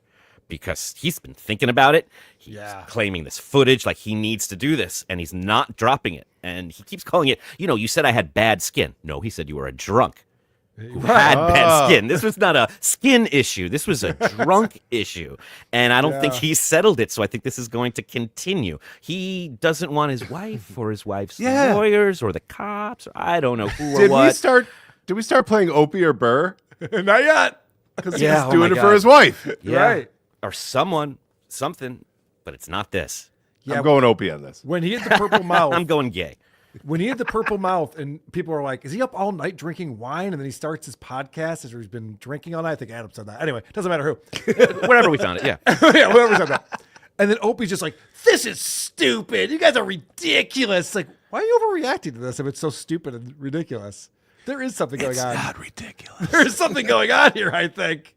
Because he's been thinking about it. He's claiming this footage like he needs to do this, and he's not dropping it. And he keeps calling it, you said I had bad skin. No, he said you were a drunk who had bad skin. This was not a skin issue. This was a drunk issue. And I don't think he settled it, so I think this is going to continue. He doesn't want his wife or his wife's lawyers or the cops, or I don't know who or what. Did we start playing Opie or Burr? Not yet. Because Yeah, he's doing it for his wife. Yeah. Right. Or someone, something, but it's not this. Yeah, I'm going Opie on this. When he had the purple mouth, I'm going gay. When he had the purple mouth, and people are like, "Is he up all night drinking wine?" And then he starts his podcast as he's been drinking all night. I think Adam said that. Anyway, doesn't matter who. Wherever we found it, yeah. Yeah, whoever said that. And then Opie's just like, "This is stupid. You guys are ridiculous." Like, why are you overreacting to this if it's so stupid and ridiculous? There is something going on. It's not ridiculous. There is something going on here, I think.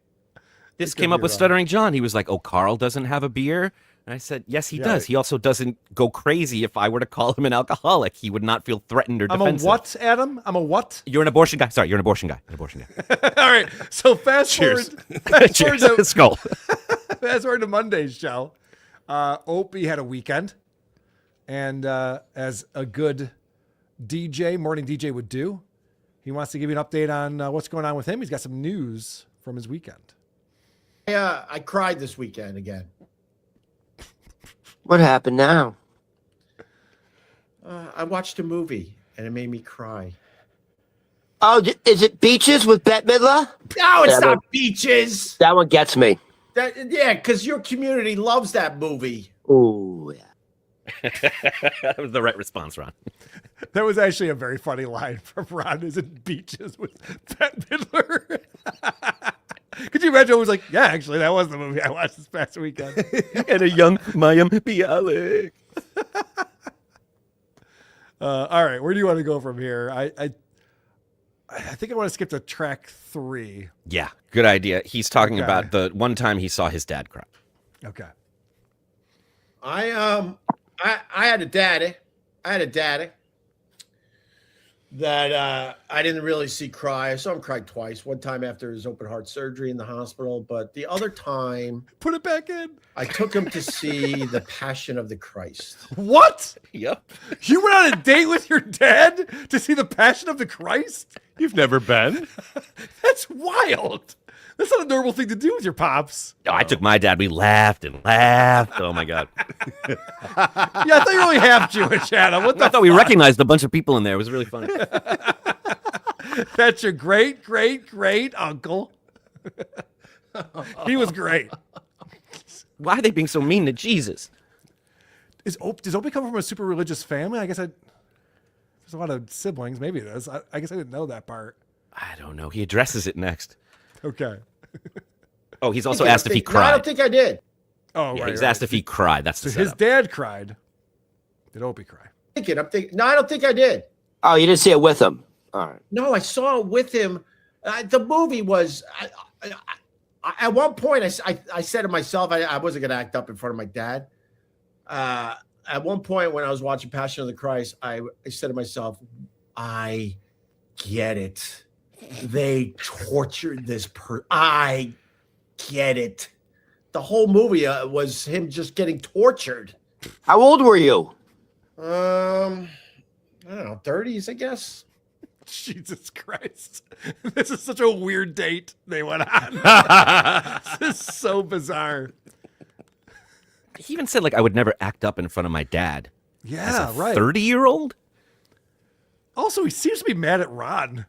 This came up with Stuttering John. He was like, "Oh, Carl doesn't have a beer." And I said, "Yes, he does. He also doesn't go crazy if I were to call him an alcoholic. He would not feel threatened or I'm defensive." a what, Adam? I'm a what? You're an abortion guy. Sorry, you're an abortion guy. An abortion guy. All right. So fast forward. Fast Cheers. forward Let's go. Fast forward to Monday's show. Opie had a weekend, and as a good DJ, morning DJ would do, he wants to give you an update on what's going on with him. He's got some news from his weekend. I cried this weekend again. What happened now? I watched a movie and it made me cry. Oh, is it Beaches with Bette Midler? No, it's That not one- Beaches. That one gets me. Yeah, because your community loves that movie. Ooh, yeah. That was the right response, Ron. That was actually a very funny line from Ron. Is it Beaches with Bette Midler? Could you imagine? I was like, yeah, actually, that was the movie I watched this past weekend. And a young Mayim Bialik. All right, where do you want to go from here? I think I want to skip to track 3. Yeah, good idea. He's talking Okay. about the one time he saw his dad cry. Okay. I had a daddy. That I didn't really see cry. I saw him cry twice. One time after his open heart surgery in the hospital, but the other time, put it back in. I took him to see The Passion of the Christ. What? Yep. You went on a date with your dad to see The Passion of the Christ? You've never been? That's wild. That's not a normal thing to do with your pops. Oh, I took my dad. We laughed and laughed. Oh, my God. Yeah, I thought you were only half Jewish, Adam. What the I thought we recognized a bunch of people in there. It was really funny. That's your great, great, great uncle. He was great. Why are they being so mean to Jesus? Does Opie come from a super religious family? I guess there's a lot of siblings. Maybe it is. I guess I didn't know that part. I don't know. He addresses it next. Okay. Oh, he's also asked if he No, I cried. don't think I did. Oh, Yeah, right. he's right. asked if he cried. That's the So his setup. dad cried. Did Opie cry? I'm thinking. No, I don't think I did. Oh, you didn't see it with him. All right. No, I saw it with him. The movie was. At one point, I said to myself, I wasn't going to act up in front of my dad. At one point, when I was watching Passion of the Christ, I said to myself, I get it. They tortured this person. I get it. The whole movie was him just getting tortured. How old were you? I don't know, 30s, I guess. Jesus Christ. This is such a weird date they went on. This is so bizarre. He even said, like, I would never act up in front of my dad. Yeah, As a right. 30-year-old? Also, he seems to be mad at Ron.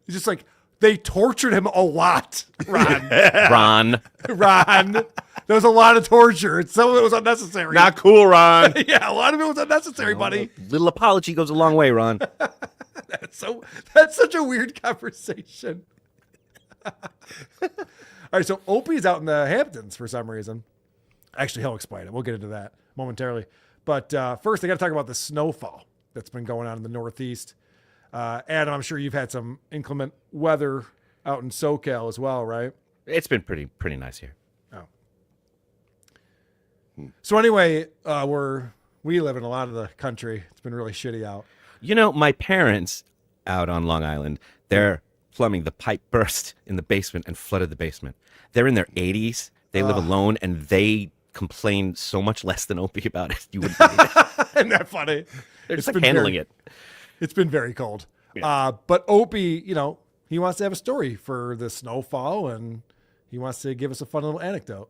He's just like, they tortured him a lot, Ron. Ron. There was a lot of torture. Some of it was unnecessary. Not cool, Ron. Yeah, a lot of it was unnecessary, buddy. Little apology goes a long way, Ron. That's such a weird conversation. All right, so Opie's out in the Hamptons for some reason. Actually, he'll explain it. We'll get into that momentarily. But first, I got to talk about the snowfall that's been going on in the Northeast. Adam, I'm sure you've had some inclement weather out in SoCal as well, right? It's been pretty nice here. Oh. So anyway, we live in a lot of the country. It's been really shitty out. You know, my parents out on Long Island, their plumbing, the pipe burst in the basement and flooded the basement. They're in their 80s. They live alone, and they complain so much less than Opie about it. You wouldn't believe it. Isn't that funny? They're just like handling it. It's been very cold. Yeah. But Opie, he wants to have a story for the snowfall, and he wants to give us a fun little anecdote.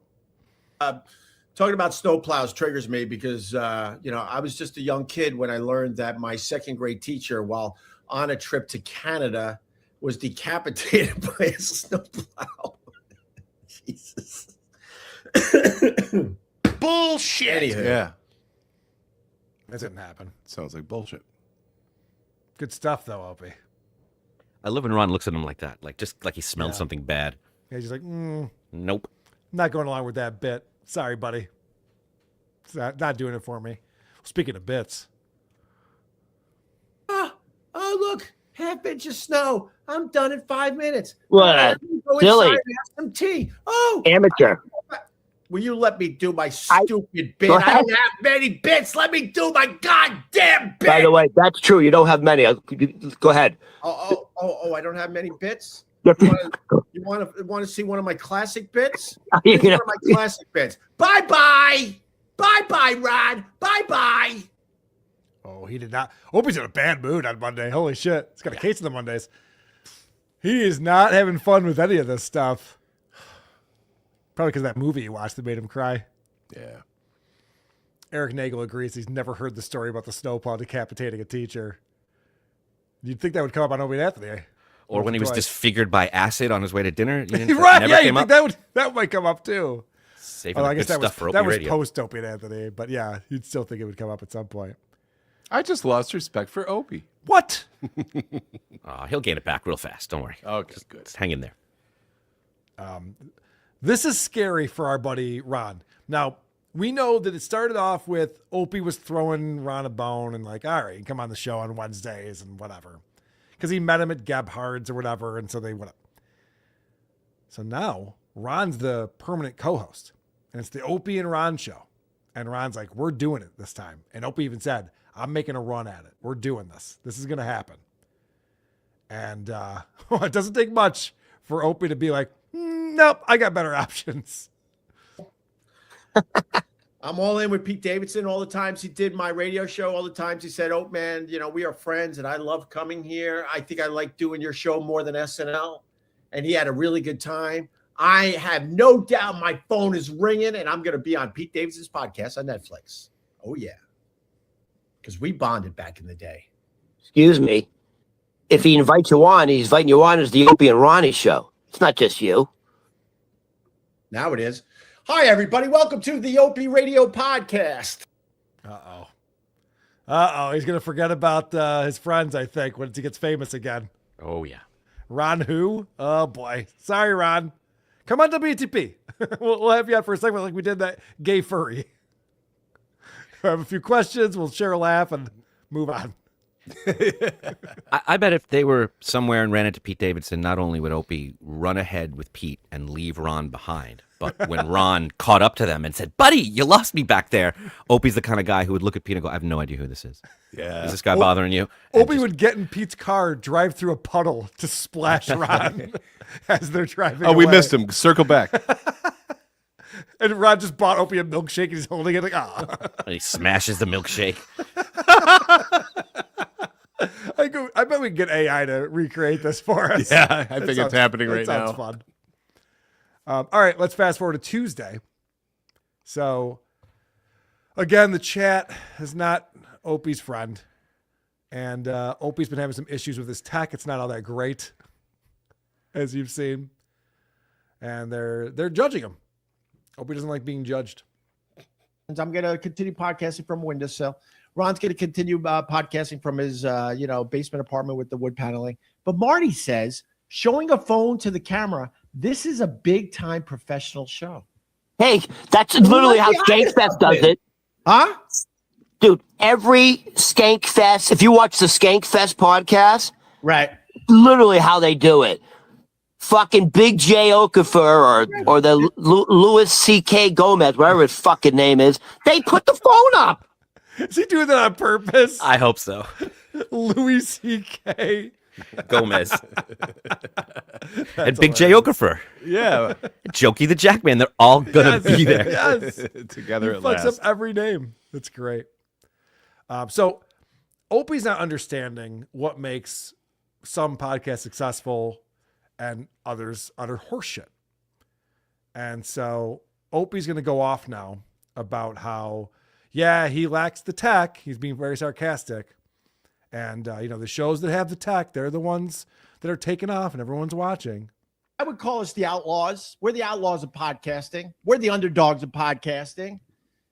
Talking about snowplows triggers me because, I was just a young kid when I learned that my second grade teacher, while on a trip to Canada, was decapitated by a snowplow. Bullshit. Anywho. Yeah. That didn't happen. Sounds like bullshit. Good stuff, though, Opie. I love when Ron looks at him like that, like just like he smelled Yeah. something bad. Yeah, he's like, Nope. not going along with that bit. Sorry, buddy. It's not doing it for me. Speaking of bits. Oh, look, half inch of snow. I'm done in 5 minutes. What? Go Silly. inside and have some tea. Oh, Amateur. will you let me do my stupid bit? Go I ahead. don't have many bits. Let me do my goddamn bit. By the way, that's true. You don't have many. Go ahead. Oh, I don't have many bits. Yep. You want to see one of my classic bits? You Here's one know- of my classic bits. Bye-bye. Bye-bye, Rod. Bye-bye. Oh, he did not. Opie's in a bad mood on Monday. Holy shit. He's got a case of the Mondays. He is not having fun with any of this stuff. Probably because of that movie he watched that made him cry. Yeah. Eric Nagel agrees he's never heard the story about the snowplow decapitating a teacher. You'd think that would come up on Opie and Anthony. Or when he was Twice. disfigured by acid on his way to dinner. You didn't- Right, never yeah, came you up? think that might come up too. Saving Oh, the I guess good that was stuff for Opie that was Radio. post Opie and Anthony, but yeah, you'd still think it would come up at some point. I just lost respect for Opie. What? He'll gain it back real fast. Don't worry. Okay, good. Just hang in there. This is scary for our buddy Ron. Now, we know that it started off with Opie was throwing Ron a bone and like, all right, you can come on the show on Wednesdays and whatever. Because he met him at Gebhard's or whatever, and so they went up. So now Ron's the permanent co-host, and it's the Opie and Ron show. And Ron's like, we're doing it this time. And Opie even said, I'm making a run at it. We're doing this. This is going to happen. And it doesn't take much for Opie to be like, nope, I got better options. I'm all in with Pete Davidson all the times he did my radio show, all the times he said, oh, man, we are friends and I love coming here. I think I like doing your show more than SNL. And he had a really good time. I have no doubt my phone is ringing and I'm going to be on Pete Davidson's podcast on Netflix. Oh, yeah. Because we bonded back in the day. Excuse me. If he invites you on, he's inviting you on as the Opie and Ronnie show. It's not just you. Now it is. Hi, everybody. Welcome to the Opie Radio Podcast. Uh-oh. He's going to forget about his friends, I think, once he gets famous again. Oh, yeah. Ron who? Oh, boy. Sorry, Ron. Come on to BTP. we'll have you on for a segment like we did that gay furry. I have a few questions. We'll share a laugh and move on. I bet if they were somewhere and ran into Pete Davidson, not only would Opie run ahead with Pete and leave Ron behind, but when Ron caught up to them and said, buddy, you lost me back there, Opie's the kind of guy who would look at Pete and go, I have no idea who this is. Yeah. Is this guy bothering you? And Opie would get in Pete's car, drive through a puddle to splash Ron as they're driving Oh, we away. missed him. Circle back. And Ron just bought Opie a milkshake and he's holding it like, And he smashes the milkshake. I bet we can get AI to recreate this for us. Yeah, I think That it's happening that right sounds now. fun. All right, let's fast forward to Tuesday. So, again, the chat is not Opie's friend. And Opie's been having some issues with his tech. It's not all that great, as you've seen. And they're judging him. Opie doesn't like being judged. I'm going to continue podcasting from a windowsill. Ron's going to continue podcasting from his, basement apartment with the wood paneling. But Marty says, showing a phone to the camera, this is a big time professional show. Hey, that's literally how Skankfest does it. Huh? Dude, every Skankfest, if you watch the Skankfest podcast, right, literally how they do it. Fucking Big J Okafor or the Louis C.K. Gomez, whatever his fucking name is, they put the phone up. Is he doing that on purpose? I hope so. Louis C.K. Gomez. And Big J Okafor. Yeah. Jokey the Jackman. They're all going to be there. Yes. Together He at fucks last. up every name. That's great. So Opie's not understanding what makes some podcasts successful and others utter horseshit. And so Opie's going to go off now about how, yeah, he lacks the tech. He's being very sarcastic. And, the shows that have the tech, they're the ones that are taking off and everyone's watching. I would call us the outlaws. We're the outlaws of podcasting. We're the underdogs of podcasting.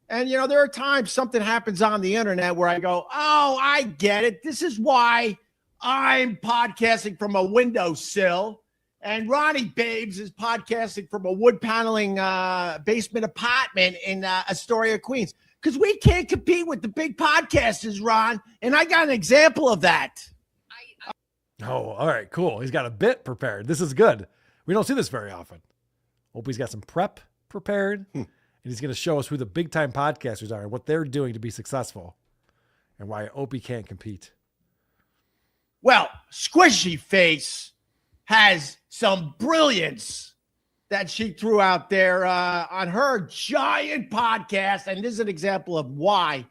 And, there are times something happens on the internet where I go, oh, I get it. This is why I'm podcasting from a windowsill. And Ronnie Babes is podcasting from a wood paneling basement apartment in Astoria, Queens. Because we can't compete with the big podcasters, Ron. And I got an example of that. Oh, all right, cool. He's got a bit prepared. This is good. We don't see this very often. Opie's got some prep prepared, and he's going to show us who the big-time podcasters are and what they're doing to be successful and why Opie can't compete. Well, Squishy Face has some brilliance that she threw out there on her giant podcast, and this is an example of why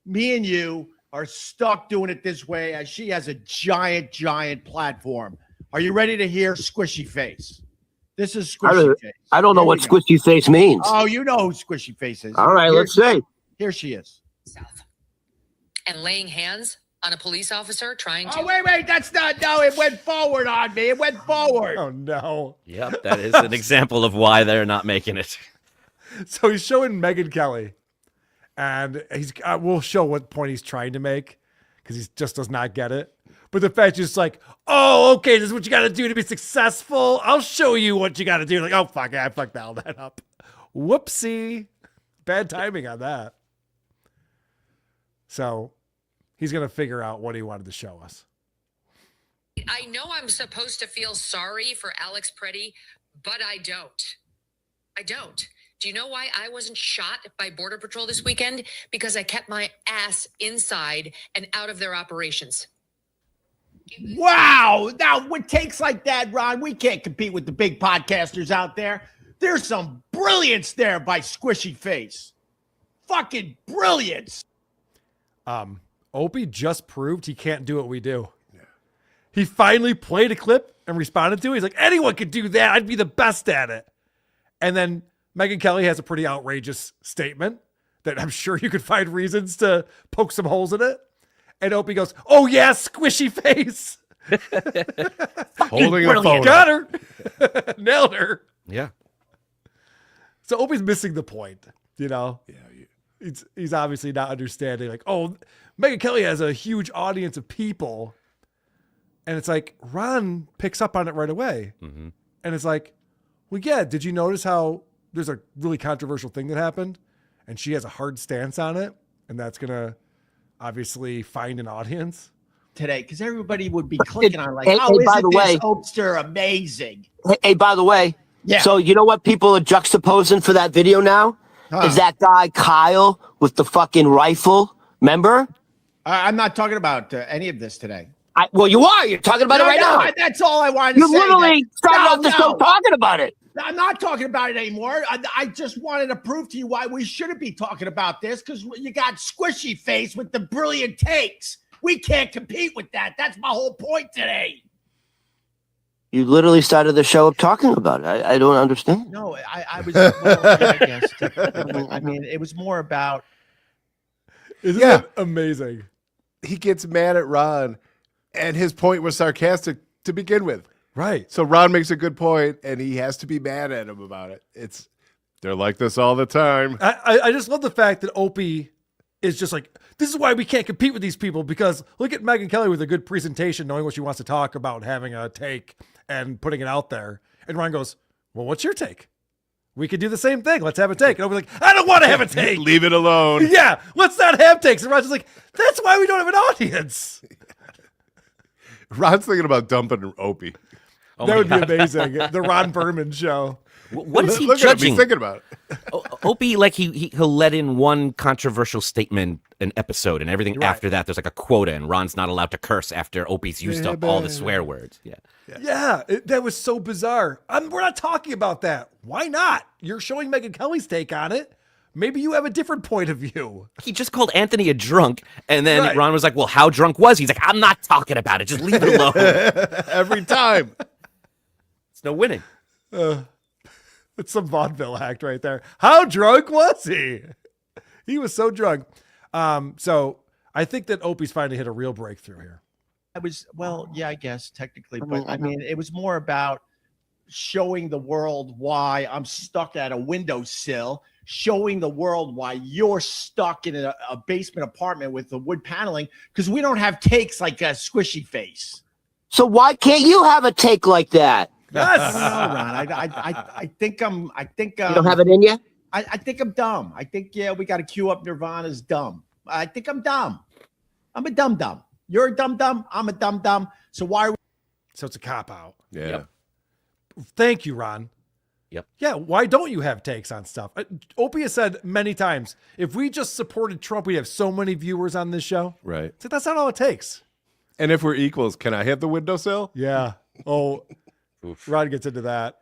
me and you are stuck doing it this way, as she has a giant platform. Are you ready to hear Squishy Face? This is Squishy Face. I don't know what Squishy Face means. Oh, you know who Squishy Face is. All right, let's see. Here she is. And laying hands on a police officer trying to... Oh, wait, that's not... No, it went forward on me. It went forward. Oh, no. Yep, that is an example of why they're not making it. So he's showing Megyn Kelly, and we'll show what point he's trying to make because he just does not get it. But the fact is like, oh, okay, this is what you got to do to be successful. I'll show you what you got to do. Like, oh, fuck, I fucked all that up. Whoopsie. Bad timing on that. So he's going to figure out what he wanted to show us. I know I'm supposed to feel sorry for Alex Preddy, but I don't. I don't. Do you know why I wasn't shot by Border Patrol this weekend? Because I kept my ass inside and out of their operations. Wow. Now, with takes like that, Ron, we can't compete with the big podcasters out there. There's some brilliance there by Squishy Face. Fucking brilliance. Opie just proved he can't do what we do. Yeah. He finally played a clip and responded to it. He's like, anyone could do that. I'd be the best at it. And then Megyn Kelly has a pretty outrageous statement that I'm sure you could find reasons to poke some holes in it. And Opie goes, oh, yeah, Squishy Face. Holding a phone. Got her. Nailed her. Yeah. So Opie's missing the point, Yeah. He's obviously not understanding. Like, oh, Megyn Kelly has a huge audience of people. And it's like, Ron picks up on it right away. Mm-hmm. And it's like, well, yeah, did you notice how there's a really controversial thing that happened? And she has a hard stance on it. And that's going to obviously find an audience today, because everybody would be clicking on like, hey, oh, by isn't the way, this Opster amazing? Hey, by the way, yeah. So you know what people are juxtaposing for that video now? Is that guy Kyle with the fucking rifle? Remember? I'm not talking about any of this today. Well, you are. You're talking about it right now. That's all I wanted to say. You literally started off the show talking about it. I'm not talking about it anymore. I just wanted to prove to you why we shouldn't be talking about this, because you got Squishy Face with the brilliant takes. We can't compete with that. That's my whole point today. You literally started the show up talking about it. I don't understand. No, I was, well, I guess. I mean, it was more about. Isn't that amazing? He gets mad at Ron, and his point was sarcastic to begin with. Right. So Ron makes a good point, and he has to be mad at him about it. They're like this all the time. I just love the fact that Opie is just like, this is why we can't compete with these people, because look at Megyn Kelly with a good presentation, knowing what she wants to talk about, having a take and putting it out there. And Ron goes, well, what's your take? We could do the same thing. Let's have a take. And Opie's like, I don't want to have a take. Leave it alone. Yeah, let's not have takes. And Ron's just like, that's why we don't have an audience. Ron's thinking about dumping Opie. Oh, that would be amazing. The Ron Berman show. What is he Look judging? At him. He's thinking about it. Opie, like he'll let in one controversial statement an episode, and everything after that, there's like a quota, and Ron's not allowed to curse after Opie's used up all the swear words. Yeah, that was so bizarre. We're not talking about that. Why not? You're showing Megyn Kelly's take on it. Maybe you have a different point of view. He just called Anthony a drunk, and then Ron was like, well, how drunk was he? He's like, I'm not talking about it. Just leave it alone. Every time. It's no winning. It's some vaudeville act right there. How drunk was he? He was so drunk. So I think that Opie's finally hit a real breakthrough here. I guess technically, but I mean, it was more about showing the world why I'm stuck at a windowsill, showing the world why you're stuck in a basement apartment with the wood paneling, because we don't have takes like a Squishy Face. So why can't you have a take like that? Yes. I don't know, Ron. I think you don't have it in you? I think I'm dumb. I think, we got to cue up Nirvana's dumb. I think I'm dumb. I'm a dumb. You're a dumb. I'm a dumb. So why are we? So it's a cop out. Yeah. Yep. Thank you, Ron. Yep. Yeah. Why don't you have takes on stuff? Opie has said many times, if we just supported Trump, we'd have so many viewers on this show. Right. So that's not all it takes. And if we're equals, can I have the windowsill? Yeah. Oh, Ron gets into that.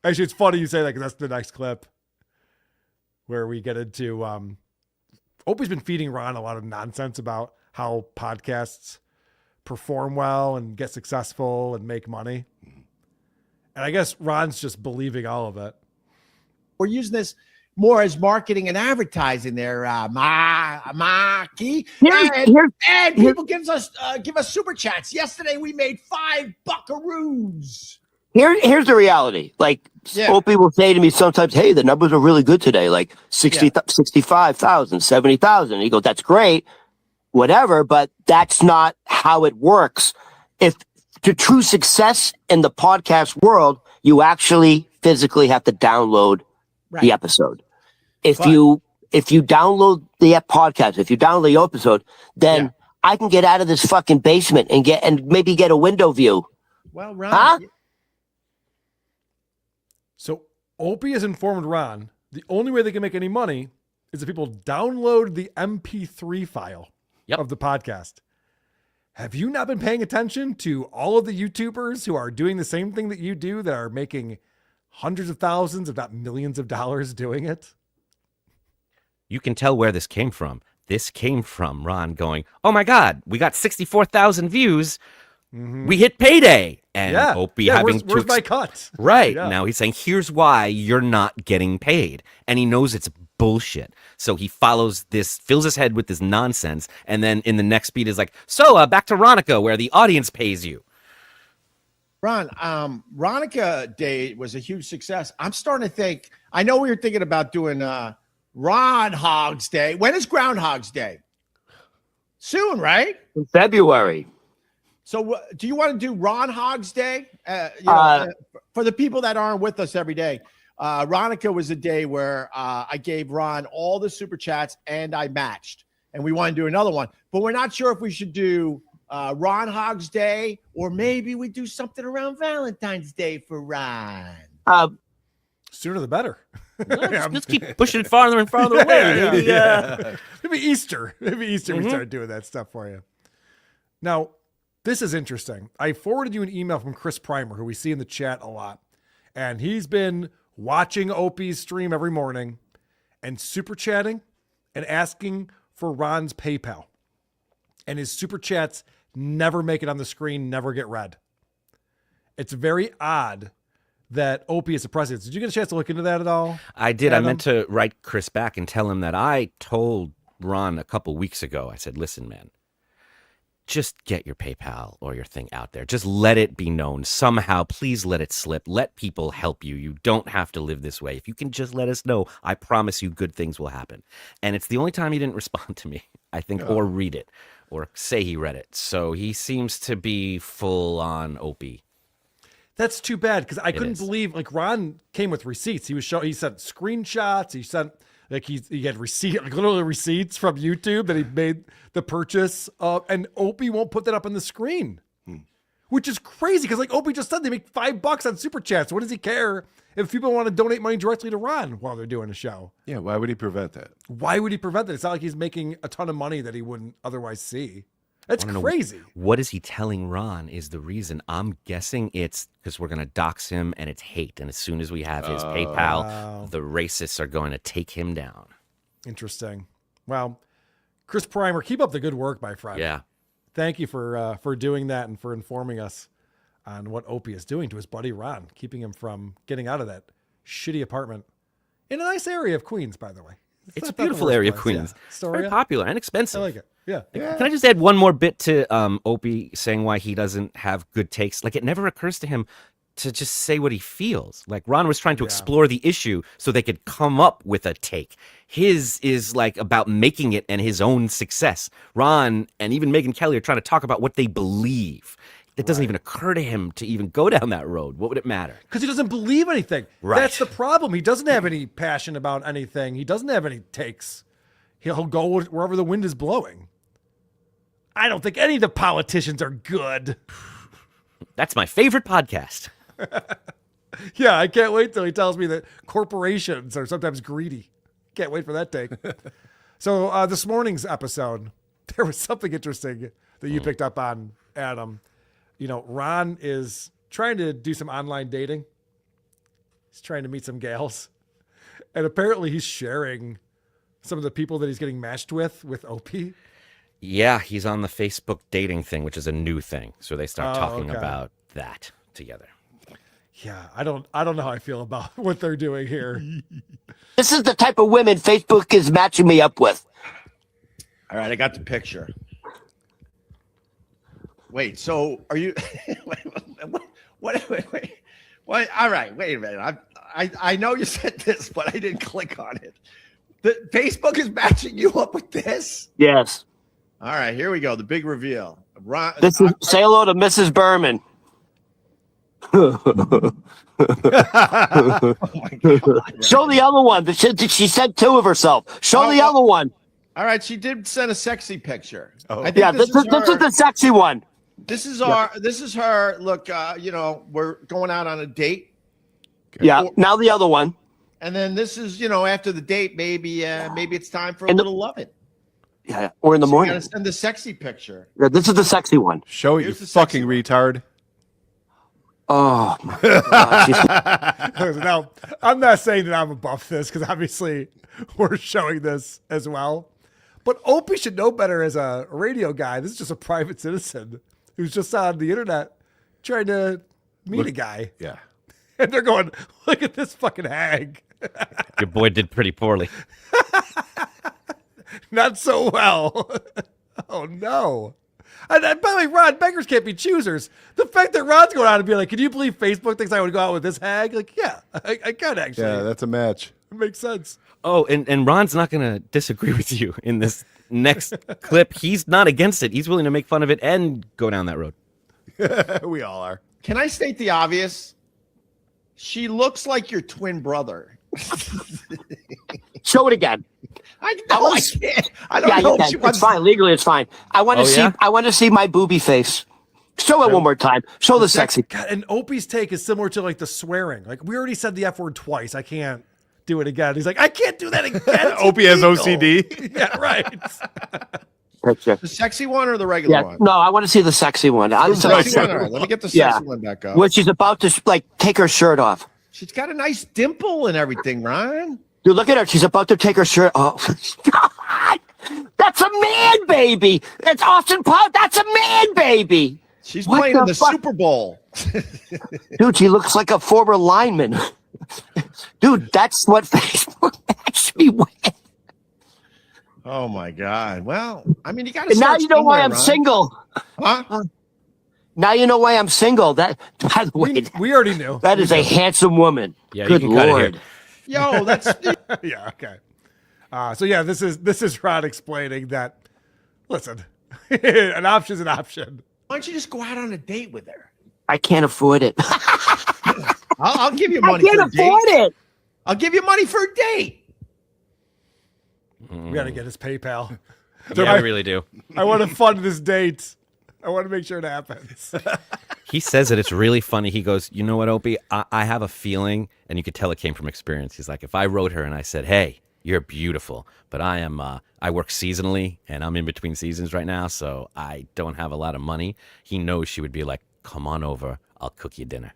Actually, it's funny you say that because that's the next clip where we get into Opie's been feeding Ron a lot of nonsense about how podcasts perform well and get successful and make money. And I guess Ron's just believing all of it. We're using this more as marketing and advertising there, Marky. And people give us super chats. Yesterday we made 5 buckaroos. Here's the reality. Like Opie will say to me sometimes, hey, the numbers are really good today. Like 65,000, 70,000. He goes, that's great, whatever, but that's not how it works. If the true success in the podcast world, you actually physically have to download the episode. If you download the podcast, if you download the episode, then I can get out of this fucking basement and maybe get a window view. Well, Ron. Huh? So Opie has informed Ron the only way they can make any money is if people download the MP3 file of the podcast. Have you not been paying attention to all of the YouTubers who are doing the same thing that you do that are making hundreds of thousands, if not millions of dollars doing it? You can tell where this came from. This came from Ron going, oh my God, we got 64,000 views. We hit payday. And Opie having where's my cut? Right. Now he's saying, here's why you're not getting paid. And he knows it's bullshit. So he fills his head with this nonsense. And then in the next beat is like, back to Ronica, where the audience pays you. Ron, Ronica Day was a huge success. I'm starting to think, I know we were thinking about doing Ron Hogs Day. When is Groundhog's Day? Soon, right? In February. So do you want to do Ron Hogs Day? For the people that aren't with us every day, Ronica was a day where I gave Ron all the super chats and I matched. And we want to do another one. But we're not sure if we should do Ron Hogs Day or maybe we do something around Valentine's Day for Ron. Sooner the better. Let's keep pushing it farther and farther away. Maybe Easter. We start doing that stuff for you. Now, this is interesting. I forwarded you an email from Chris Primer, who we see in the chat a lot. And he's been watching Opie's stream every morning and super chatting and asking for Ron's PayPal. And his super chats never make it on the screen, never get read. It's very odd that Opie is the president. Did you get a chance to look into that at all? I did. Adam? I meant to write Chris back and tell him that I told Ron a couple weeks ago, I said, listen, man, just get your PayPal or your thing out there. Just let it be known somehow. Please let it slip. Let people help you. You don't have to live this way. If you can just let us know, I promise you good things will happen. And it's the only time he didn't respond to me, I think, or read it or say he read it. So he seems to be full on Opie. That's too bad because I couldn't believe Ron came with receipts. He sent screenshots. He sent he had literally receipts from YouTube that he made the purchase of, and Opie won't put that up on the screen, which is crazy because Opie just said they make $5 on super chats. What does he care if people want to donate money directly to Ron while they're doing a show? Yeah, why would he prevent that? Why would he prevent that? It's not like he's making a ton of money that he wouldn't otherwise see. That's crazy. What is he telling Ron is the reason? I'm guessing it's because we're going to dox him and it's hate. And as soon as we have his PayPal, the racists are going to take him down. Interesting. Wow. Chris Primer, keep up the good work, my friend. Yeah. Thank you for doing that and for informing us on what Opie is doing to his buddy Ron, keeping him from getting out of that shitty apartment in a nice area of Queens, by the way. It's a beautiful area of Queens. Yeah. Very popular and expensive. I like it. Yeah. Can I just add one more bit to Opie saying why he doesn't have good takes? It never occurs to him, to just say what he feels. Like Ron was trying to explore the issue so they could come up with a take. His is like about making it and his own success. Ron and even Megyn Kelly are trying to talk about what they believe. It doesn't even occur to him to even go down that road. What would it matter? Because he doesn't believe anything. Right. That's the problem. He doesn't have any passion about anything. He doesn't have any takes. He'll go wherever the wind is blowing. I don't think any of the politicians are good. That's my favorite podcast. Yeah, I can't wait till he tells me that corporations are sometimes greedy. Can't wait for that take. So this morning's episode, there was something interesting that you picked up on, Adam. You know, Ron is trying to do some online dating. He's trying to meet some gals. And apparently he's sharing some of the people that he's getting matched with Opie. Yeah, he's on the Facebook dating thing, which is a new thing. So they start talking about that together. Yeah, I don't know how I feel about what they're doing here. This is the type of women Facebook is matching me up with. All right, I got the picture. Wait, so are you? Wait. What? All right, wait a minute. I know you said this, but I didn't click on it. The Facebook is matching you up with this? Yes. All right, here we go. The big reveal. Say hello to Mrs. Berman. Oh my God. Show the other one. She sent two of herself. Show the other one. All right, she did send a sexy picture. Yeah, this is the sexy one. This is her. Look, we're going out on a date. Yeah. Now the other one. And then this is, after the date, maybe it's time for a little loving. Yeah, or in the morning. You gotta send the sexy picture. Yeah, this is the sexy one. Show it, you fucking retard. Oh my God. Now, I'm not saying that I'm above this because obviously we're showing this as well. But Opie should know better as a radio guy. This is just a private citizen who's just on the internet trying to meet a guy. Yeah. And they're going, look at this fucking hag. Your boy did pretty poorly. Not so well. Oh, no. And by the way, Ron, beggars can't be choosers. The fact that Ron's going out and be like, can you believe Facebook thinks I would go out with this hag? Like, yeah, I can actually. Yeah, that's a match. It makes sense. Oh, and Ron's not going to disagree with you in this next clip. He's not against it. He's willing to make fun of it and go down that road. We all are. Can I state the obvious? She looks like your twin brother. Show it again. I can't. I don't know. It's fine. Legally, it's fine. I want to see. Yeah? I want to see my booby face. Show it one more time. Show the sexy. God, and Opie's take is similar to like the swearing. Like we already said the F word twice. I can't do it again. He's like, I can't do that again. Opie has OCD. Yeah, right. The sexy one or the regular one? No, I want to see the sexy one. All right, let me get the sexy one back up. When she's about to take her shirt off. She's got a nice dimple and everything, Ryan. Dude, look at her. She's about to take her shirt off. God, that's a man baby. That's Austin Powers. That's a man baby. She's playing in the Super Bowl. Dude, she looks like a former lineman. Dude, that's what Facebook actually went. Oh my God. Well, I mean, you got to. And now you know why I'm Ryan. single. Huh? Now you know why I'm single. That, by the way, we already knew. That is a handsome woman. Yeah, Good you can cut it Lord. here. Yo, that's. Yeah, okay. So yeah, this is Ron explaining that. Listen, an option's an option. Why don't you just go out on a date with her? I can't afford it. I'll give you money. I can't for a afford date. it. I'll give you money for a date. We got to get his PayPal. Yeah, I really do. I want to fund this date. I want to make sure it happens. He says that it's really funny. He goes, you know what, Opie? I have a feeling, and you could tell it came from experience. He's like, if I wrote her and I said, hey, you're beautiful, but I work seasonally, and I'm in between seasons right now, so I don't have a lot of money. He knows she would be like, come on over, I'll cook you dinner.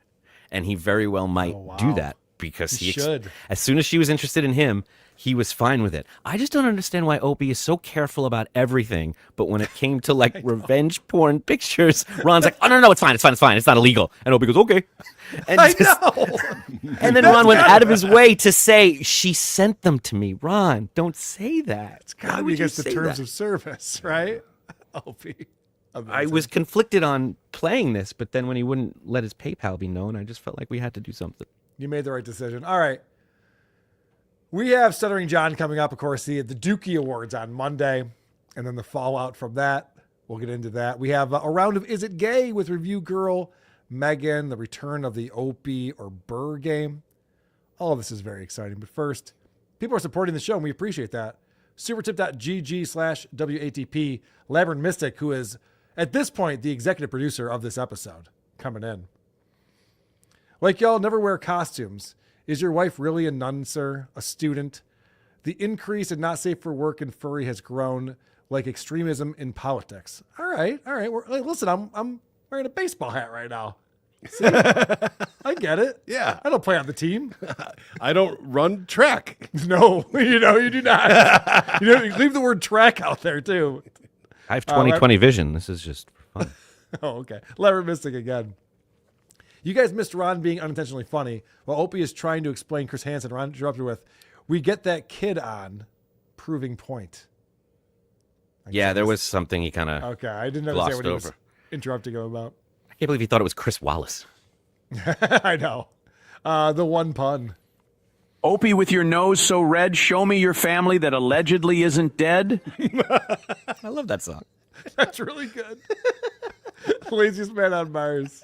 And he very well might do that because He should. As soon as she was interested in him, he was fine with it. I just don't understand why Opie is so careful about everything, but when it came to like revenge porn pictures, Ron's like, oh, no, it's fine. It's not illegal. And Opie goes, okay. And I know. And then Ron went out of his way to say, she sent them to me. Ron, don't say that. It's got to Why be would you against the say terms that? of service, right? Opie. I was conflicted on playing this, but then when he wouldn't let his PayPal be known, I just felt like we had to do something. You made the right decision. All right. We have Stuttering John coming up, of course, the Dukie Awards on Monday, and then the fallout from that. We'll get into that. We have a round of Is It Gay with review girl Megan, the return of the Opie or Burr game. All of this is very exciting. But first, people are supporting the show, and we appreciate that. Supertip.gg/WATP. Labyrinth Mystic, who is, at this point, the executive producer of this episode, coming in. Like y'all never wear costumes. Is your wife really a nun, sir? A student? The increase in not safe for work and furry has grown like extremism in politics. All right. Listen, I'm wearing a baseball hat right now. See? I get it. Yeah. I don't play on the team. I don't run track. No, you do not. You leave the word track out there too. I have 20/20 vision. This is just fun. Oh, okay. Lever Mystic again. You guys missed Ron being unintentionally funny. While Opie is trying to explain Chris Hansen, Ron interrupted with, "We get that kid on," proving point. Yeah, there was something he kind of Okay, I didn't understand glossed what he was over. interrupting him about. I can't believe he thought it was Chris Wallace. I know. The one pun. Opie, with your nose so red, show me your family that allegedly isn't dead. I love that song. That's really good. Laziest man on Mars.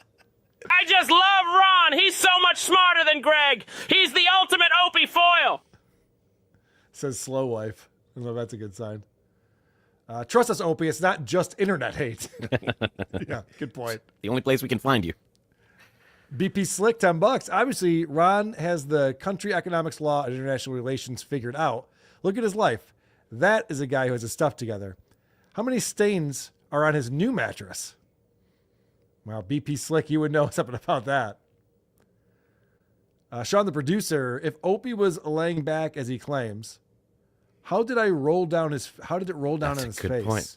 I just love Ron. He's so much smarter than Greg. He's the ultimate Opie foil. Says Slow Wife. I don't know if that's a good sign. Trust us, Opie. It's not just internet hate. Yeah, good point. The only place we can find you. BP Slick, $10. Obviously, Ron has the country economics law and international relations figured out. Look at his life. That is a guy who has his stuff together. How many stains are on his new mattress? Well, BP Slick, you would know something about that. Sean, the producer, if Opie was laying back as he claims, how did it roll down on his face? Point.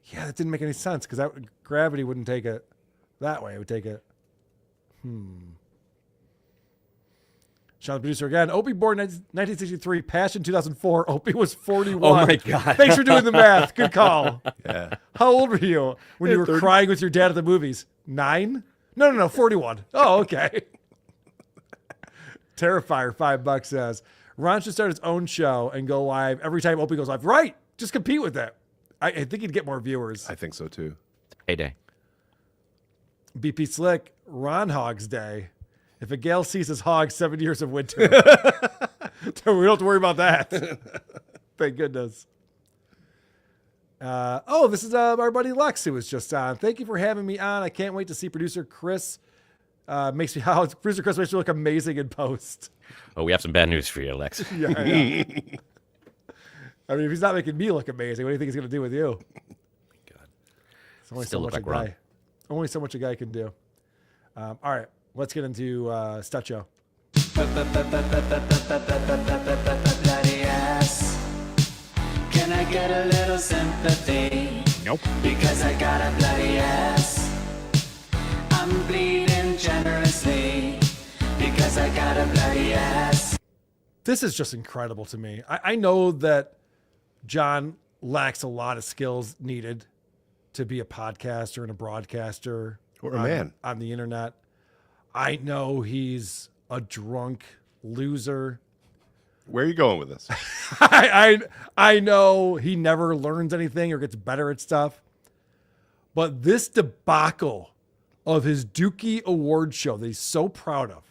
Yeah, that didn't make any sense because gravity wouldn't take it that way. It would take it. Sean, the producer again. Opie born 1963, Passion 2004. Opie was 41. Oh my God. Thanks for doing the math. Good call. Yeah. How old were you when you were 30. crying with your dad at the movies? 9? No, 41. Oh, okay. Terrifier, $5 says, Ron should start his own show and go live every time Opie goes live. Right. Just compete with it. I think he'd get more viewers. I think so too. Payday. BP Slick, Ron Hogs Day. If a gal sees his hog, 7 years of winter. We don't have to worry about that. Thank goodness. This is our buddy Lex who was just on. Thank you for having me on. I can't wait to see producer Chris. Producer Chris makes me look amazing in post. Oh, we have some bad news for you, Lex. Yeah. I mean, if he's not making me look amazing, what do you think he's going to do with you? God. It's only Still so look much like Ron. Only so much a guy can do. All right, let's get into StutJo. Bloody ass. Can I get a little sympathy? Nope. Because I got a bloody ass. I'm bleeding generously because I got a bloody ass. This is just incredible to me. I know that John lacks a lot of skills needed to be a podcaster and a broadcaster or a man on the internet. I know he's a drunk loser. Where are you going with this? I know he never learns anything or gets better at stuff. But this debacle of his Dukie Awards show that he's so proud of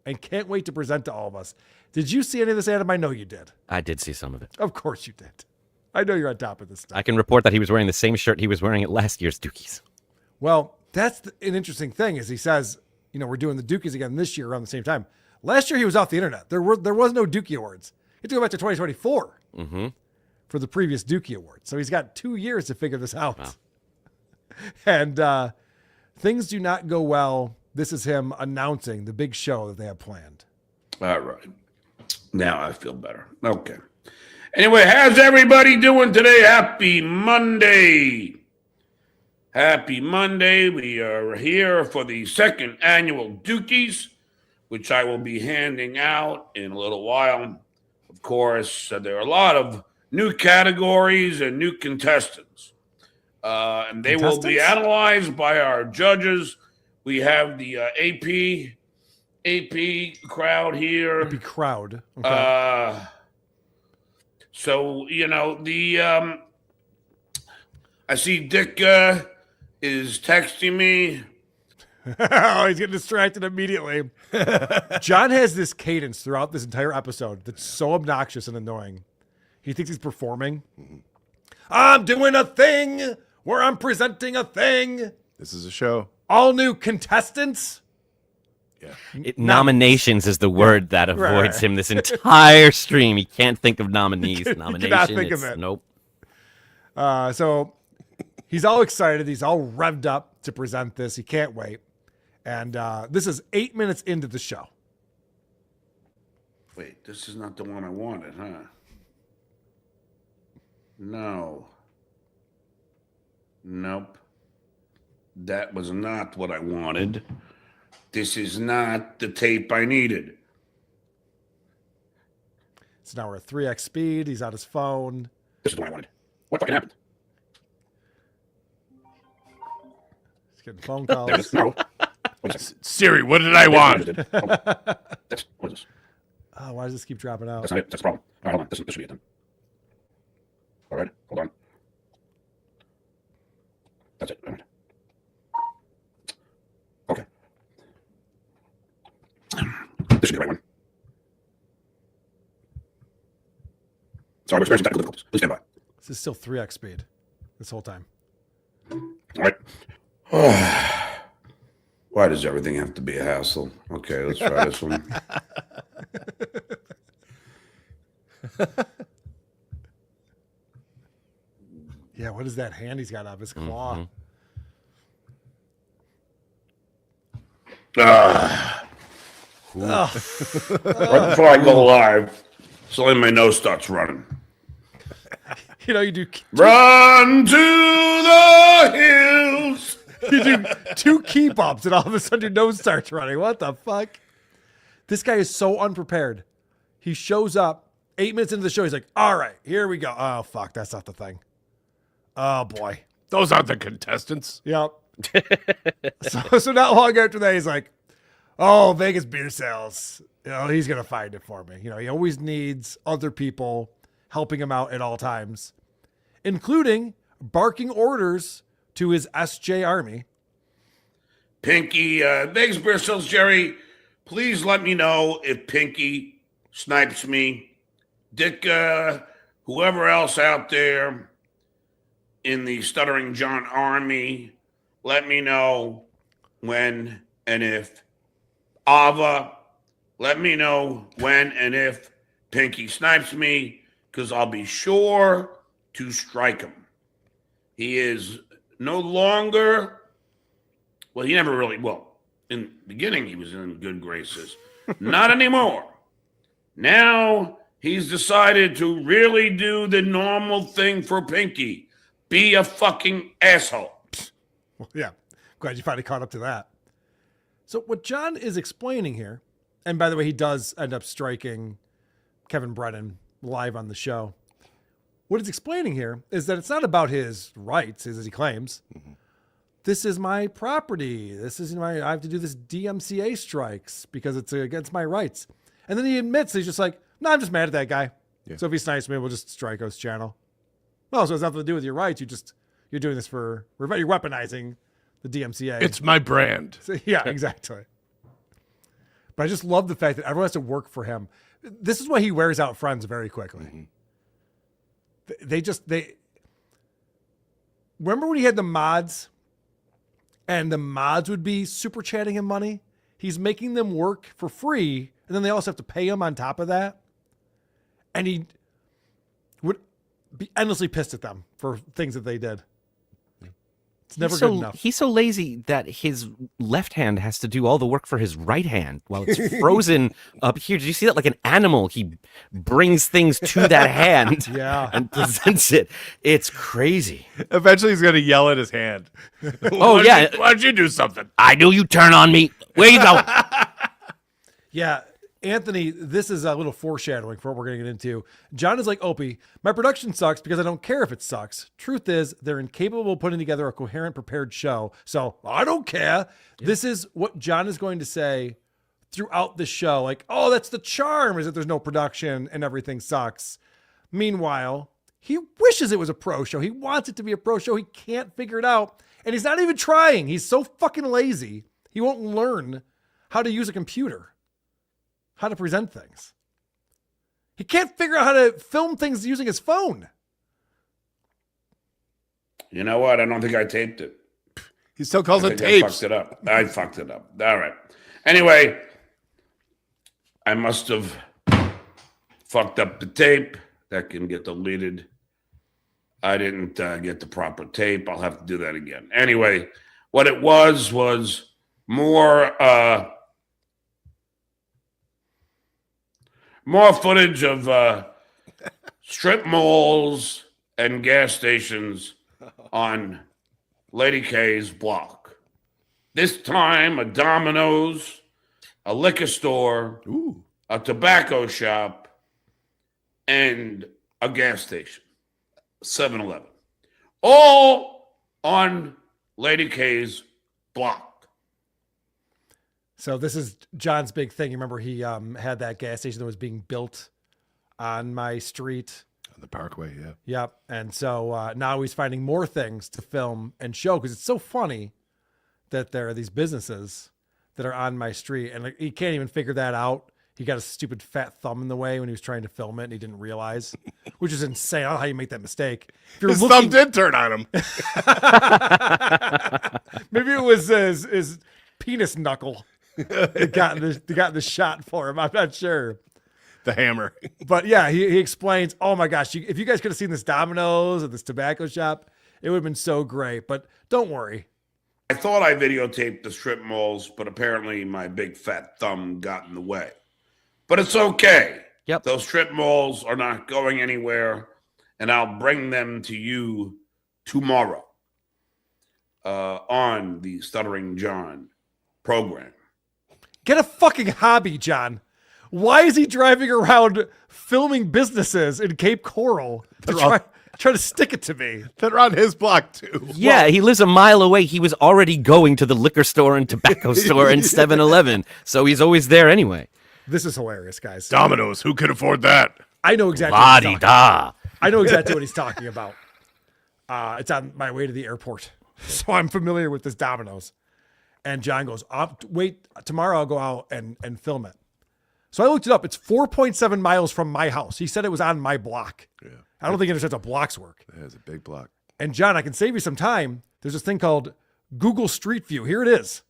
and can't wait to present to all of us. Did you see any of this, Adam? I know you did. I did see some of it. Of course you did. I know you're on top of this stuff. I can report that he was wearing the same shirt he was wearing at last year's Dukies. Well, that's an interesting thing is he says, we're doing the Dukies again this year around the same time. Last year he was off the internet. There was no Dukie Awards. You have to go back to 2024 for the previous Dukie Awards. So he's got 2 years to figure this out. Wow. And things do not go well. This is him announcing the big show that they have planned. All right. Now I feel better. Okay. Anyway, how's everybody doing today? Happy Monday. Happy Monday. We are here for the second annual Dukies, which I will be handing out in a little while. Of course, there are a lot of new categories and new contestants. And they will be analyzed by our judges. We have the AP crowd here. AP crowd. Okay. So I see Dick is texting me. Oh, he's getting distracted immediately. John has this cadence throughout this entire episode that's so obnoxious and annoying. He thinks he's performing. I'm doing a thing where I'm presenting a thing. This is a show. All new contestants. Yeah. Nominations is the word that avoids him this entire stream. He can't think of nominees. Cannot think of it. Nope. So he's all excited. He's all revved up to present this. He can't wait. And this is 8 minutes into the show. Wait, this is not the one I wanted, huh? No. Nope. That was not what I wanted. This is not the tape I needed. So now we're at 3x speed. He's on his phone. This is what I wanted. What fucking happened? He's getting phone calls. There it is. No. Siri, what did I want? What is this? Oh, why does this keep dropping out? That's not it. That's the problem. All right, hold on. This should be it then. All right, hold on. That's it. All right. Okay. This should be the right one. Sorry, we're experiencing technical difficulties. Please stand by. This is still 3x speed this whole time. All right. Why does everything have to be a hassle? Okay, let's try this one. Yeah, what is that hand he's got up? His claw. Right before I go live, suddenly my nose starts running. You know, you do run to the hills. You do 2 key bumps and all of a sudden your nose starts running. What the fuck? This guy is so unprepared. He shows up 8 minutes into the show. He's like, all right, here we go. Oh, fuck, that's not the thing. Oh, boy. Those aren't the contestants. Yep. So not long after that, he's like, oh, Vegas beer sales. You know, he's going to find it for me. You know, he always needs other people helping him out at all times, including barking orders to his SJ army. Pinky, Vegas Beer Sales, Jerry, please let me know if Pinky snipes me. Dick, whoever else out there in the Stuttering John army, let me know when and if. Ava, let me know when and if Pinky snipes me, because I'll be sure to strike him. He is no longer, well, he never really, well, in the beginning he was in good graces. Not anymore. Now he's decided to really do the normal thing for Pinky. Be a fucking asshole. Well, yeah, glad you finally caught up to that. So what John is explaining here, and by the way, he does end up striking Kevin Brennan live on the show. What he's explaining here is that it's not about his rights, as he claims. Mm-hmm. This is my property. I have to do this DMCA strikes because it's against my rights. And then he admits he's just like, no, I'm just mad at that guy. Yeah. So if he snipes me, we'll just strike his channel. Well, so it's nothing to do with your rights. You're doing this you're weaponizing the DMCA. It's my brand. So, yeah, exactly. But I just love the fact that everyone has to work for him. This is why he wears out friends very quickly. Mm-hmm. They remember when he had the mods and the mods would be super chatting him money? He's making them work for free, and then they also have to pay him on top of that. And he would be endlessly pissed at them for things that they did. It's never good enough. He's so lazy that his left hand has to do all the work for his right hand while it's frozen up here. Did you see that? Like an animal, he brings things to that hand and presents it. It's crazy. Eventually he's going to yell at his hand. Oh, yeah. Why don't you do something? I knew you turn on me. Where you go? Yeah. Anthony, this is a little foreshadowing for what we're going to get into. John is like, Opie, my production sucks because I don't care if it sucks. Truth is, they're incapable of putting together a coherent, prepared show. So I don't care. Yeah. This is what John is going to say throughout the show. Like, oh, that's the charm, is that there's no production and everything sucks. Meanwhile, he wishes it was a pro show. He wants it to be a pro show. He can't figure it out. And he's not even trying. He's so fucking lazy. He won't learn how to use a computer. How to present things. He can't figure out how to film things using his phone. You know what? I don't think I taped it. He still calls it tapes. I fucked it up. All right. Anyway, I must have fucked up the tape. That can get deleted. I didn't get the proper tape. I'll have to do that again. Anyway, what it was more footage of strip malls and gas stations on Lady K's block. This time, a Domino's, a liquor store, a tobacco shop, and a gas station, 7-Eleven. All on Lady K's block. So this is John's big thing. You remember he had that gas station that was being built on my street. On the Parkway, yeah. Yep. And so now he's finding more things to film and show because it's so funny that there are these businesses that are on my street. And he can't even figure that out. He got a stupid fat thumb in the way when he was trying to film it and he didn't realize, which is insane. I don't know how you make that mistake. If his thumb did turn on him. Maybe it was his penis knuckle. They got the shot for him. I'm not sure. The hammer. But yeah, he explains, oh my gosh, if you guys could have seen this Domino's or this tobacco shop, it would have been so great. But don't worry. I thought I videotaped the strip malls, but apparently my big fat thumb got in the way. But it's okay. Yep. Those strip malls are not going anywhere, and I'll bring them to you tomorrow on the Stuttering John program. Get a fucking hobby, John. Why is he driving around filming businesses in Cape Coral? Try to stick it to me. That are on his block, too. Yeah, he lives a mile away. He was already going to the liquor store and tobacco store and 7-Eleven, so he's always there anyway. This is hilarious, guys. Domino's, who can afford that? I know exactly La-di-da. I know exactly what he's talking about. It's on my way to the airport, so I'm familiar with this Domino's. And John goes, wait, tomorrow I'll go out and film it. So I looked it up. It's 4.7 miles from my house. He said it was on my block. Yeah. I don't think he understands how blocks work. It has a big block. And John, I can save you some time. There's this thing called Google Street View. Here it is.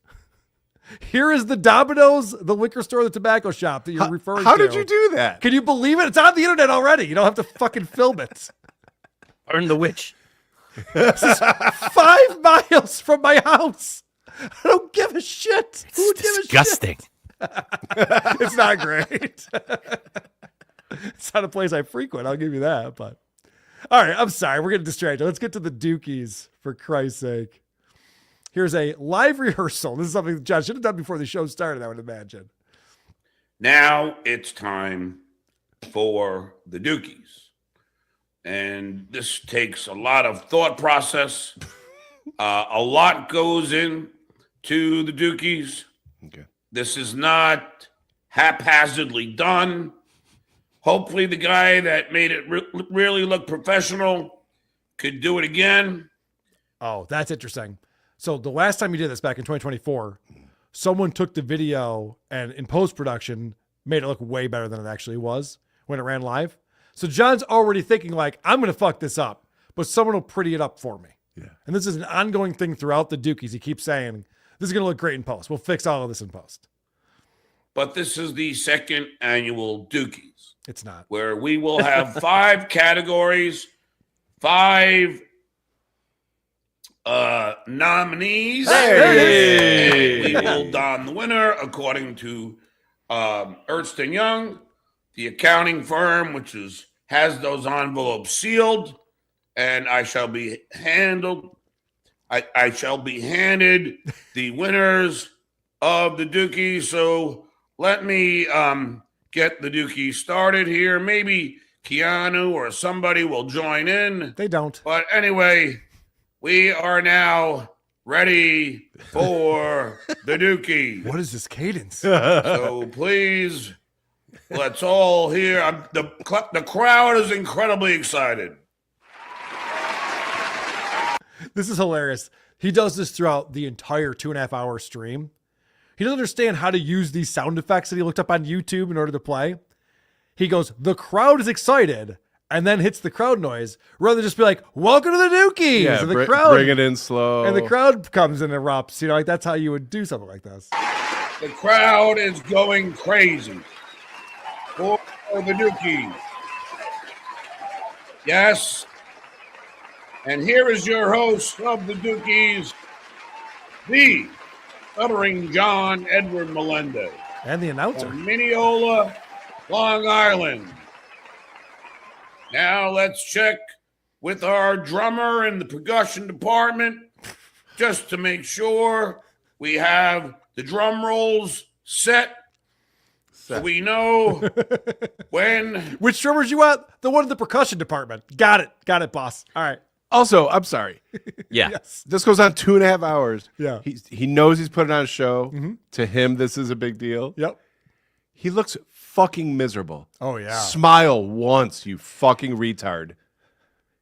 Here is the Domino's, the liquor store, the tobacco shop that you're referring to. How did you do that? Can you believe it? It's on the internet already. You don't have to fucking film it. Earn the witch. This is 5 miles from my house. I don't give a shit. It's disgusting. It's not great. It's not a place I frequent. I'll give you that. But all right, I'm sorry. We're getting distracted. Let's get to the Dukies, for Christ's sake. Here's a live rehearsal. This is something that John should have done before the show started, I would imagine. Now it's time for the Dukies. And this takes a lot of thought process. A lot goes into the Dukies. Okay. This is not haphazardly done. Hopefully the guy that made it really look professional could do it again. Oh, that's interesting. So the last time you did this back in 2024, someone took the video and in post-production made it look way better than it actually was when it ran live. So John's already thinking like, I'm going to fuck this up, but someone will pretty it up for me. Yeah. And this is an ongoing thing throughout the Dukies. He keeps saying, this is going to look great in post. We'll fix all of this in post. But this is the second annual Dukies. It's not. Where we will have 5 categories, 5 nominees. Hey! And we will don the winner according to Ernst & Young, the accounting firm, which has those envelopes sealed, and I shall be handed the winners of the Dukies. So let me get the Dukie started here. Maybe Keanu or somebody will join in. They don't. But anyway, we are now ready for the Dukie. What is this cadence? So please, let's all hear. The crowd is incredibly excited. This is hilarious. He does this throughout the entire 2.5 hour stream. He doesn't understand how to use these sound effects that he looked up on YouTube in order to play. He goes, the crowd is excited, and then hits the crowd noise, rather than just be like, welcome to the Dukies. Yeah, and the crowd, bring it in slow. And the crowd comes and erupts. You know, like that's how you would do something like this. The crowd is going crazy for the Dukies. Yes. And here is your host of the Dukies, the Stuttering John Edward Melendez. And the announcer. From Mineola, Long Island. Now let's check with our drummer in the percussion department just to make sure we have the drum rolls set. So we know when. Which drummers you want? The one in the percussion department. Got it, boss. All right. Also, I'm sorry. Yeah. Yes. This goes on 2.5 hours. Yeah. He knows he's putting on a show. To him, this is a big deal. Yep. He looks fucking miserable. Oh, yeah. Smile once, you fucking retard.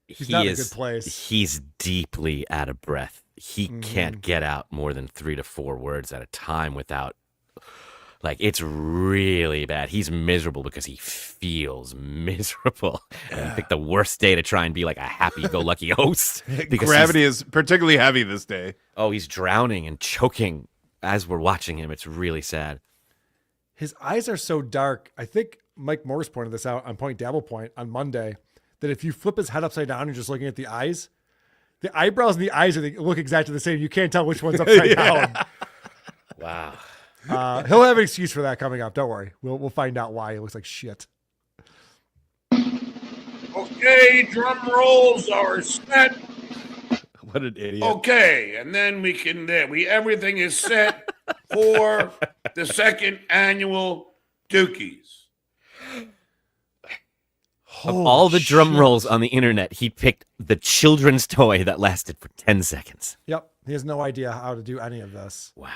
He's not in a good place. He's deeply out of breath. He can't get out more than 3 to 4 words at a time without, like, it's really bad. He's miserable because he feels miserable. And I think the worst day to try and be like a happy-go-lucky host. Because Gravity is particularly heavy this day. Oh, he's drowning and choking as we're watching him. It's really sad. His eyes are so dark. I think Mike Morris pointed this out on Point Dabble Point on Monday, that if you flip his head upside down and just looking at the eyes, the eyebrows and the eyes look exactly the same. You can't tell which one's upside down. Wow. He'll have an excuse for that coming up. Don't worry. We'll find out why he looks like shit. Okay, drum rolls are set. What an idiot. Okay, and then we can everything is set for the second annual Dukies. Of all the drum rolls on the internet, he picked the children's toy that lasted for 10 seconds. Yep. He has no idea how to do any of this. Wow.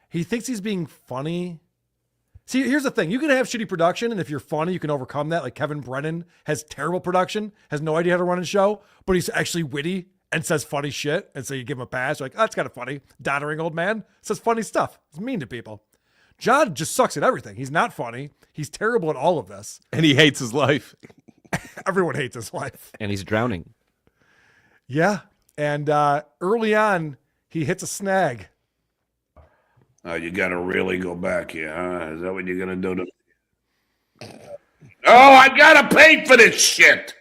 He thinks he's being funny. See, here's the thing. You can have shitty production, and if you're funny, you can overcome that. Like Kevin Brennan has terrible production, has no idea how to run a show, but he's actually witty and says funny shit. And so you give him a pass. You're like, oh, that's kind of funny. Doddering old man says funny stuff. He's mean to people. John just sucks at everything. He's not funny. He's terrible at all of this. And he hates his life. Everyone hates his life. And he's drowning. Yeah. And early on, he hits a snag. You got to really go back here, huh? Is that what you're going to do to me? Oh, I got to pay for this shit.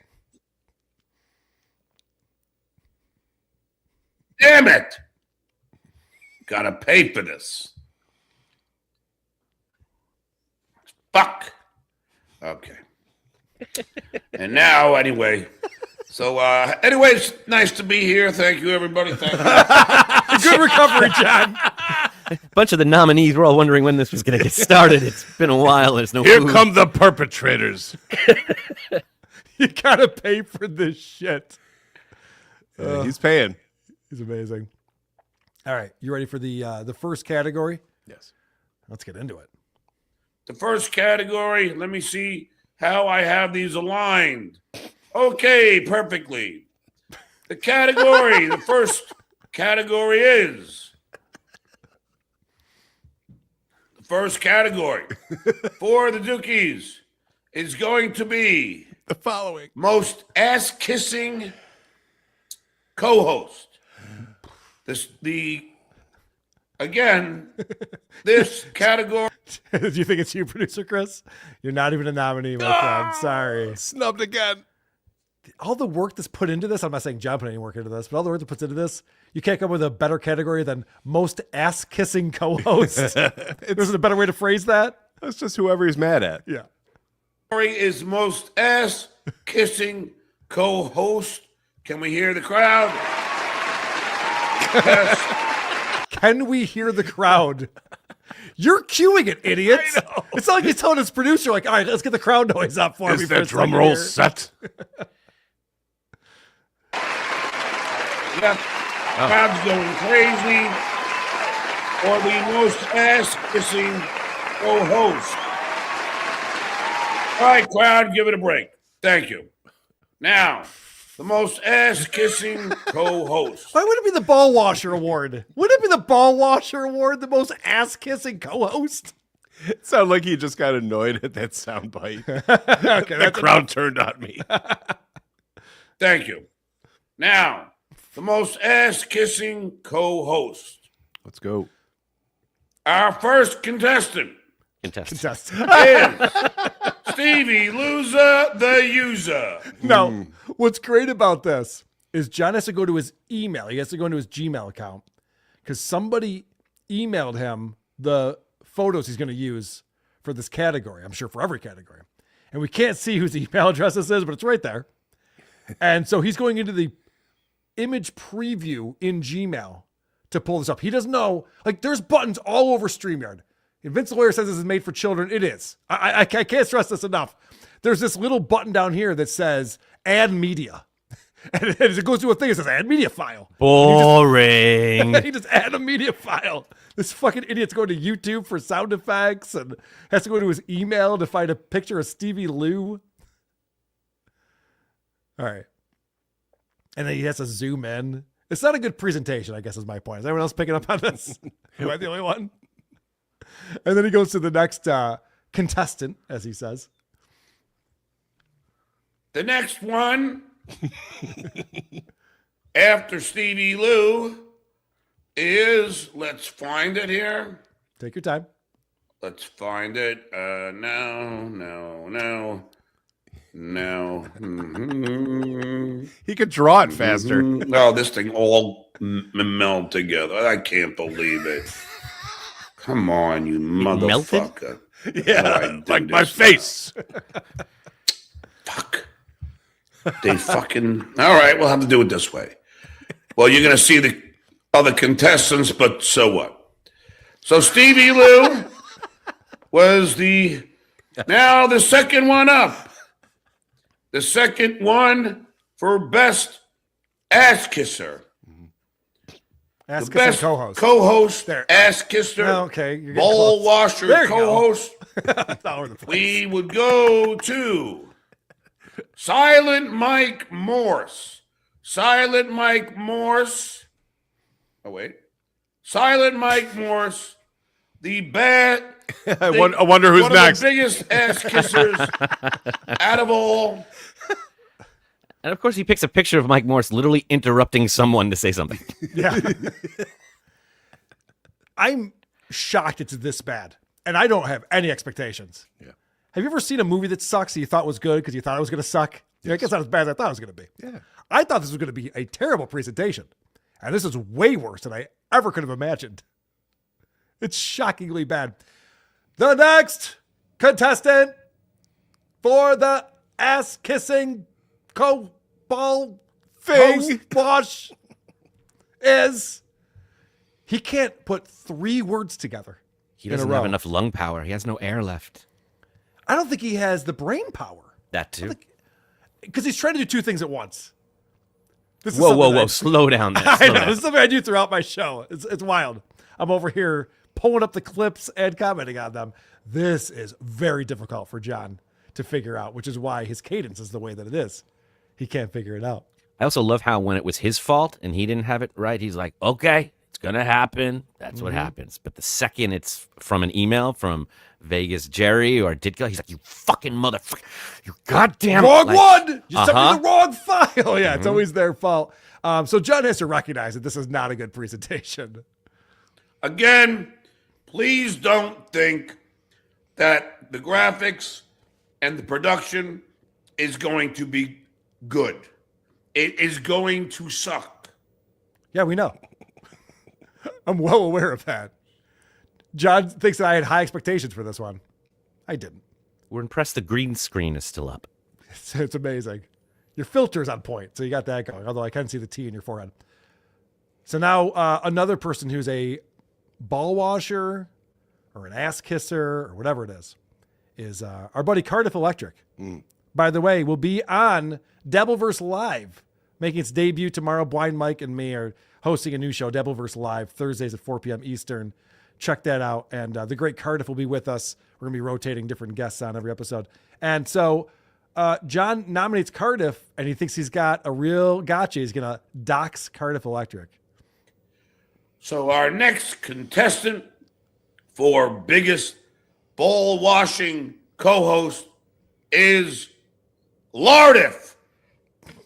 Damn it. Got to pay for this. Fuck. Okay. And now, anyway. So, anyways, nice to be here. Thank you, everybody. Thank you. Good recovery, John. A bunch of the nominees were all wondering when this was going to get started. It's been a while. There's no Here food. come the perpetrators. You got to pay for this shit. He's paying. He's amazing. All right. You ready for the first category? Yes. Let's get into it. The first category, let me see how I have these aligned. Okay, perfectly. The first category is first category for the Dukies is going to be the following: most ass-kissing co-host. This category. Do you think it's you, producer Chris? You're not even a nominee, my friend. Sorry. Snubbed again. All the work that's put into this, I'm not saying John put any work into this, but all the work that puts into this, you can't come up with a better category than most ass-kissing co-host. There's a better way to phrase that? That's just whoever he's mad at. Yeah. Is most ass-kissing co-host. Can we hear the crowd? Yes. Can we hear the crowd? You're cueing it, idiots. It's not like he's telling his producer, like, all right, let's get the crowd noise up for me. Is that drum roll set? Yep. Crowd's going crazy for the most ass-kissing co-host. All right, crowd, give it a break. Thank you. Now, the most ass-kissing co-host. Why would it be the Ball Washer Award? Would it be the Ball Washer Award, the most ass-kissing co-host? It sounded like he just got annoyed at that soundbite. Okay, the crowd turned on me. Thank you. Now, the most ass-kissing co-host. Let's go. Our first contestant. Is Stevie Loser the User. No, what's great about this is John has to go to his email. He has to go into his Gmail account because somebody emailed him the photos he's going to use for this category. I'm sure for every category. And we can't see whose email address this is, but it's right there. And so he's going into the image preview in Gmail to pull this up. He doesn't know. Like, there's buttons all over StreamYard. And Vince Lawyer says this is made for children. It is. I can't stress this enough. There's this little button down here that says add media. And as it goes to a thing, it says add media file. Boring. He just add a media file. This fucking idiot's going to YouTube for sound effects and has to go to his email to find a picture of Stevie Lou. All right. And then he has to zoom in. It's not a good presentation, I guess is my point. Is everyone else picking up on this? Am I the only one? And then he goes to the next contestant, as he says. The next one after Stevie Lou is, let's find it here. Take your time. Let's find it. No. He could draw it faster. No, this thing all meld together. I can't believe it. Come on, you motherfucker. Yeah, like my face. Fuck. They fucking... All right, we'll have to do it this way. Well, you're going to see the other contestants, but so what? So Stevie Lou was now the second one up. The second one for best ass kisser. Ass the kisser best co-host. There. Ass kisser. Oh, okay. You're getting Ball close. washer There you co-host. We would go to Silent Mike Morse. Silent Mike Morse. Oh, wait. Silent Mike Morse. The bad. I wonder who's one next. Of the biggest ass kissers out of all. And of course, he picks a picture of Mike Morse literally interrupting someone to say something. Yeah. I'm shocked it's this bad. And I don't have any expectations. Yeah. Have you ever seen a movie that sucks that you thought was good because you thought it was going to suck? Yeah, I guess not as bad as I thought it was going to be. Yeah. I thought this was going to be a terrible presentation. And this is way worse than I ever could have imagined. It's shockingly bad. The next contestant for the ass-kissing co-ball thing wash is he can't put 3 words together. He doesn't have enough lung power. He has no air left. I don't think he has the brain power. That too. Because he's trying to do 2 things at once. This is Whoa. Slow down there. I know. This is something I do throughout my show. It's wild. I'm over here pulling up the clips and commenting on them. This is very difficult for John to figure out, which is why his cadence is the way that it is. He can't figure it out. I also love how when it was his fault and he didn't have it right, he's like, okay, it's going to happen. That's what happens. But the second it's from an email from Vegas Jerry or Ditka, he's like, you fucking motherfucker. You goddamn. Wrong one. You sent me the wrong file. Yeah, it's always their fault. So John has to recognize that this is not a good presentation. Again, please don't think that the graphics and the production is going to be good. It is going to suck. Yeah, we know. I'm well aware of that. John thinks that I had high expectations for this one. I didn't. We're impressed the green screen is still up. It's amazing. Your filter's on point, so you got that going, although I can see the T in your forehead. So now another person who's a ball washer, or an ass kisser or whatever it is our buddy Cardiff Electric. By the way, will be on Dabbleverse Live, making its debut tomorrow. Blind Mike and me are hosting a new show, Dabbleverse Live, Thursdays at 4 p.m. Eastern. Check that out. And the great Cardiff will be with us. We're going to be rotating different guests on every episode. And so John nominates Cardiff, and he thinks he's got a real gotcha. He's going to dox Cardiff Electric. So our next contestant for biggest ball washing co-host is Lardiff.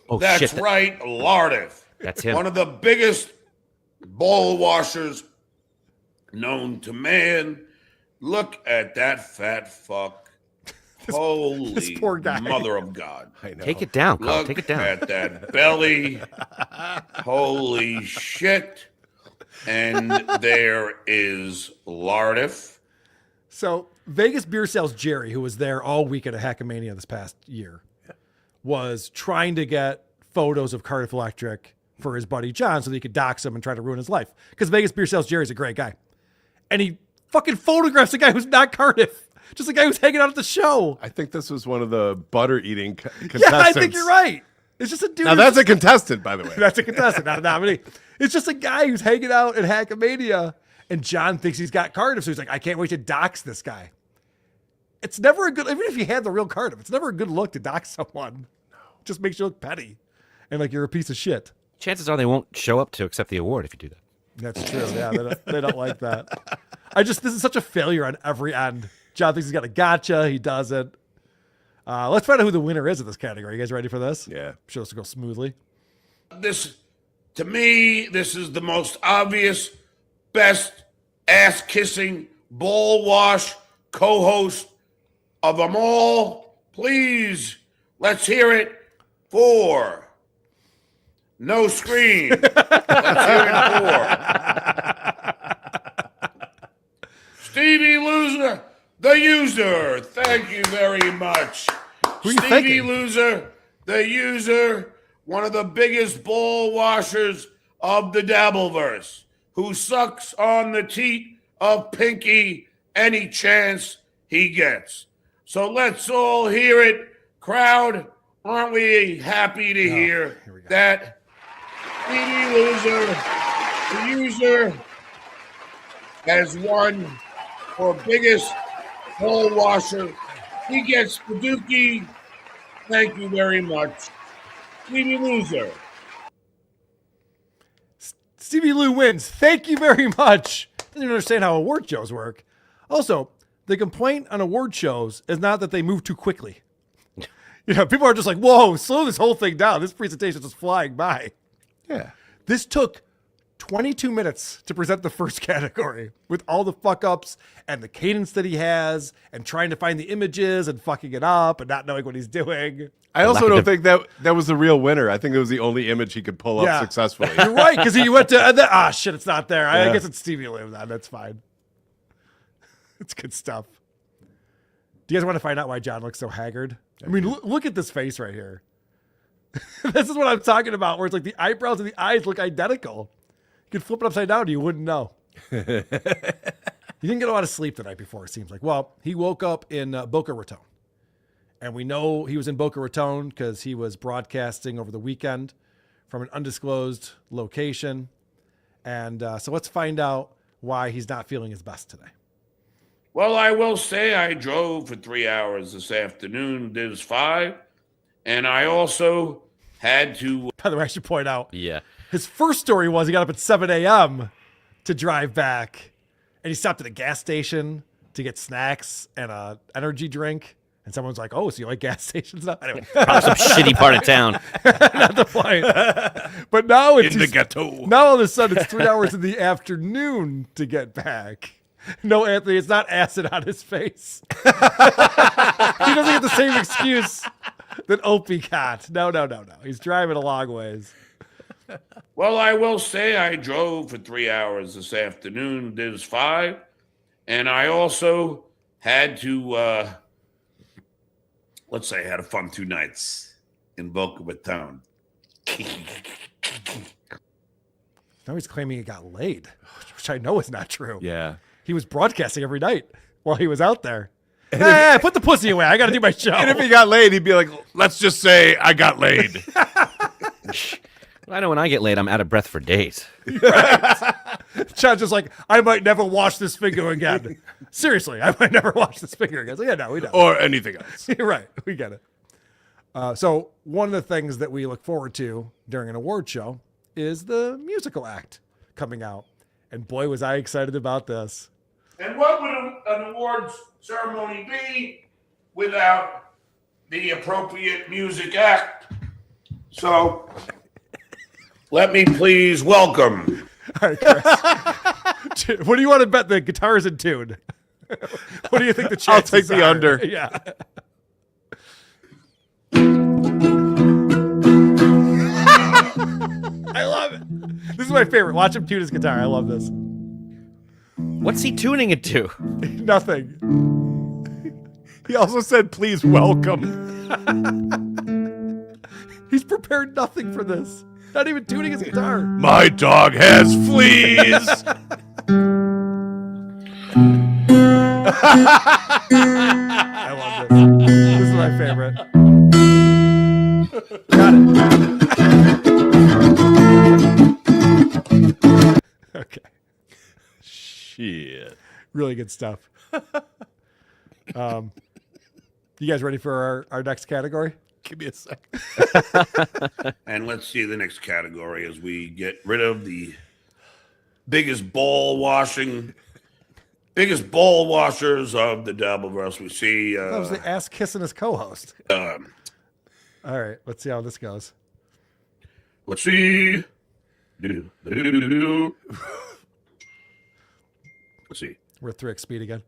Oh, That's shit. right, Lardiff. That's him. One of the biggest ball washers known to man. Look at that fat fuck. Holy this poor guy. mother of God. Take it down, Carl. Look Take it down. at that belly. Holy shit. And there is Lardiff. So Vegas Beer Sales Jerry, who was there all week at a Hackamania this past year, was trying to get photos of Cardiff Electric for his buddy John so that he could dox him and try to ruin his life. Because Vegas Beer Sales Jerry is a great guy. And he fucking photographs a guy who's not Cardiff. Just a guy who's hanging out at the show. I think this was one of the butter eating contestants. Yeah, I think you're right. It's just a dude. Now that's a contestant, by the way. That's a contestant, not a nominee. It's just a guy who's hanging out at Hackamania, and John thinks he's got Cardiff, so he's like, I can't wait to dox this guy. It's never a good, even if you had the real Cardiff, it's never a good look to dox someone. It just makes you look petty and like you're a piece of shit. Chances are they won't show up to accept the award if you do that. That's true. Yeah, they don't like that. This is such a failure on every end. John thinks he's got a gotcha. He doesn't. Let's find out who the winner is of this category. You guys ready for this? Yeah. I'm sure this will go smoothly. To me, this is the most obvious, best ass-kissing, ball wash co-host of them all. Please, let's hear it for No Screen. Let's hear it for Stevie Loser, the user. Thank you very much. Who are you Stevie thinking? Loser, the user, one of the biggest ball washers of the Dabbleverse, who sucks on the teat of Pinky any chance he gets. So let's all hear it. Crowd, aren't we happy to hear that Stevie Loser, the user, has won for biggest ball washer. He gets the Dukie. Thank you very much. Stevie Loser. Stevie Lou wins. Thank you very much. Doesn't even understand how award shows work. Also, the complaint on award shows is not that they move too quickly. People are just like, whoa, slow this whole thing down. This presentation is just flying by. Yeah. This took 22 minutes to present the first category with all the fuck ups and the cadence that he has and trying to find the images and fucking it up and not knowing what he's doing. I also don't think that was the real winner. I think it was the only image he could pull up successfully. You're right, because he went to, shit, it's not there. I guess it's Stevie Lou. That's fine. It's good stuff. Do you guys want to find out why John looks so haggard? I mean, look at this face right here. This is what I'm talking about, where it's like the eyebrows and the eyes look identical. You could flip it upside down and you wouldn't know. He didn't get a lot of sleep the night before, it seems like. Well, he woke up in Boca Raton. And we know he was in Boca Raton because he was broadcasting over the weekend from an undisclosed location. And so let's find out why he's not feeling his best today. Well, I will say I drove for 3 hours this afternoon. There's 5. And I also had to... By the way, I should point out. Yeah. His first story was he got up at 7 a.m. to drive back. And he stopped at a gas station to get snacks and an energy drink. And someone's like, oh, so you like gas stations now? Anyway. Probably some shitty part of town. Not the point. But now it's... In the ghetto. Now all of a sudden it's 3 hours in the afternoon to get back. No, Anthony, it's not acid on his face. He doesn't get the same excuse that Opie got. No. He's driving a long ways. Well, I will say I drove for 3 hours this afternoon. There's 5. And I also had to, let's say I had a fun 2 nights in Boca Raton. Now he's claiming he got laid, which I know is not true. Yeah. He was broadcasting every night while he was out there. Hey, put the pussy away. I got to do my show. And if he got laid, he'd be like, let's just say I got laid. I know when I get laid, I'm out of breath for days. Right. John's just like, I might never wash this finger again. Seriously, I might never wash this finger again. So, yeah, no, we don't. Or anything else. Right, we get it. So one of the things that we look forward to during an award show is the musical act coming out. And boy, was I excited about this. And what would an awards ceremony be without the appropriate music act? So, let me please welcome. All right, Chris. What do you want to bet the guitar's in tune? What do you think the chances I'll take the are? under. Yeah. I love it. This is my favorite. Watch him tune his guitar. I love this. What's he tuning it to? Nothing. He also said, please welcome. He's prepared nothing for this. Not even tuning his guitar. My dog has fleas. I love this. This is my favorite. Got it. Okay. Shit. Really good stuff. You guys ready for our next category? Give me a second. And let's see the next category as we get rid of the biggest ball washers of the Dabbleverse. We see. That was the ass kissing his co-host. All right, let's see how this goes. Let's see. Let's see. We're at 3x speed again.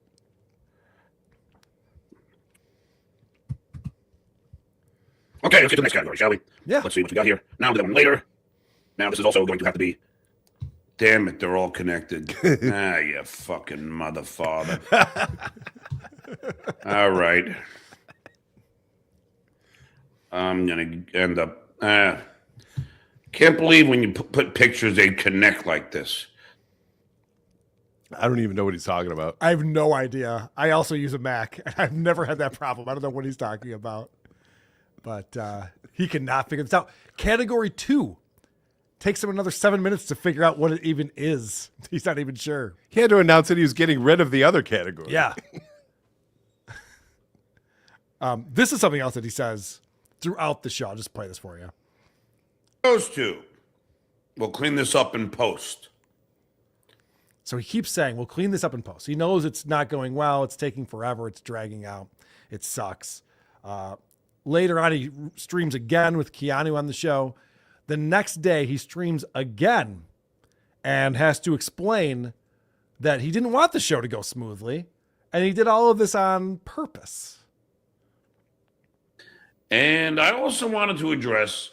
Okay, let's get to the next category, shall we? Yeah. Let's see what we got here. Now we'll do that one later. Now this is also going to have to be. Damn it, they're all connected. You fucking mother father. All right. I'm going to end up. Can't believe when you put pictures, they connect like this. I don't even know what he's talking about. I have no idea. I also use a Mac, and I've never had that problem. I don't know what he's talking about. But he cannot figure this out. Category 2 takes him another 7 minutes to figure out what it even is. He's not even sure. He had to announce that he was getting rid of the other category. Yeah. This is something else that he says throughout the show. I'll just play this for you. Those two. We'll clean this up in post. So he keeps saying, we'll clean this up in post. He knows it's not going well. It's taking forever. It's dragging out. It sucks. Later on, he streams again with Keanu on the show. The next day, he streams again and has to explain that he didn't want the show to go smoothly, and he did all of this on purpose. And I also wanted to address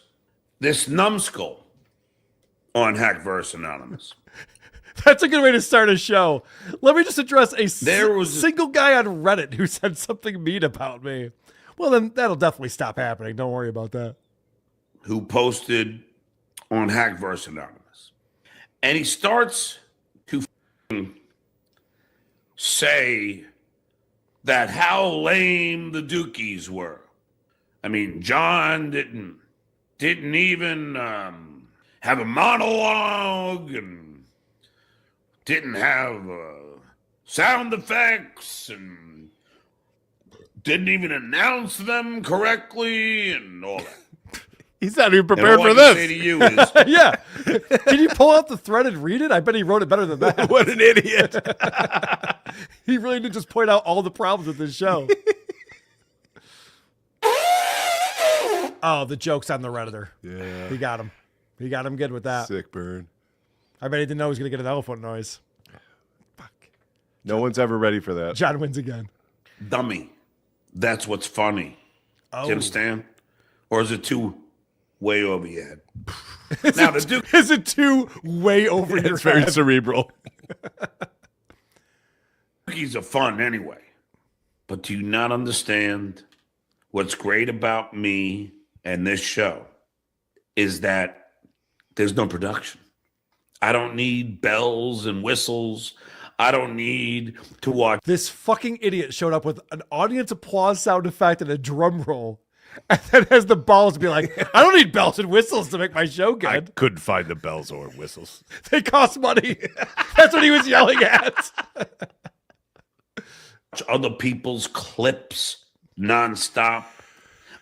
this numbskull on Hackverse Anonymous. That's a good way to start a show. Let me just address a single guy on Reddit who said something mean about me. Well, then that'll definitely stop happening. Don't worry about that. Who posted on Hackverse Anonymous. And he starts to say that how lame the Dukies were. I mean, John didn't even have a monologue and didn't have sound effects and didn't even announce them correctly and all that. He's not even And prepared all for I this. can say to you is, Yeah. Can you pull out the thread and read it? I bet he wrote it better than that. What an idiot. He really did just point out all the problems with this show. Oh, the joke's on the Redditor. Yeah. He got him. He got him good with that. Sick burn. I bet he didn't know he was going to get an elephant noise. No one's ever ready for that. John wins again. dummy. That's what's funny. Oh. Do you understand? Or is it too way over your head? Is it too way over your head? It's very cerebral. Cookies are fun anyway. But do you not understand what's great about me and this show is that there's no production. I don't need bells and whistles. I don't need to watch. This fucking idiot showed up with an audience applause sound effect and a drum roll. And then has the balls to be like, I don't need bells and whistles to make my show good. I couldn't find the bells or whistles. They cost money. That's what he was yelling at. Other people's clips nonstop.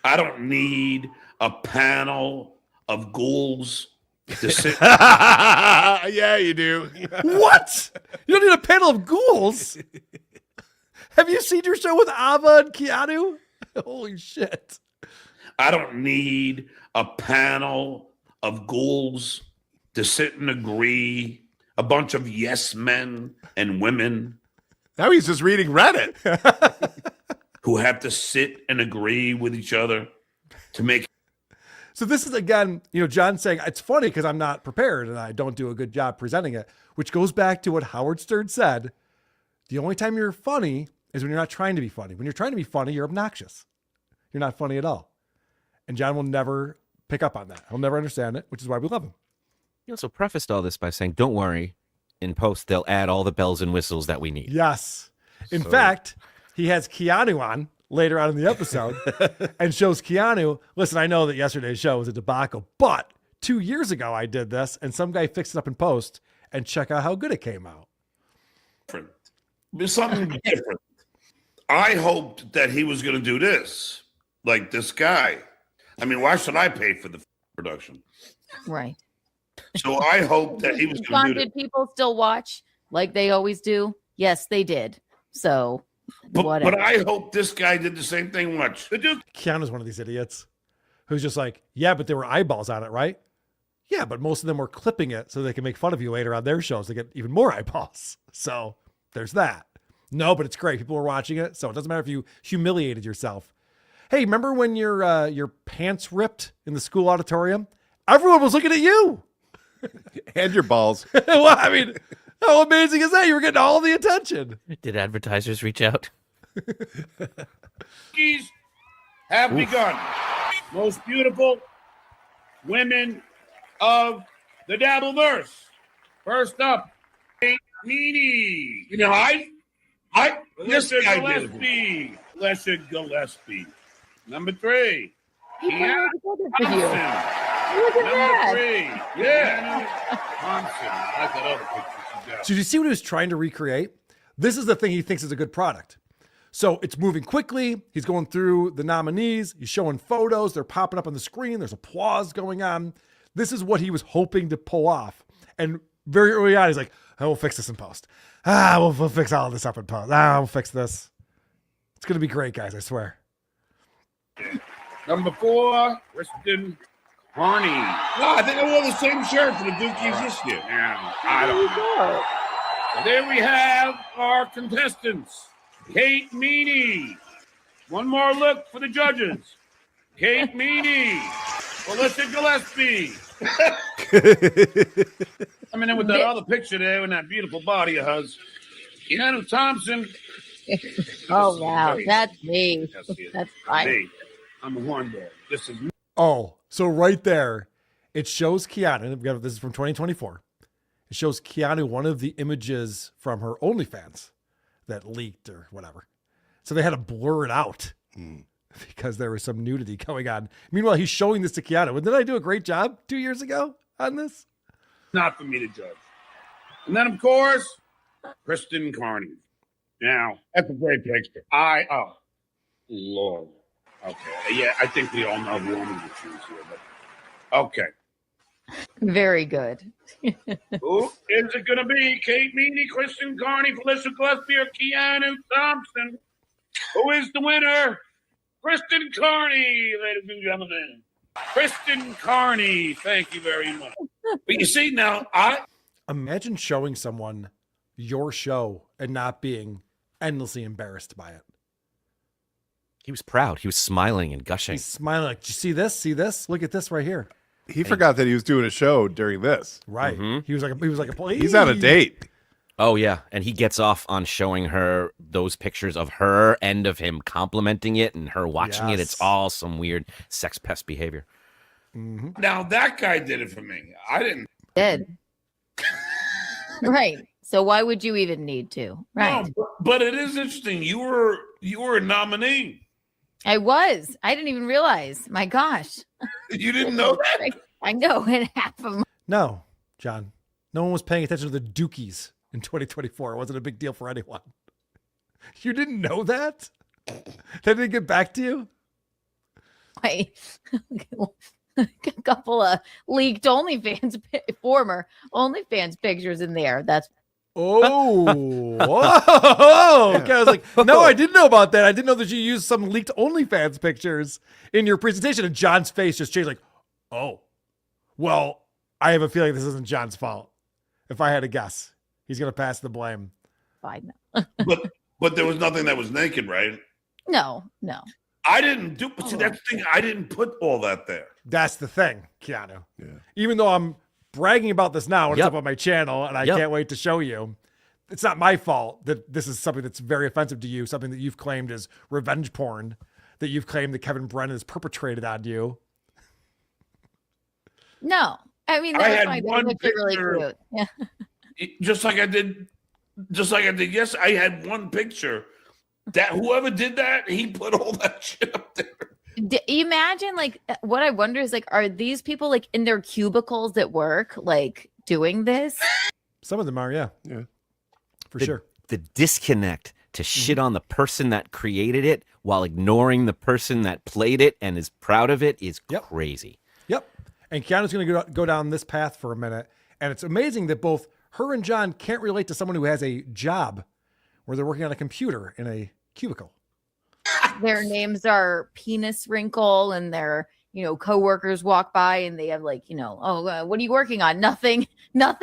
I don't need a panel of ghouls to sit. Yeah, you do. What? You don't need a panel of ghouls? Have you seen your show with Ava and Keanu? Holy shit. I don't need a panel of ghouls to sit and agree. A bunch of yes men and women. Now he's just reading Reddit. Who have to sit and agree with each other to make. So this is, again, John saying, it's funny because I'm not prepared and I don't do a good job presenting it, which goes back to what Howard Stern said. The only time you're funny is when you're not trying to be funny. When you're trying to be funny, you're obnoxious. You're not funny at all. And John will never pick up on that. He'll never understand it, which is why we love him. He also prefaced all this by saying, don't worry, in post, they'll add all the bells and whistles that we need. Yes. In fact, he has Keanu on later on in the episode and shows Keanu, listen, I know that yesterday's show was a debacle, but 2 years ago I did this and some guy fixed it up in post, and check out how good it came out. There's something different. I hoped that he was going to do this, like this guy. I mean, why should I pay for the production? Right. So I hope that he was going John, to do did this. people still watch like they always do? Yes, they did. So, whatever. But I hope this guy did the same thing. Watch. The Duke. Keanu's one of these idiots who's just like, yeah, but there were eyeballs on it, right? Yeah, but most of them were clipping it so they can make fun of you later on their shows to get even more eyeballs. So there's that. No, but it's great. People were watching it, so it doesn't matter if you humiliated yourself. Hey, remember when your pants ripped in the school auditorium? Everyone was looking at you. And your balls. Well, I mean, how amazing is that? You were getting all the attention. Did advertisers reach out? Keys have begun. Most beautiful women of the Dabbleverse. First up, Kate Meany. You know, Lesha Gillespie. Lesha Gillespie. Number 3. Keanu Thompson. Look at Number that. 3. Yeah. Thompson. I like that other picture she got. So did you see what he was trying to recreate? This is the thing he thinks is a good product. So it's moving quickly. He's going through the nominees. He's showing photos. They're popping up on the screen. There's applause going on. This is what he was hoping to pull off. And very early on, he's like, oh, we'll fix this in post. We'll fix all of this up in post. We'll fix this. It's going to be great, guys, I swear. Number 4, Kristen Carney. No, I think I wore the same shirt for the Dukies this year. Now, I don't know. So there we have our contestants. Kate Meany. One more look for the judges. Kate Meany. Melissa Gillespie. I mean, with that other picture there and that beautiful body of hers. Keanu Thompson. Oh, wow. That's me. That's fine. Me. I'm a horn dog. This is me. Oh, so right there, it shows Keanu. This is from 2024. It shows Keanu one of the images from her OnlyFans that leaked or whatever. So they had to blur it out because there was some nudity going on. Meanwhile, he's showing this to Keanu. Didn't I do a great job 2 years ago on this? Not for me to judge. And then, of course, Kristen Carney. Now, that's a great picture. Oh, Lord. Okay. Yeah, I think we all know who I'm going to choose here. But okay. Very good. Who is it going to be? Kate Meany, Kristen Carney, Felicia Gillespie, or Keanu Thompson? Who is the winner? Kristen Carney, ladies and gentlemen. Kristen Carney. Thank you very much. But you see now, imagine showing someone your show and not being endlessly embarrassed by it. He was proud. He was smiling and gushing. He's smiling like, you see this? See this? Look at this right here. He forgot that he was doing a show during this. Right. He was like, he's on a date. Oh yeah, and he gets off on showing her those pictures of her and of him complimenting it and her watching it. It's all some weird sex pest behavior. now that guy did it for me. I didn't. Did. Right. So why would you even need to? Right. No, but it is interesting. You were a nominee. I was. I didn't even realize. My gosh. You didn't know that? I know. And half of my No, John. No one was paying attention to the Dukies in 2024. It wasn't a big deal for anyone. You didn't know that? They didn't get back to you? Wait. A couple of leaked former OnlyFans pictures in there. That's whoa. Okay, I was like, no, I didn't know about that. I didn't know that you used some leaked OnlyFans pictures in your presentation. And John's face just changed like, oh, well, I have a feeling this isn't John's fault. If I had to guess, he's going to pass the blame. fine. But there was nothing that was naked, right? No. I didn't do, but see, that's the thing. I didn't put all that there. That's the thing, Keanu. Yeah. Even though I'm bragging about this now and it's up on my channel and I can't wait to show you, it's not my fault that this is something that's very offensive to you, something that you've claimed is revenge porn, that you've claimed that Kevin Brennan has perpetrated on you. No. I mean, I that had was one really picture. cute. Yeah. Just like I did yes, I had one picture. That whoever did that, he put all that shit up there. Imagine, like, what I wonder is, like, are these people, like, in their cubicles at work, like, doing this? Some of them are, yeah. For sure. The disconnect to shit on the person that created it while ignoring the person that played it and is proud of it is crazy. Yep. And Keanu's going to go down this path for a minute. And it's amazing that both her and John can't relate to someone who has a job where they're working on a computer in a cubicle. Their names are Penis Wrinkle, and their, coworkers walk by and they have, like, what are you working on? Nothing. No,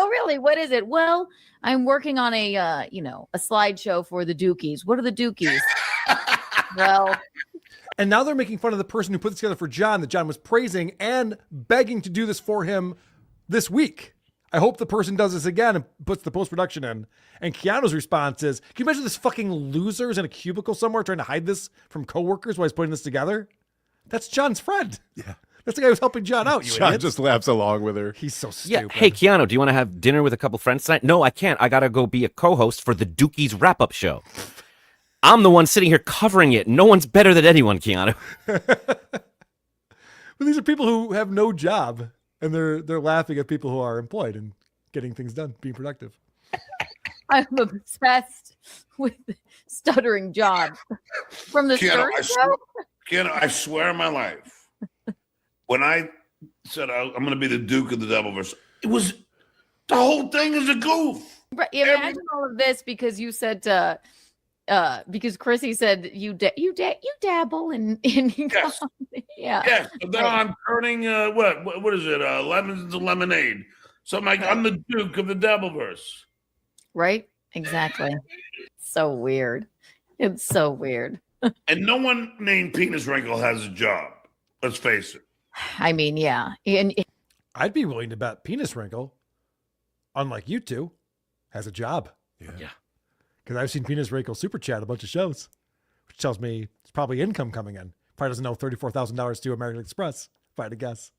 really. What is it? Well, I'm working on a slideshow for the Dukies. What are the Dukies? Well. And now they're making fun of the person who put this together for John, that John was praising and begging to do this for him this week. I hope the person does this again and puts the post-production in. And Keanu's response is, can you imagine this fucking loser's in a cubicle somewhere trying to hide this from coworkers while he's putting this together? That's John's friend. Yeah. That's the guy who's helping John out, John idiots. just laughs along with her. He's so stupid. Yeah. Hey, Keanu, do you want to have dinner with a couple friends tonight? No, I can't. I got to go be a co-host for the Dukies wrap-up show. I'm the one sitting here covering it. No one's better than anyone, Keanu. But these are people who have no job, and they're laughing at people who are employed and getting things done, being productive. I'm obsessed with Stuttering John from the Stern Show. Keanu, I swear on my life, when I said I'm going to be the Duke of the Devilverse, it was the whole thing is a goof. Right, imagine all of this because you said because Chrissy said you dabble in yes. yeah. Yes. And then I'm turning what is it? Lemons into lemonade. So I'm like, I'm the Duke of the Devilverse. Right? Exactly. So weird. It's so weird. And no one named Penis Wrinkle has a job. Let's face it. I mean, yeah. And I'd be willing to bet Penis Wrinkle, unlike you two, has a job. Yeah. Because I've seen Penis Wrinkle super chat a bunch of shows, which tells me it's probably income coming in. Probably doesn't know $34,000 to American Express, if I had to guess.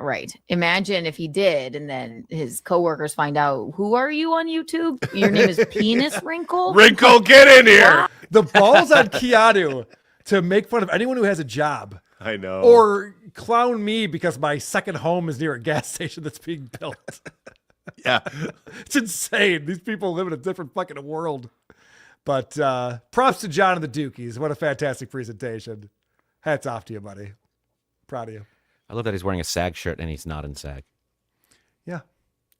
Right. Imagine if he did, and then his coworkers find out, who are you on YouTube? Your name is Penis Wrinkle? Wrinkle, get in here. The balls on Keanu to make fun of anyone who has a job. I know. Or clown me because my second home is near a gas station that's being built. Yeah. It's insane. These people live in a different fucking world. But props to John and the Dukies. What a fantastic presentation. Hats off to you, buddy. Proud of you. I love that he's wearing a SAG shirt and he's not in SAG. Yeah.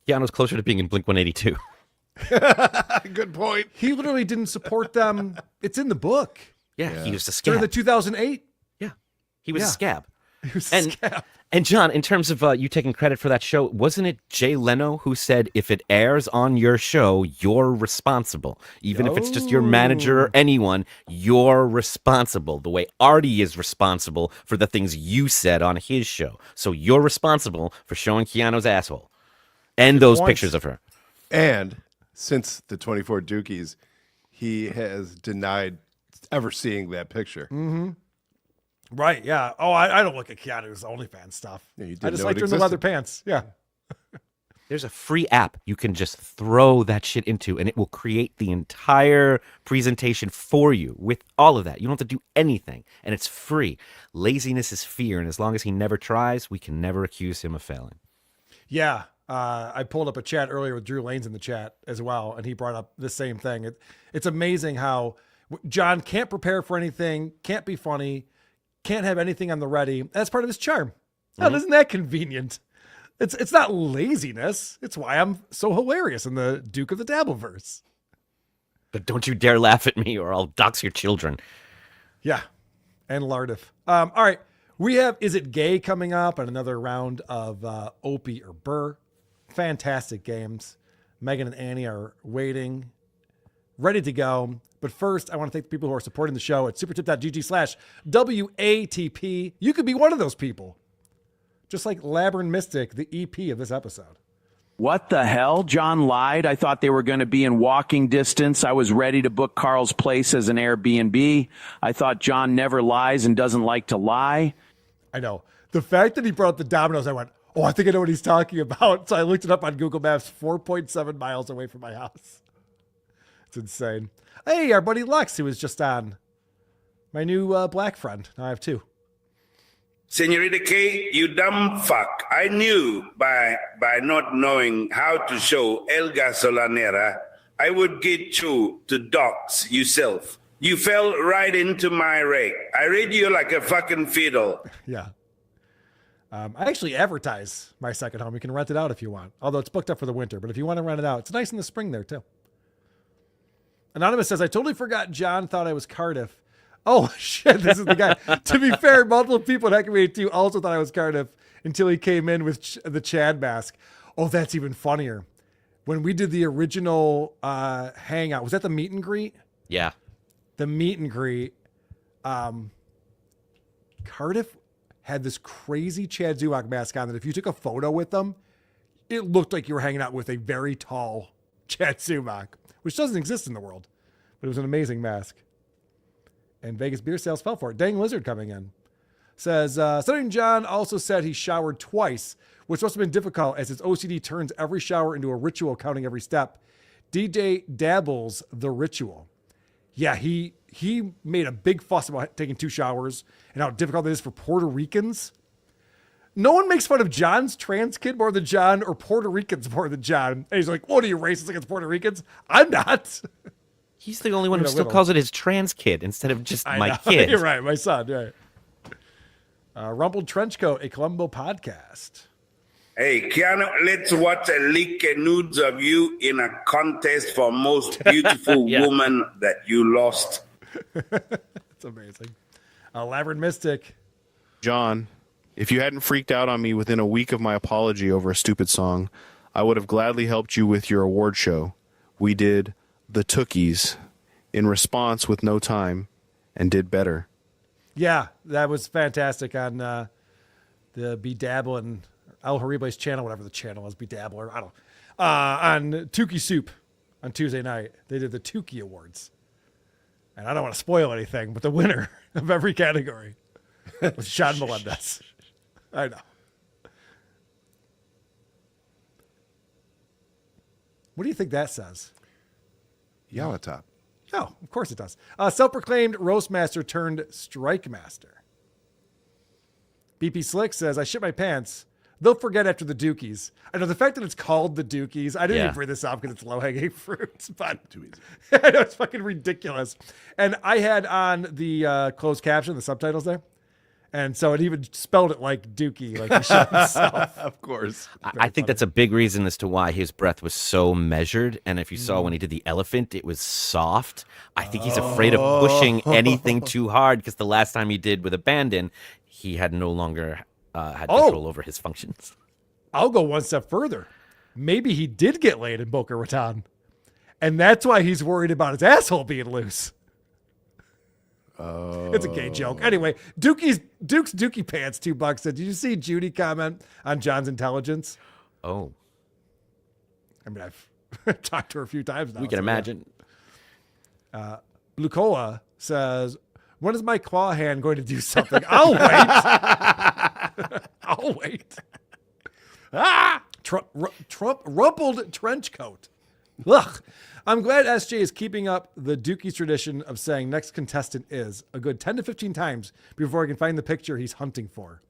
Keanu's closer to being in Blink-182. Good point. He literally didn't support them. It's in the book. Yeah, he was a scab. During the 2008? Yeah. He was a scab. He was a scab. And John, in terms of you taking credit for that show, wasn't it Jay Leno who said, if it airs on your show, you're responsible. Even if it's just your manager or anyone, you're responsible. The way Artie is responsible for the things you said on his show. So you're responsible for showing Keanu's asshole. And those pictures of her. And since the 24 Dukies, he has denied ever seeing that picture. Mm-hmm. Right, yeah. Oh, I don't look at Keanu's OnlyFans stuff. Yeah, I just like her in the leather pants. Yeah. There's a free app you can just throw that shit into, and it will create the entire presentation for you with all of that. You don't have to do anything, and it's free. Laziness is fear, and as long as he never tries, we can never accuse him of failing. Yeah. I pulled up a chat earlier with Drew Lane's in the chat as well, and he brought up the same thing. It's amazing how John can't prepare for anything, can't be funny, can't have anything on the ready. That's part of his charm. Oh, isn't that convenient? It's not laziness. It's why I'm so hilarious in the Duke of the Dabbleverse. But don't you dare laugh at me or I'll dox your children. Yeah. And Lardif. All right. We have Is It Gay coming up and another round of Opie or Burr. Fantastic games. Megan and Annie are waiting, ready to go. But first, I want to thank the people who are supporting the show at supertip.gg/WATP. You could be one of those people. Just like Labyrinth Mystic, the EP of this episode. What the hell? John lied. I thought they were going to be in walking distance. I was ready to book Carl's place as an Airbnb. I thought John never lies and doesn't like to lie. I know. The fact that he brought the dominoes, I went, oh, I think I know what he's talking about. So I looked it up on Google Maps, 4.7 miles away from my house. It's insane. Hey, our buddy Lex, who was just on. My new black friend. Now I have two. Senorita K, you dumb fuck. I knew by not knowing how to show El Gasolanera, I would get you to dox yourself. You fell right into my rake. I read you like a fucking fiddle. Yeah. I actually advertise my second home. You can rent it out if you want. Although it's booked up for the winter. But if you want to rent it out, it's nice in the spring there too. Anonymous says, I totally forgot John thought I was Cardiff. Oh, shit, this is the guy. To be fair, multiple people in Hack Community 2 also thought I was Cardiff until he came in with the Chad mask. Oh, that's even funnier. When we did the original hangout, was that the meet and greet? Yeah. The meet and greet. Cardiff had this crazy Chad Zuak mask on that if you took a photo with them, it looked like you were hanging out with a very tall Chad Zuak, which doesn't exist in the world. But it was an amazing mask. And Vegas beer sales fell for it. Dang Lizard coming in. Says, Stuttering John also said he showered twice, which must have been difficult as his OCD turns every shower into a ritual, counting every step. DJ dabbles the ritual. Yeah, he made a big fuss about taking 2 showers and how difficult it is for Puerto Ricans. No one makes fun of John's trans kid more than John or Puerto Ricans more than John. And he's like, what are you, racist against Puerto Ricans? I'm not. He's the only one who still calls it his trans kid instead of just my kid. You're right, my son, right. Rumpled Trenchcoat, a Columbo podcast. Hey, Keanu, let's watch a leak nudes of you in a contest for most beautiful woman that you lost. It's amazing. Labyrinth Mystic. John, if you hadn't freaked out on me within a week of my apology over a stupid song, I would have gladly helped you with your award show. We did the Tookies in response with no time and did better. Yeah, that was fantastic on the Bedabble and El Horrible's channel, whatever the channel is, Bedabbler, I don't know. On Dukie Soup on Tuesday night. They did the Dukie Awards. And I don't want to spoil anything, but the winner of every category was Sean Melendez. I know. What do you think that says? Yawatop. Oh, of course it does. Self-proclaimed roast master turned strike master. BP Slick says, I shit my pants. They'll forget after the Dukies. I know the fact that it's called the Dukies, I didn't even bring this up because it's low-hanging fruit, but too easy. I know it's fucking ridiculous. And I had on the closed caption, the subtitles there. And so it even spelled it like Dukie, like he shot himself. Of course. I think that's a big reason as to why his breath was so measured. And if you saw when he did the elephant, it was soft. I think he's afraid of pushing anything too hard because the last time he did with Abandon, he had no longer had control over his functions. I'll go one step further. Maybe he did get laid in Boca Raton. And that's why he's worried about his asshole being loose. It's a gay joke. Anyway, Duke's Dukie Pants, $2 said, did you see Judy comment on John's intelligence? Oh. I mean, I've talked to her a few times now. We can imagine. Blue Cola says, when is my claw hand going to do something? I'll wait. I'll wait. Trump rumpled trench coat. Ugh. I'm glad SJ is keeping up the Dukie's tradition of saying next contestant is a good 10 to 15 times before I can find the picture he's hunting for.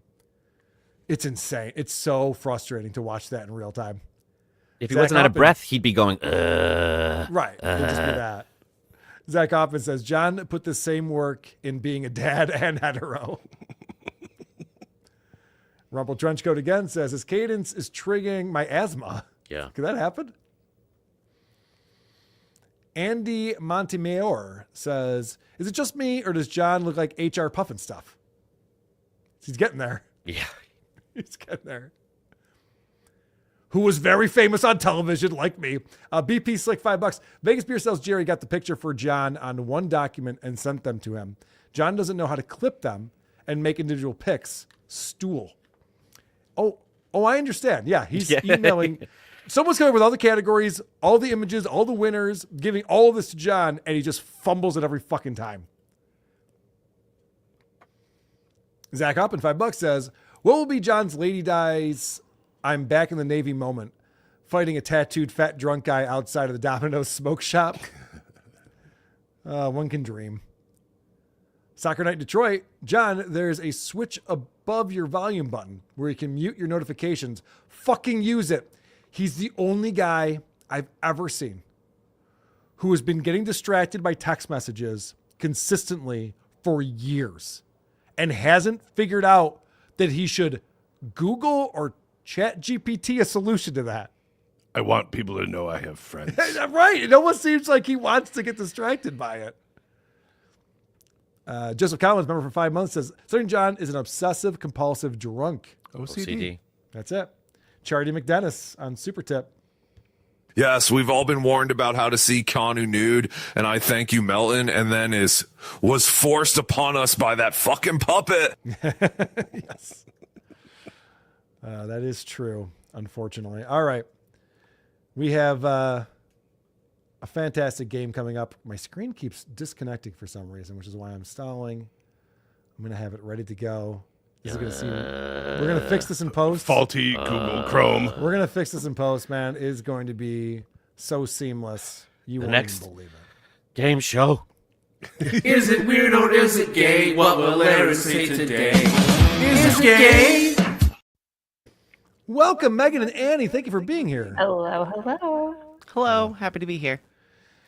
It's insane. It's so frustrating to watch that in real time. If he wasn't out of breath, he'd be going, Right. It'd just be that. Zach Hoffman says, John put the same work in being a dad and hetero. Rumple Trenchcoat again says, his cadence is triggering my asthma. Yeah. Could that happen? Andy Montemayor says, is it just me or does John look like HR Puffin stuff? He's getting there. Yeah. He's getting there. Who was very famous on television, like me. BP Slick, $5. Vegas Beer Sales Jerry got the picture for John on one document and sent them to him. John doesn't know how to clip them and make individual pics. Stool. Oh, I understand. Yeah, he's emailing. Someone's coming up with all the categories, all the images, all the winners, giving all of this to John, and he just fumbles it every fucking time. Zach Hoppen, $5 says, what will be John's Lady Dies I'm back in the Navy moment, fighting a tattooed fat drunk guy outside of the Domino's smoke shop? One can dream. Soccer Night Detroit. John, there's a switch above your volume button where you can mute your notifications. Fucking use it. He's the only guy I've ever seen who has been getting distracted by text messages consistently for years and hasn't figured out that he should Google or Chat GPT a solution to that. I want people to know I have friends. Right. It almost seems like he wants to get distracted by it. Joseph Collins, member for 5 months, says, Stuttering John is an obsessive compulsive drunk. OCD. That's it. Charity McDennis on Super Tip. Yes, we've all been warned about how to see Keanu nude, and I thank you, Melton, and then was forced upon us by that fucking puppet. Yes. That is true, unfortunately. All right. We have a fantastic game coming up. My screen keeps disconnecting for some reason, which is why I'm stalling. I'm going to have it ready to go. This is going to seem... We're going to fix this in post. Faulty Google Chrome. We're going to fix this in post, man. It is going to be so seamless. You won't even believe it. Game show. Is it weird or is it gay? What will Aaron say today? Is it gay? Welcome, Megan and Annie. Thank you for being here. Hello, hello. Hello. Happy to be here.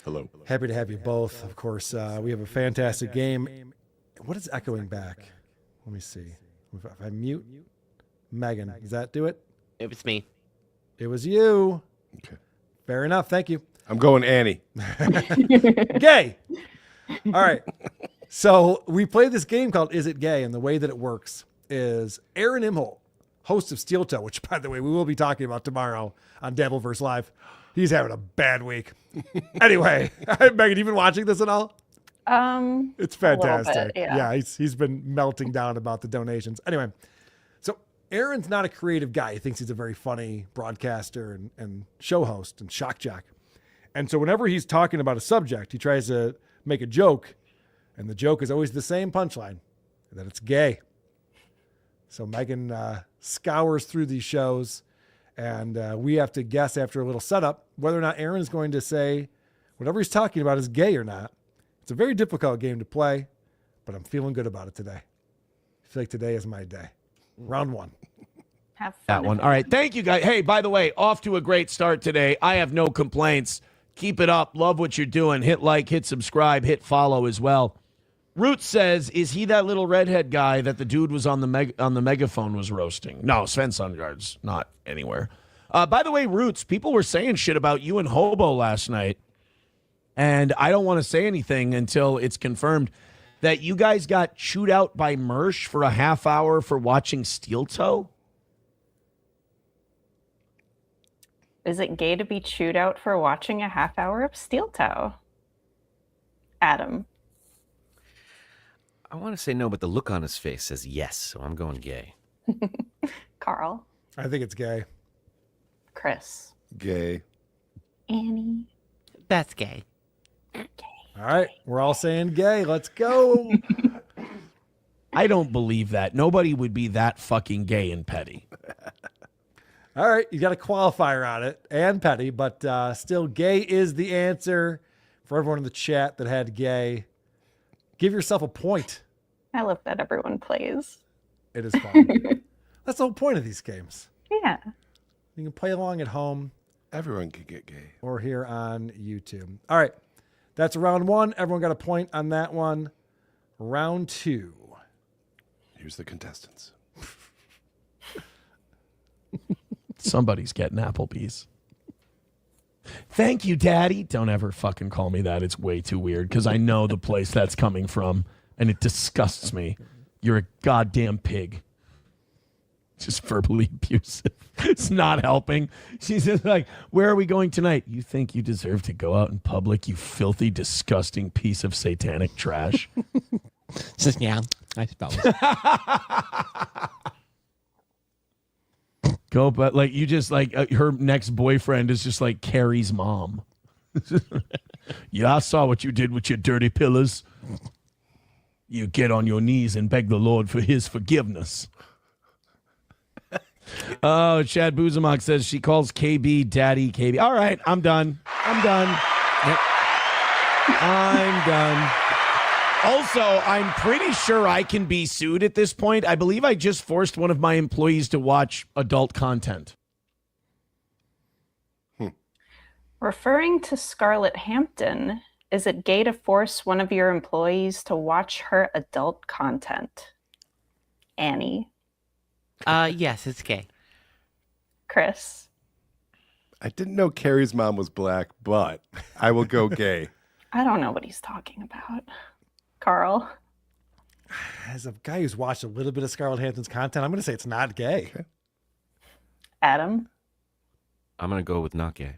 Hello. Happy to have you both, of course. We have a fantastic game. What is echoing back? Let me see. If I mute Megan, does that do it? It was me. It was you. Okay. Fair enough. Thank you. I'm going Annie. Gay. All right. So we play this game called Is It Gay? And the way that it works is Aaron Imholt, host of StutJo, which, by the way, we will be talking about tomorrow on Dabbleverse Live. He's having a bad week. Anyway, Megan, you been watching this at all? It's fantastic. Bit, yeah. He's been melting down about the donations. Anyway, so Aaron's not a creative guy. He thinks he's a very funny broadcaster and show host and shock jock. And so whenever he's talking about a subject, he tries to make a joke, and the joke is always the same punchline, that it's gay. So Megan scours through these shows, and we have to guess after a little setup whether or not Aaron is going to say whatever he's talking about is gay or not. It's a very difficult game to play, but I'm feeling good about it today. I feel like today is my day. Round one. Have fun. That one. All right. Thank you, guys. Hey, by the way, off to a great start today. I have no complaints. Keep it up. Love what you're doing. Hit like, hit subscribe, hit follow as well. Root says, is he that little redhead guy that the dude was on the megaphone was roasting? No, Sven Sundgaard's not anywhere. By the way, Roots, people were saying shit about you and Hobo last night. And I don't want to say anything until it's confirmed that you guys got chewed out by Mersh for a half hour for watching Steel Toe. Is it gay to be chewed out for watching a half hour of Steel Toe? Adam. I want to say no, but the look on his face says yes, so I'm going gay. Carl. I think it's gay. Chris. Gay. Annie. That's gay. All right. We're all saying gay. Let's go. I don't believe that. Nobody would be that fucking gay and petty. All right, you got a qualifier on it and petty, but still, gay is the answer for everyone in the chat that had gay. Give yourself a point. I love that everyone plays. It is fun. That's the whole point of these games. Yeah. You can play along at home. Everyone can get gay. Or here on YouTube. All right, that's round one. Everyone got a point on that one. Round two. Here's the contestants. Somebody's getting Applebee's. Thank you, Daddy. Don't ever fucking call me that. It's way too weird because I know the place that's coming from and it disgusts me. You're a goddamn pig. Just verbally abusive. It's not helping. She's just like, where are we going tonight? You think you deserve to go out in public, you filthy, disgusting piece of satanic trash? Says, yeah, I suppose. Go, but like you just like her next boyfriend is just like Carrie's mom. Yeah, I saw what you did with your dirty pillars. You get on your knees and beg the Lord for his forgiveness. Oh, Chad Buzamok says she calls KB Daddy KB. All right, I'm done. I'm done. Yep. I'm done. Also, I'm pretty sure I can be sued at this point. I believe I just forced one of my employees to watch adult content. Referring to Scarlett Hampton, is it gay to force one of your employees to watch her adult content? Annie. Yes, it's gay. Chris. I didn't know Carrie's mom was black, but I will go gay. I don't know what he's talking about. Carl. As a guy who's watched a little bit of Scarlett Hampton's content, I'm going to say it's not gay. Okay. Adam. I'm going to go with not gay.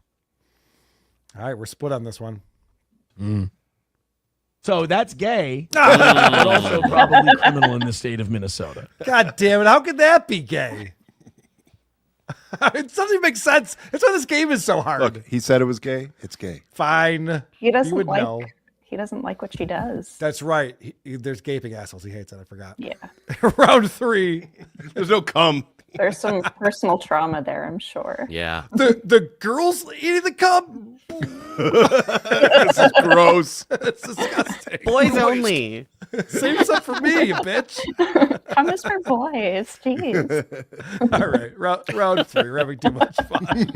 All right, we're split on this one. So that's gay, but also probably criminal in the state of Minnesota. God damn it. How could that be gay? It doesn't even make sense. That's why this game is so hard. Look, he said it was gay. It's gay. Fine. He doesn't would like. know. He doesn't like what she does. That's right. There's gaping assholes. He hates it. I forgot. Yeah. Round three. There's no cum. There's some personal trauma there, I'm sure. Yeah. The girls eating the cum. This is gross. It's disgusting. Boys only. Save this up for me, you bitch. Cum is for boys. Jeez. All right. Round three. We're having too much fun.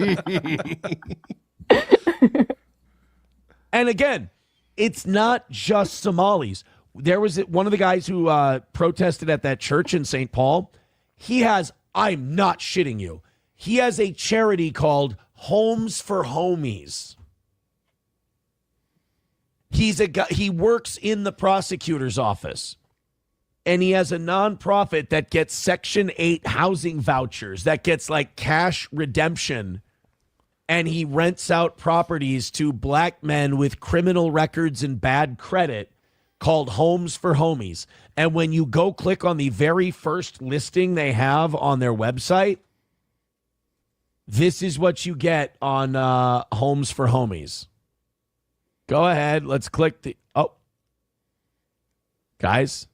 And again, it's not just Somalis. There was one of the guys who protested at that church in St. Paul. He has, I'm not shitting you, he has a charity called Homes for Homies. He's a guy, he works in the prosecutor's office. And he has a nonprofit that gets Section 8 housing vouchers, that gets like cash redemption. And he rents out properties to black men with criminal records and bad credit called Homes for Homies. And when you go click on the very first listing they have on their website, this is what you get on Homes for Homies. Go ahead. Let's click the... Oh. Guys.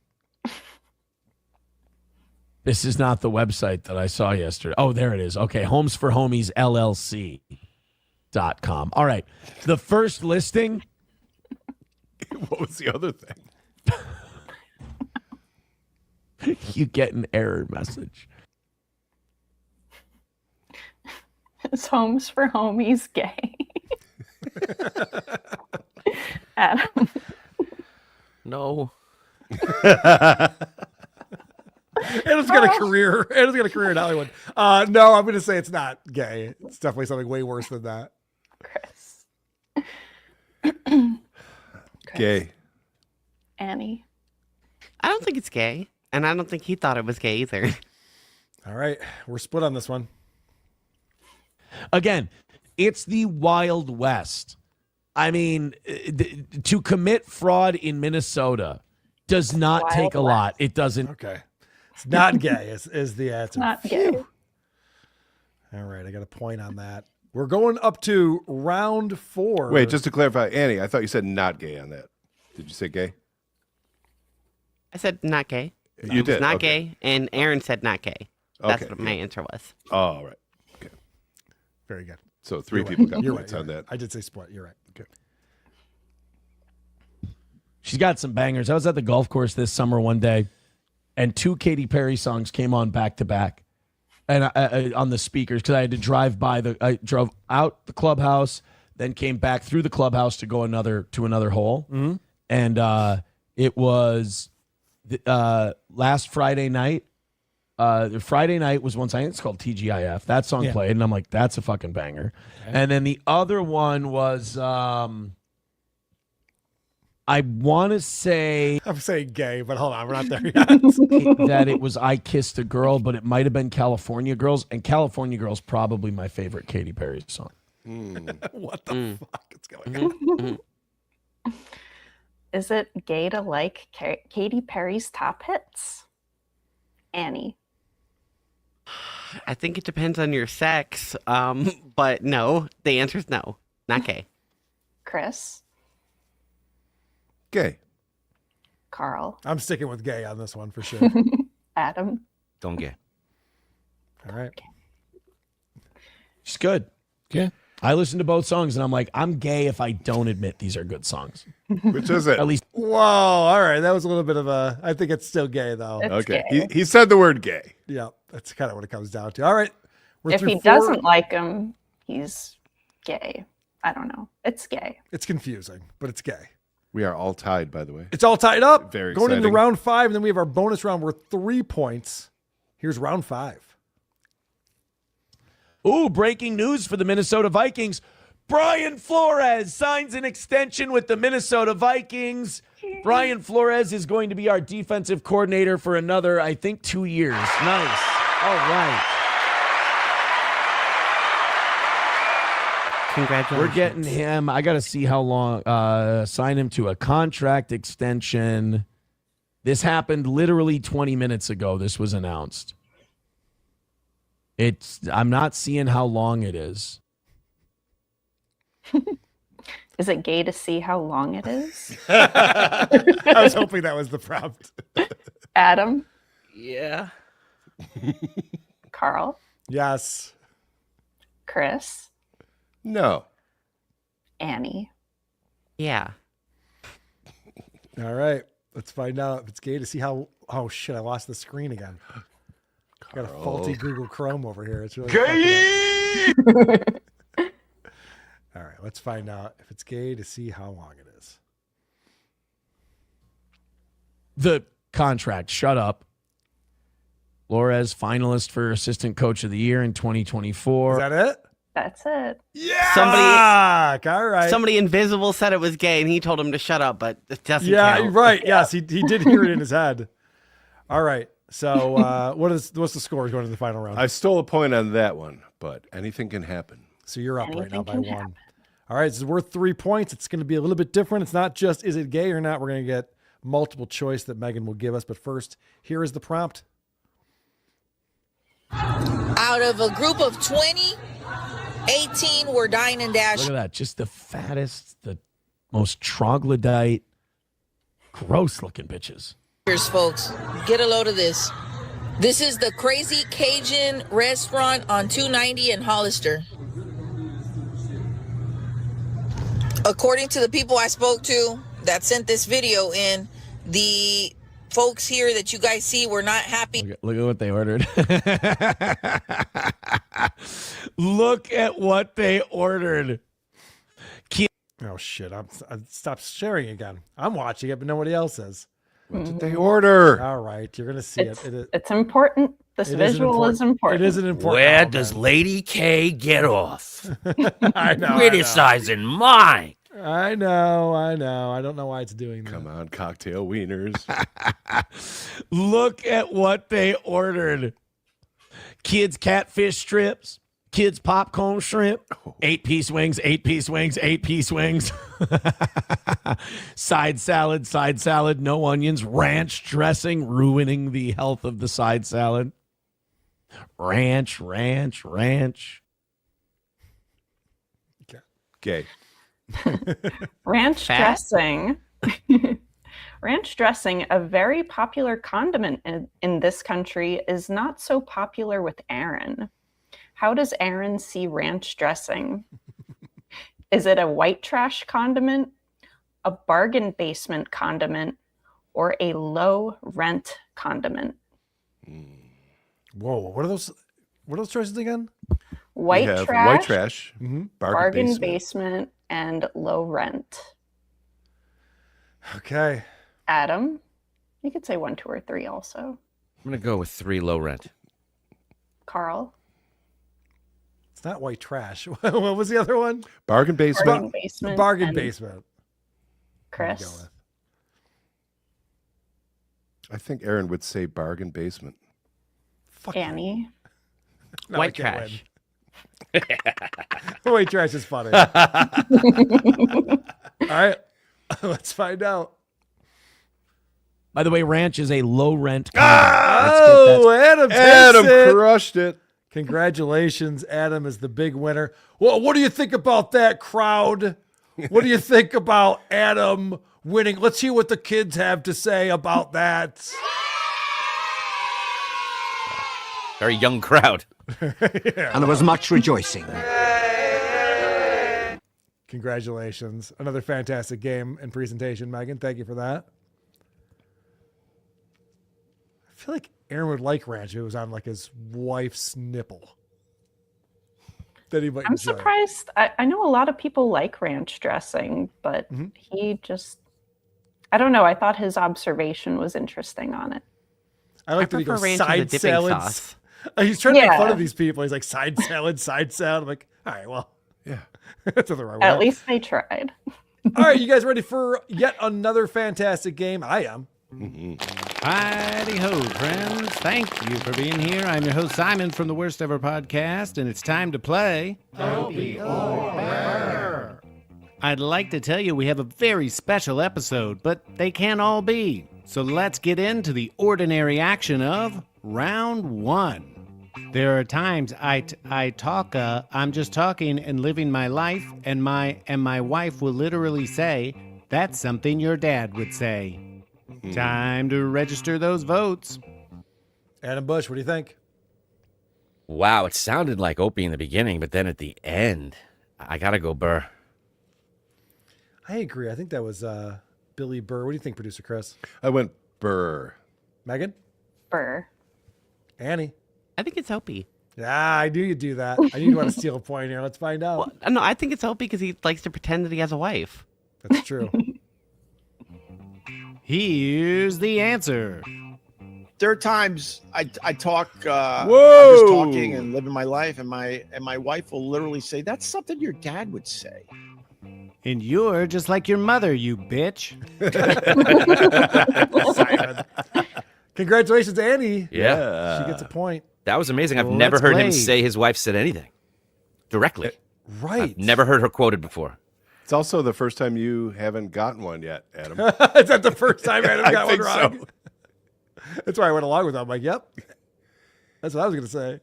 This is not the website that I saw yesterday. Oh, there it is. Okay, Homes for Homies LLC.com. All right. The first listing. What was the other thing? You get an error message. Is Homes for Homies gay? Adam. No. Adam's got a career. Adam's got a career in Hollywood. No, I'm going to say it's not gay. It's definitely something way worse than that. Chris. Gay. Annie. I don't think it's gay. And I don't think he thought it was gay either. All right. We're split on this one. Again, it's the Wild West. I mean, to commit fraud in Minnesota does not take a lot. It doesn't. Okay. It's not gay is the answer. Not gay. All right. I got a point on that. We're going up to round 4. Wait, just to clarify, Annie, I thought you said not gay on that. Did you say gay? I said not gay. You did? Not Okay. gay. And Aaron said not gay. That's Okay. what my answer was. Oh, all right. Okay. Very good. So 3 You're people right. got You're points right, on you're that. right. I did say split. You're right. Okay. She's got some bangers. I was at the golf course this summer one day, and 2 Katy Perry songs came on back to back, and on the speakers because I had to drive by I drove out the clubhouse, then came back through the clubhouse to go to another hole, and it was last Friday night. Friday night was one song. It's called TGIF. That song played, and I'm like, that's a fucking banger. Okay. And then the other one was. I want to say... I'm saying gay, but hold on. We're not there yet. that it was I Kissed a Girl, but it might have been California Girls. And California Girls probably my favorite Katy Perry song. What the fuck is going on? Is it gay to like Katy Perry's top hits? Annie. I think it depends on your sex. But no, the answer is no. Not gay. Chris. Gay. Carl. I'm sticking with gay on this one for sure. Adam. Don't gay. All right. She's good. Yeah. I listen to both songs, and I'm like, I'm gay if I don't admit these are good songs. Which is it? At least. Whoa. All right. That was a little bit of a... I think it's still gay, though. It's Okay. gay. He said the word gay. Yeah. That's kind of what it comes down to. All right. We're If through he 4. doesn't like him, he's gay. I don't know. It's gay. It's confusing, but it's gay. We are all tied, by the way. It's all tied up. Very Going into exciting. round 5, and then we have our bonus round worth 3 points. Here's round 5. Ooh, breaking news for the Minnesota Vikings. Brian Flores signs an extension with the Minnesota Vikings. Brian Flores is going to be our defensive coordinator for another, I think, 2 years. Nice. All right. Congratulations. We're getting him. I got to see how long. Sign him to a contract extension. This happened literally 20 minutes ago. This was announced. I'm not seeing how long it is. Is it gay to see how long it is? I was hoping that was the prompt. Adam. Yeah. Carl. Yes. Chris. No. Annie. Yeah. All right. Let's find out if it's gay to see how... Oh, shit. I lost the screen again. I got a faulty Google Chrome over here. It's really Gay! All right. Let's find out if it's gay to see how long it is. The contract. Shut up. Flores, finalist for Assistant Coach of the Year in 2024. Is that it? That's it. Yeah. All right. Somebody invisible said it was gay, and he told him to shut up, but it doesn't Yeah, count. right. Yes, he did hear it in his head. All right. So what's the score going to the final round? I stole a point on that one, but anything can happen. So you're up right now by Anything can 1. happen. All right, this is worth 3 points. It's going to be a little bit different. It's not just is it gay or not. We're going to get multiple choice that Megan will give us. But first, here is the prompt. Out of a group of 20, 18 were dine and dash. Look at that. Just the fattest, the most troglodyte, gross looking bitches. Here's folks, get a load of this. This is the Crazy Cajun restaurant on 290 in Hollister. According to the people I spoke to that sent this video in, the folks here that you guys see were not happy. Look at what they ordered. Look at what they ordered. Oh, shit. I stopped sharing again. I'm watching it, but nobody else is. What did they order? All right. You're going to see It's, it. it's important. This visual is important. It is an important Where element. does Lady K get off? I know. Criticizing mine. I know. I don't know why it's doing that. Come on, cocktail wieners. Look at what they ordered. Kids catfish strips. Kids popcorn shrimp. 8-piece wings, 8-piece wings, 8-piece wings. Side salad, no onions. Ranch dressing, ruining the health of the side salad. Ranch. Gay. Ranch Fat? dressing. Ranch dressing, a very popular condiment in this country, is not so popular with Aaron. How does Aaron see ranch dressing? Is it a white trash condiment, a bargain basement condiment, or a low rent condiment? Whoa, what are those choices again? White We have trash, white trash, bargain basement, and low rent. Okay. Adam, you could say 1, 2, or 3 also. I'm going to go with 3 low rent. Carl, It's not white trash. What was the other one? Bargain basement. bargain basement. Bargain and basement. Chris, I think Aaron would say bargain basement. Annie. No, White I can't trash. win. White trash is funny. All right. Let's find out. By the way, ranch is a low rent. Oh, Adam takes Adam it. crushed it. Congratulations. Adam is the big winner. Well, what do you think about that, crowd? What do you think about Adam winning? Let's hear what the kids have to say about that. Very young crowd. And there was much rejoicing. Congratulations. Another fantastic game and presentation, Megan. Thank you for that. I feel like Aaron would like ranch if it was on like his wife's nipple. That he might I'm enjoy. surprised. I know a lot of people like ranch dressing, but he just, I don't know. I thought his observation was interesting on it. I like that he prefer goes ranch as a side dipping salads. sauce. He's trying to make fun Yeah. of these people. He's like side salad, side salad. I'm like, all right, well, yeah, that's not the right way. At least they tried. All right, you guys ready for yet another fantastic game? I am. Heidi ho, friends. Thank you for being here. I'm your host, Simon, from the Worst Ever Podcast, and it's time to play Opie or Burr. I'd like to tell you we have a very special episode, but they can't all be. So let's get into the ordinary action of Round 1. There are times I talk, I'm just talking and living my life, and my wife will literally say, "That's something your dad would say." Time to register those votes. Adam Bush, what do you think? Wow, it sounded like Opie in the beginning, but then at the end, I got to go Burr. I agree. I think that was Billy Burr. What do you think, producer Chris? I went Burr. Megan? Burr. Annie? I think it's Opie. Yeah, I knew you'd do that. I knew you want to steal a point here. Let's find out. Well, no, I think it's Opie because he likes to pretend that he has a wife. That's true. Here's the answer. There are times I talk. I'm Whoa! just talking and living my life, and my wife will literally say, "That's something your dad would say." And you're just like your mother, you bitch. Simon. Congratulations, Annie. Yeah. She gets a point. That was amazing. I've Well, never let's heard him play. say his wife said anything directly. Right. I've never heard her quoted before. It's also the first time you haven't gotten one yet, Adam. Is that the first time Adam I got one think wrong? so. That's why I went along with that. I'm like, yep. That's what I was going to say.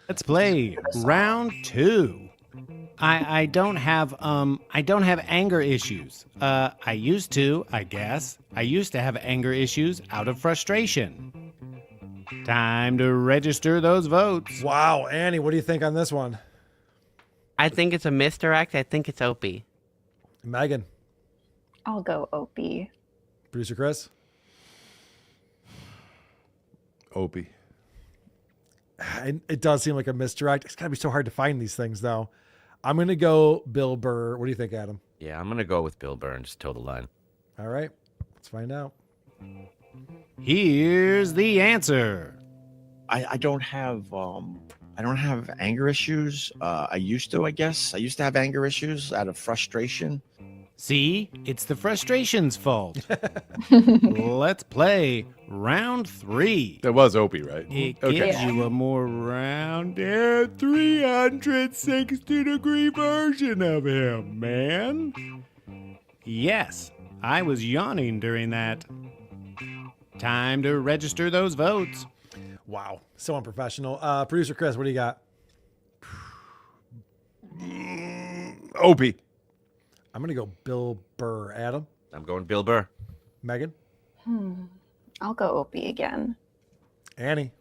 Let's play round 2. I don't have anger issues. I used to, I guess. I used to have anger issues out of frustration. Time to register those votes. Wow, Annie, what do you think on this one? I think it's a misdirect. I think it's Opie. Megan? I'll go Opie. Producer Chris? Opie. It does seem like a misdirect. It's got to be so hard to find these things, though. I'm going to go Bill Burr. What do you think, Adam? Yeah, I'm going to go with Bill Burr and just toe the line. All right. Let's find out. Here's the answer. I don't have anger issues. I used to, I guess. I used to have anger issues out of frustration. See, it's the frustration's fault. Let's play round 3. That was Opie, right? It Okay. gives you a more rounded 360-degree version of him, man. Yes, I was yawning during that. Time to register those votes. Wow. So unprofessional. Producer Chris, what do you got? Opie. I'm going to go Bill Burr. Adam? I'm going Bill Burr. Megan? I'll go Opie again. Annie?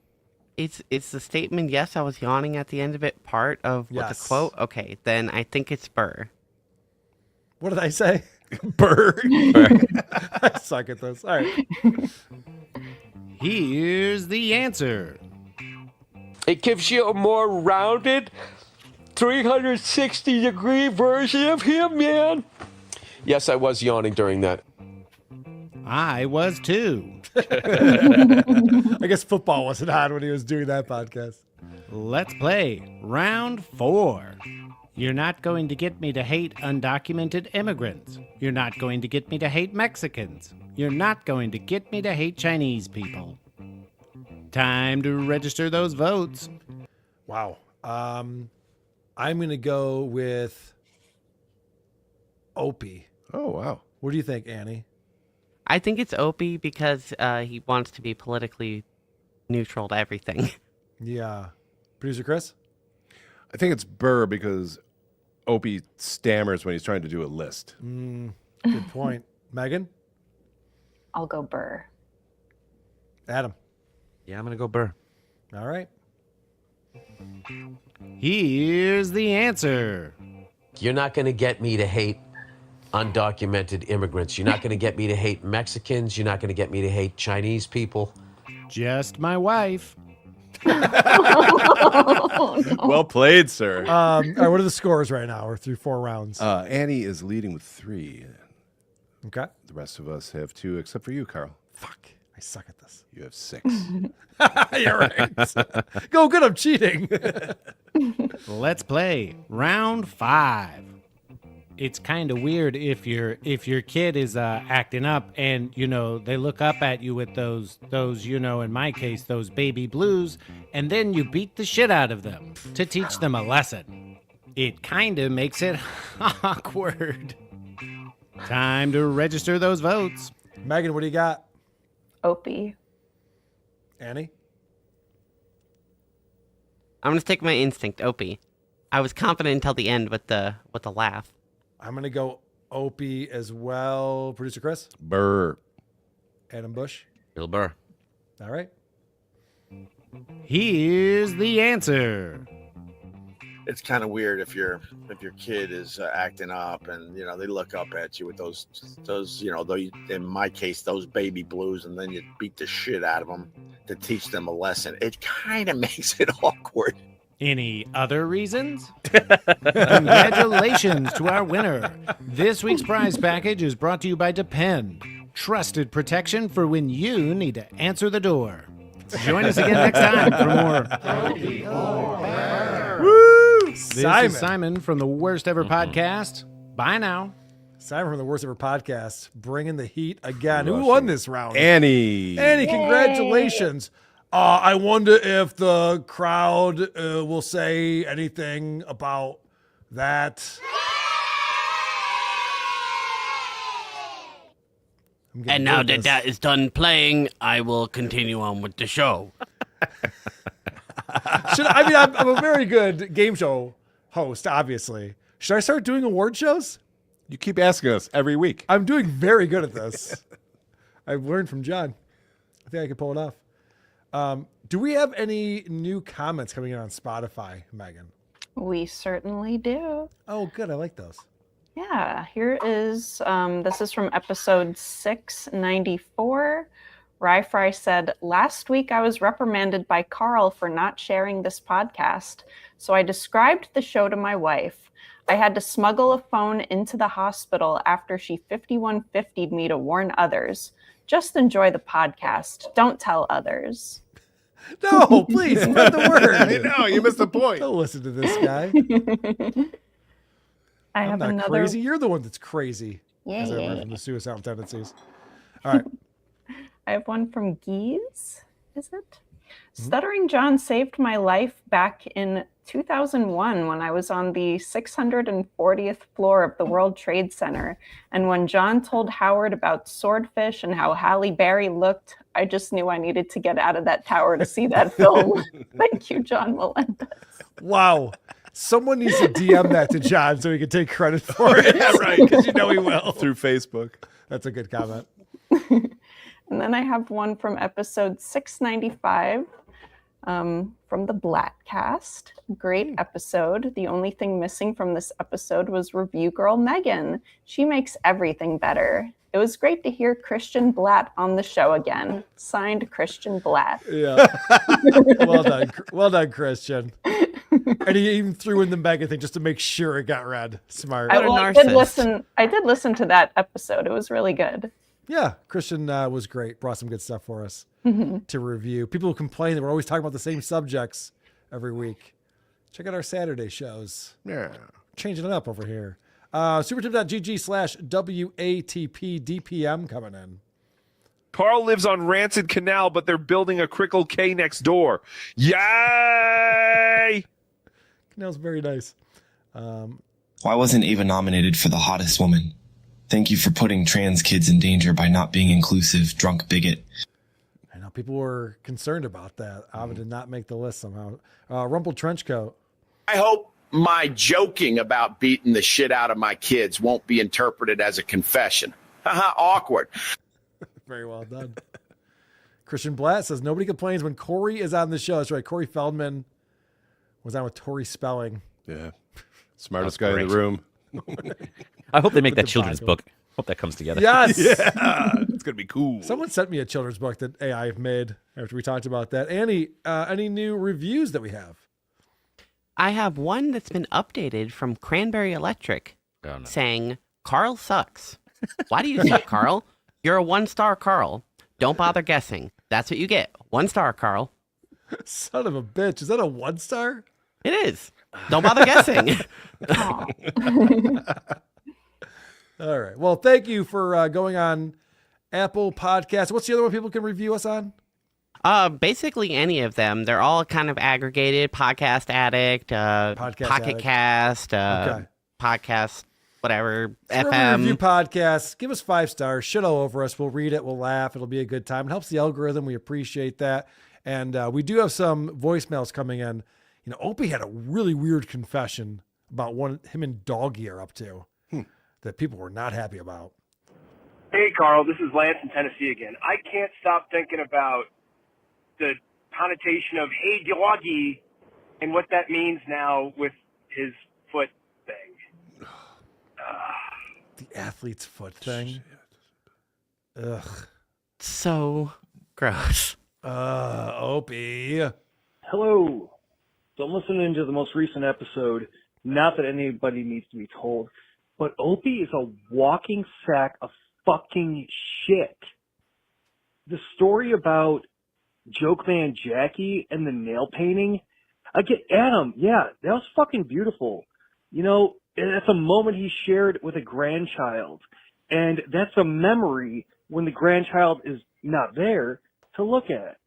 It's the statement, yes, I was yawning at the end of it, part of what the Yes. quote? Okay, then I think it's Burr. What did I say? Burr. I suck at this. All right. Here's the answer. It gives you a more rounded 360-degree version of him, man. Yes, I was yawning during that. I was too. I guess football wasn't on when he was doing that podcast. Let's play round 4. You're not going to get me to hate undocumented immigrants. You're not going to get me to hate Mexicans. You're not going to get me to hate Chinese people. Time to register those votes. Wow. I'm going to go with Opie. Oh, wow. What do you think, Annie? I think it's Opie because he wants to be politically neutral to everything. Yeah. Producer Chris? I think it's Burr because Opie stammers when he's trying to do a list. Good point. Megan? I'll go Burr. Adam? Yeah, I'm going to go Burr. All right. Here's the answer. You're not going to get me to hate undocumented immigrants. You're not going to get me to hate Mexicans. You're not going to get me to hate Chinese people. Just my wife. Well played, sir. All right, what are the scores right now? We're through 4 rounds. Annie is leading with 3. Okay. The rest of us have 2, except for you, Carl. Fuck. I suck at this. You have 6. You're right. Go good, I'm cheating. Let's play round 5. It's kind of weird if your kid is acting up and they look up at you with those in my case those baby blues, and then you beat the shit out of them to teach them a lesson. It kind of makes it awkward. Time to register those votes. Megan, what do you got? Opie. Annie? I'm going to stick my instinct, Opie. I was confident until the end with the laugh. I'm going to go Opie as well. Producer Chris? Burr. Adam Bush? Bill Burr. All right. Here's the answer. It's kind of weird if your kid is acting up and they look up at you with those in my case those baby blues, and then you beat the shit out of them to teach them a lesson. It kind of makes it awkward. Any other reasons? Congratulations to our winner. This week's prize package is brought to you by Depend. Trusted protection for when you need to answer the door. Join us again next time for more. Woo! This is Simon from the Worst Ever Podcast. Bye now. Simon from the Worst Ever Podcast, bringing the heat again. Who won this round? Annie. Annie, congratulations. I wonder if the crowd will say anything about that. And now that is done playing, I will continue on with the show. I'm a very good game show host, obviously. Should I start doing award shows? You keep asking us every week. I'm doing very good at this. I've learned from John. I think I can pull it off. Do we have any new comments coming in on Spotify, Megan? We certainly do. Oh, good. I like those. Yeah, here is, this is from episode 694. Rye Fry said, last week I was reprimanded by Carl for not sharing this podcast. So I described the show to my wife. I had to smuggle a phone into the hospital after she 5150'd me to warn others. Just enjoy the podcast. Don't tell others. No, please spread the word. I know, you missed the point. Don't listen to this guy. I'm not another... crazy. You're the one that's crazy. Yeah, As I yeah. learned from the suicidal tendencies. All right. I have one from Geese, is it? Stuttering John saved my life back in 2001 when I was on the 640th floor of the World Trade Center. And when John told Howard about swordfish and how Halle Berry looked, I just knew I needed to get out of that tower to see that film. Thank you, John Melendez. Wow. Someone needs to DM that to John so he can take credit for it. Yeah, right. Because he will. Through Facebook. That's a good comment. And then I have one from episode 695. from the Blatcast. Great episode. The only thing missing from this episode was review girl Megan. She makes everything better. It was great to hear Christian Blatt on the show again. Signed, Christian Blatt. Yeah. Well done, Christian. And he even threw in the Megan thing just to make sure it got read. Smart. I did listen to that episode. It was really good. Yeah, Christian was great. Brought some good stuff for us to review. People who complain that we're always talking about the same subjects every week. Check out our Saturday shows. Yeah. Changing it up over here. supertip.gg/WATPDPM coming in. Carl lives on Rancid Canal, but they're building a Crickle K next door. Yay! Canal's very nice. Why wasn't Ava nominated for the hottest woman? Thank you for putting trans kids in danger by not being inclusive, drunk bigot. I know people were concerned about that. Ava did not make the list somehow. Rumpled Trenchcoat. I hope my joking about beating the shit out of my kids won't be interpreted as a confession. Awkward. Very well done. Christian Blatt says nobody complains when Corey is on the show. That's right. Corey Feldman was on with Tori Spelling. Yeah. Smartest guy in the room. I hope they make With that the children's Bible. book. Hope that comes together. Yes. Yeah. It's going to be cool. Someone sent me a children's book that AI made after we talked about that. Annie, any new reviews that we have? I have one that's been updated from Cranberry Electric saying, Carl sucks. Why do you suck, Carl? You're a 1-star Carl. Don't bother guessing. That's what you get. 1 star, Carl. Son of a bitch. Is that a 1-star? It is. Don't bother guessing. All right. Well, thank you for going on Apple Podcasts. What's the other one people can review us on? Basically any of them. They're all kind of aggregated. Podcast Addict, Pocket Addict. Cast, Okay. Podcast, whatever, Wherever we FM. review podcasts, give us 5 stars. Shit all over us. We'll read it. We'll laugh. It'll be a good time. It helps the algorithm. We appreciate that. And we do have some voicemails coming in. You know, Opie had a really weird confession about what him and Doggy are up to that people were not happy about. Hey, Carl, this is Lance in Tennessee again. I can't stop thinking about the connotation of hey, Doggy, and what that means now with his foot thing. The athlete's foot thing. Ugh. So gross. Opie. Hello. So I'm listening to the most recent episode. Not that anybody needs to be told, but Opie is a walking sack of fucking shit. The story about Joke Man Jackie and the nail painting, I get Adam. Yeah, that was fucking beautiful. You know, that's a moment he shared with a grandchild, and that's a memory when the grandchild is not there to look at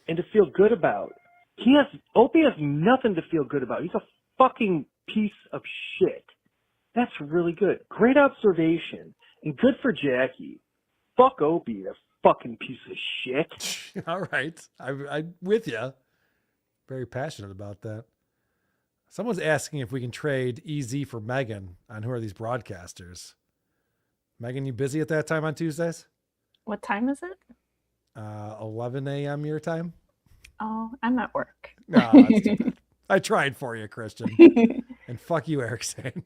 and to feel good about. Opie has nothing to feel good about. He's a fucking piece of shit. That's really good. Great observation. And good for Jackie. Fuck Opie, that fucking piece of shit. All right. I'm with you. Very passionate about that. Someone's asking if we can trade EZ for Megan on who are these broadcasters. Megan, you busy at that time on Tuesdays? What time is it? 11 a.m. your time? Oh, I'm at work. No, that's too bad. I tried for you, Christian. And fuck you, Eric Sane.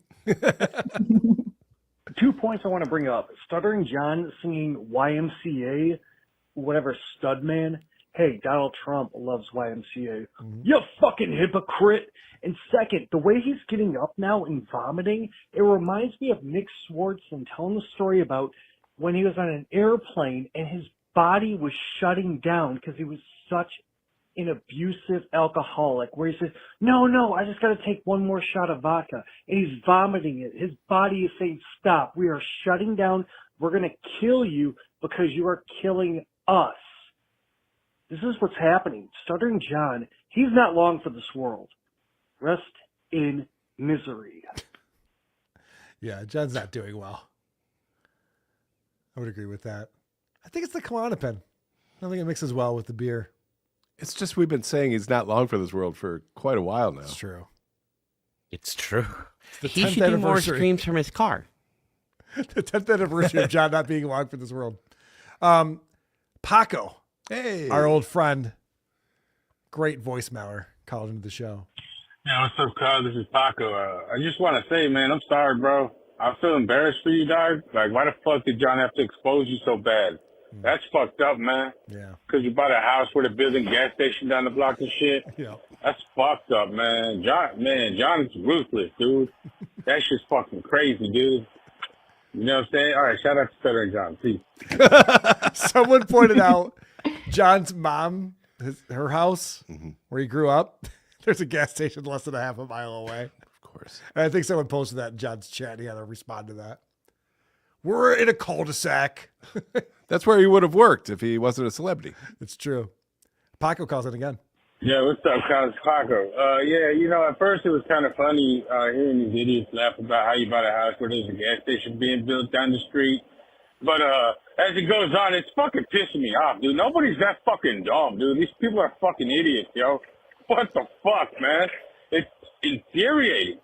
2 points I want to bring up. Stuttering John singing YMCA, whatever, stud man. Hey, Donald Trump loves YMCA. You fucking hypocrite. And second, the way he's getting up now and vomiting, it reminds me of Nick Swartzen telling the story about when he was on an airplane and his body was shutting down because he was such an abusive alcoholic, where he says, no, I just got to take one more shot of vodka. And he's vomiting it. His body is saying, stop, we are shutting down. We're going to kill you because you are killing us. This is what's happening. Stuttering John, he's not long for this world. Rest in misery. Yeah, John's not doing well. I would agree with that. I think it's the Klonopin. I don't think it mixes well with the beer. It's just we've been saying he's not long for this world for quite a while now. It's true. It's true. The He 10th should do more anniversary. streams from his car. The 10th anniversary of John not being long for this world. Paco, hey, our old friend, Great voicemailer called into the show. Yeah, what's up, Kyle? This is Paco. I just want to say, man, I'm sorry, bro. I feel embarrassed for you, dog. Like, why the fuck did John have to expose you so bad? That's fucked up, man. Yeah. Because you bought a house with a building gas station down the block and shit. Yeah. That's fucked up, man. John is ruthless, dude. That shit's fucking crazy, dude. You know what I'm saying? All right, shout out to Stuttering John. Peace. Someone pointed out John's mom, her house where he grew up. There's a gas station less than a half a mile away. Of course. And I think someone posted that in John's chat. He had to respond to that. We're in a cul-de-sac. That's where he would have worked if he wasn't a celebrity. It's true. Paco calls in again. Yeah, what's up, Kyle? It's Paco. At first it was kind of funny hearing these idiots laugh about how you bought a house where there's a gas station being built down the street. But as it goes on, it's fucking pissing me off, dude. Nobody's that fucking dumb, dude. These people are fucking idiots, yo. What the fuck, man? It's infuriating.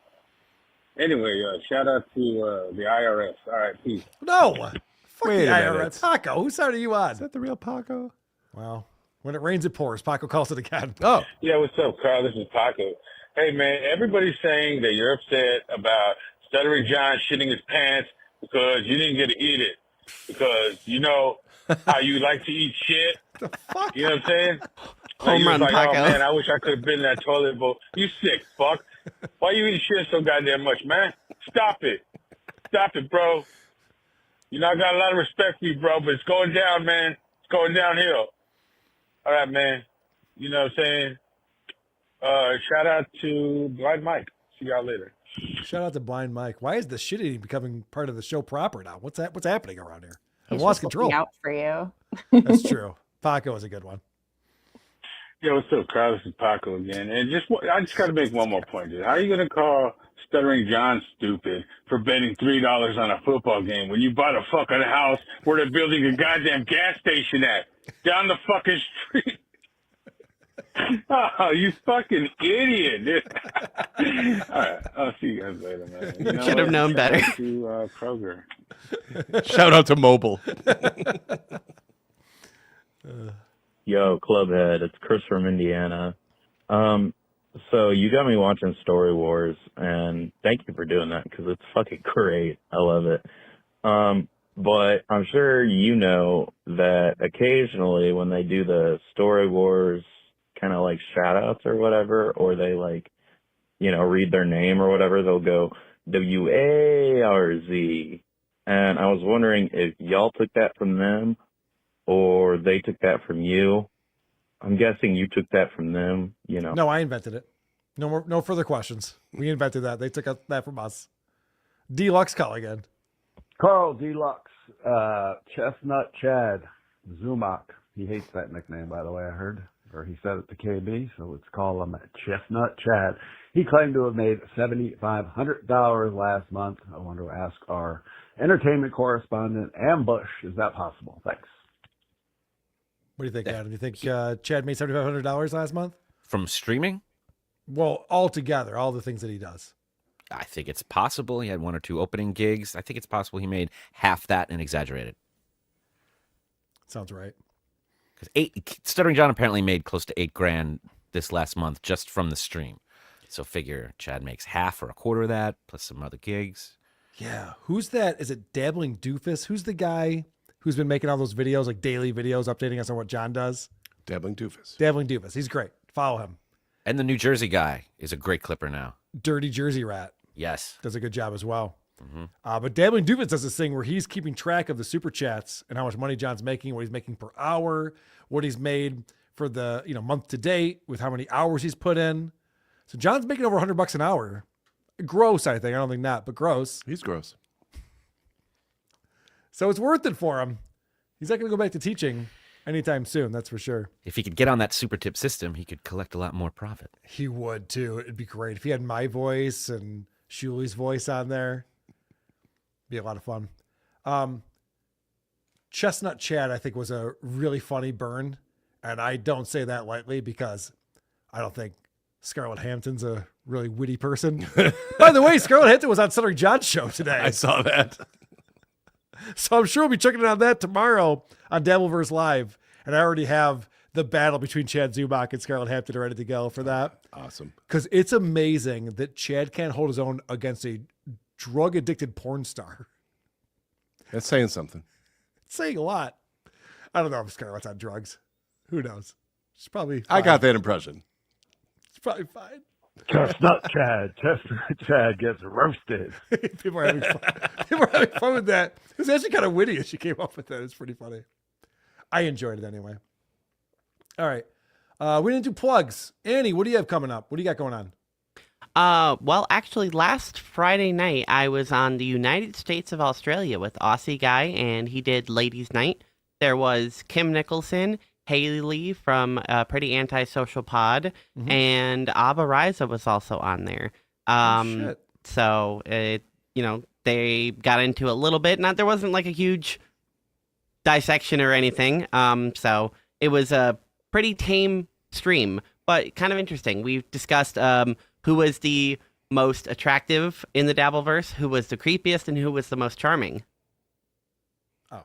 Anyway, shout out to the IRS. All right, peace. No. Fuck Wait the a IRS. minute. Paco, whose side are you on? Is that the real Paco? Well, when it rains, it pours. Paco calls it again. Oh. Yeah, what's up, Carl? This is Paco. Hey, man, everybody's saying that you're upset about Stuttering John shitting his pants because you didn't get to eat it. Because you know how you like to eat shit. You know what I'm saying? So Home you was run, like, Paco. oh, man, I wish I could have been in that toilet bowl. You sick fuck. Why you eating shit so goddamn much, man? Stop it. Stop it, bro. You know, I got a lot of respect for you, bro, but it's going down, man. It's going downhill. All right, man. You know what I'm saying? Shout out to Blind Mike. See y'all later. Shout out to Blind Mike. Why is the shit eating becoming part of the show proper now? What's happening around here? I've He's lost just control. looking out for you. That's true. Paco is a good one. Yeah, what's up, Carl? This is Paco again. And I just got to make one more point, dude. How are you going to call Stuttering John stupid for betting $3 on a football game when you bought a fucking house where they're building a goddamn gas station at down the fucking street? Oh, you fucking idiot, dude. All right, I'll see you guys later, man. You know Should have what? known Shout better. out to Kroger. Shout out to Mobile. Yo, Clubhead, it's Chris from Indiana. So you got me watching Story Wars, and thank you for doing that because it's fucking great. I love it. But I'm sure you know that occasionally when they do the Story Wars kind of like shout outs or whatever, or they like, read their name or whatever, they'll go WARZ. And I was wondering if y'all took that from them or they took that from you. I'm guessing you took that from them, No, I invented it. No further questions. We invented that. They took that from us. Deluxe call again. Carl Deluxe, Chestnut Chad, Zumock. He hates that nickname, by the way, I heard. Or he said it to KB, so let's call him Chestnut Chad. He claimed to have made $7,500 last month. I want to ask our entertainment correspondent, Ambush, is that possible? Thanks. What do you think, Adam? Do you think Chad made $7,500 last month? From streaming? Well, all together, all the things that he does. I think it's possible. He had one or two opening gigs. I think it's possible he made half that and exaggerated. Sounds right. Because Stuttering John apparently made close to $8,000 this last month just from the stream. So figure Chad makes half or a quarter of that plus some other gigs. Yeah. Who's that? Is it Dabbling Doofus? Who's the guy who's been making all those videos, like daily videos, updating us on what John does? Dabbling Doofus. Dabbling Doofus. He's great. Follow him. And the New Jersey guy is a great clipper now. Dirty Jersey Rat. Yes. Does a good job as well. Mm-hmm. But Dabbling Doofus does this thing where he's keeping track of the super chats and how much money John's making, what he's making per hour, what he's made for the month to date, with how many hours he's put in. So John's making over $100 an hour. Gross, I think. I don't think not, but gross. He's gross. So it's worth it for him. He's not going to go back to teaching anytime soon, that's for sure. If he could get on that super tip system, he could collect a lot more profit. He would too. It'd be great if he had my voice and Shuli's voice on there. Be a lot of fun. Chestnut Chad, I think, was a really funny burn. And I don't say that lightly because I don't think Scarlett Hampton's a really witty person. By the way, Scarlett Hampton was on Stuttering John's show today. I saw that. So I'm sure we'll be checking in on that tomorrow on Dabbleverse Live. And I already have the battle between Chad Zumock and Scarlett Hampton are ready to go for that. Awesome. Because it's amazing that Chad can't hold his own against a drug-addicted porn star. That's saying something. It's saying a lot. I don't know if Scarlett's on drugs. Who knows? She's probably fine. I got that impression. It's probably fine. Chestnut Chad gets roasted. People are having fun. People are having fun with that. It was actually kind of witty as she came up with that. It's pretty funny. I enjoyed it anyway. All right. We didn't do plugs. Annie, what do you have coming up? What do you got going on? Well, actually, last Friday night, I was on the United States of Australia with Aussie Guy, and he did Ladies' Night. There was Kim Nicholson, Haley from Pretty Antisocial Pod, and Abba Riza was also on there. Shit. So, they got into a little bit. There wasn't like a huge dissection or anything. So it was a pretty tame stream, but kind of interesting. We've discussed who was the most attractive in the Dabbleverse, who was the creepiest, and who was the most charming. Oh,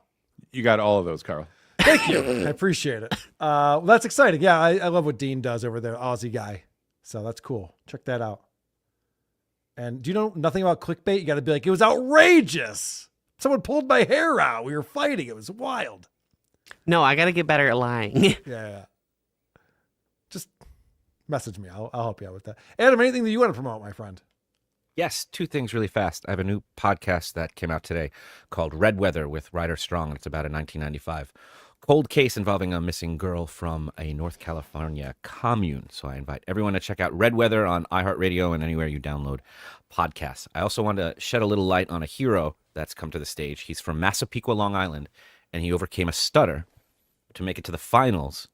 you got all of those, Carl. Thank you. I appreciate it. Well, that's exciting. Yeah, I love what Dean does over there, Aussie Guy. So that's cool. Check that out. And do you know nothing about clickbait? You got to be like, it was outrageous. Someone pulled my hair out. We were fighting. It was wild. No, I got to get better at lying. Yeah. Just message me. I'll help you out with that. Adam, anything that you want to promote, my friend? Yes, two things really fast. I have a new podcast that came out today called Red Weather with Ryder Strong, and it's about a 1995 cold case involving a missing girl from a North California commune. So I invite everyone to check out Red Weather on iHeartRadio and anywhere you download podcasts. I also want to shed a little light on a hero that's come to the stage. He's from Massapequa, Long Island, and he overcame a stutter to make it to the finals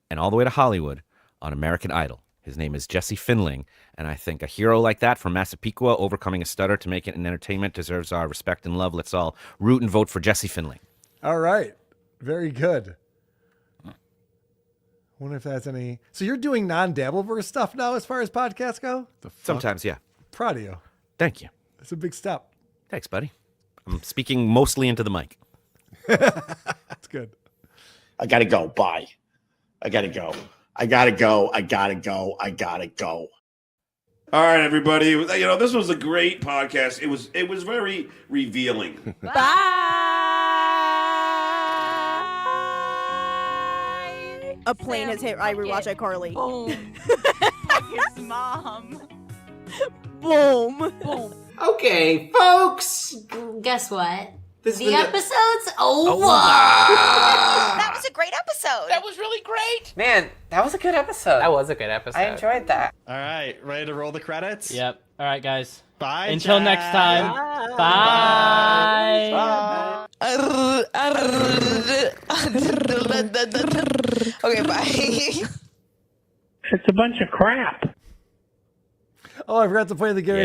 and all the way to Hollywood on American Idol. His name is Jesse Finling, and I think a hero like that from Massapequa overcoming a stutter to make it in entertainment deserves our respect and love. Let's all root and vote for Jesse Finling. All right. Very good. Wonder if that's any... So you're doing non-Dabbleverse stuff now as far as podcasts go? Sometimes, yeah. Proud of you. Thank you. It's a big step. Thanks, buddy. I'm speaking mostly into the mic. That's good. I got to go. Bye. I got to go. I got to go. I got to go. I got to go. All right, everybody. This was a great podcast. It was very revealing. A plane has hit I Rewatch iCarly. Boom. His mom. Boom. Boom. Okay, folks. Guess what? The episode's over. That was a great episode. That was really great. Man, that was a good episode. That was a good episode. I enjoyed that. All right, ready to roll the credits? Yep. All right, guys. Bye. Until Chad. next time. Bye. Bye. Okay, bye. It's a bunch of crap. Oh, I forgot to play the Gary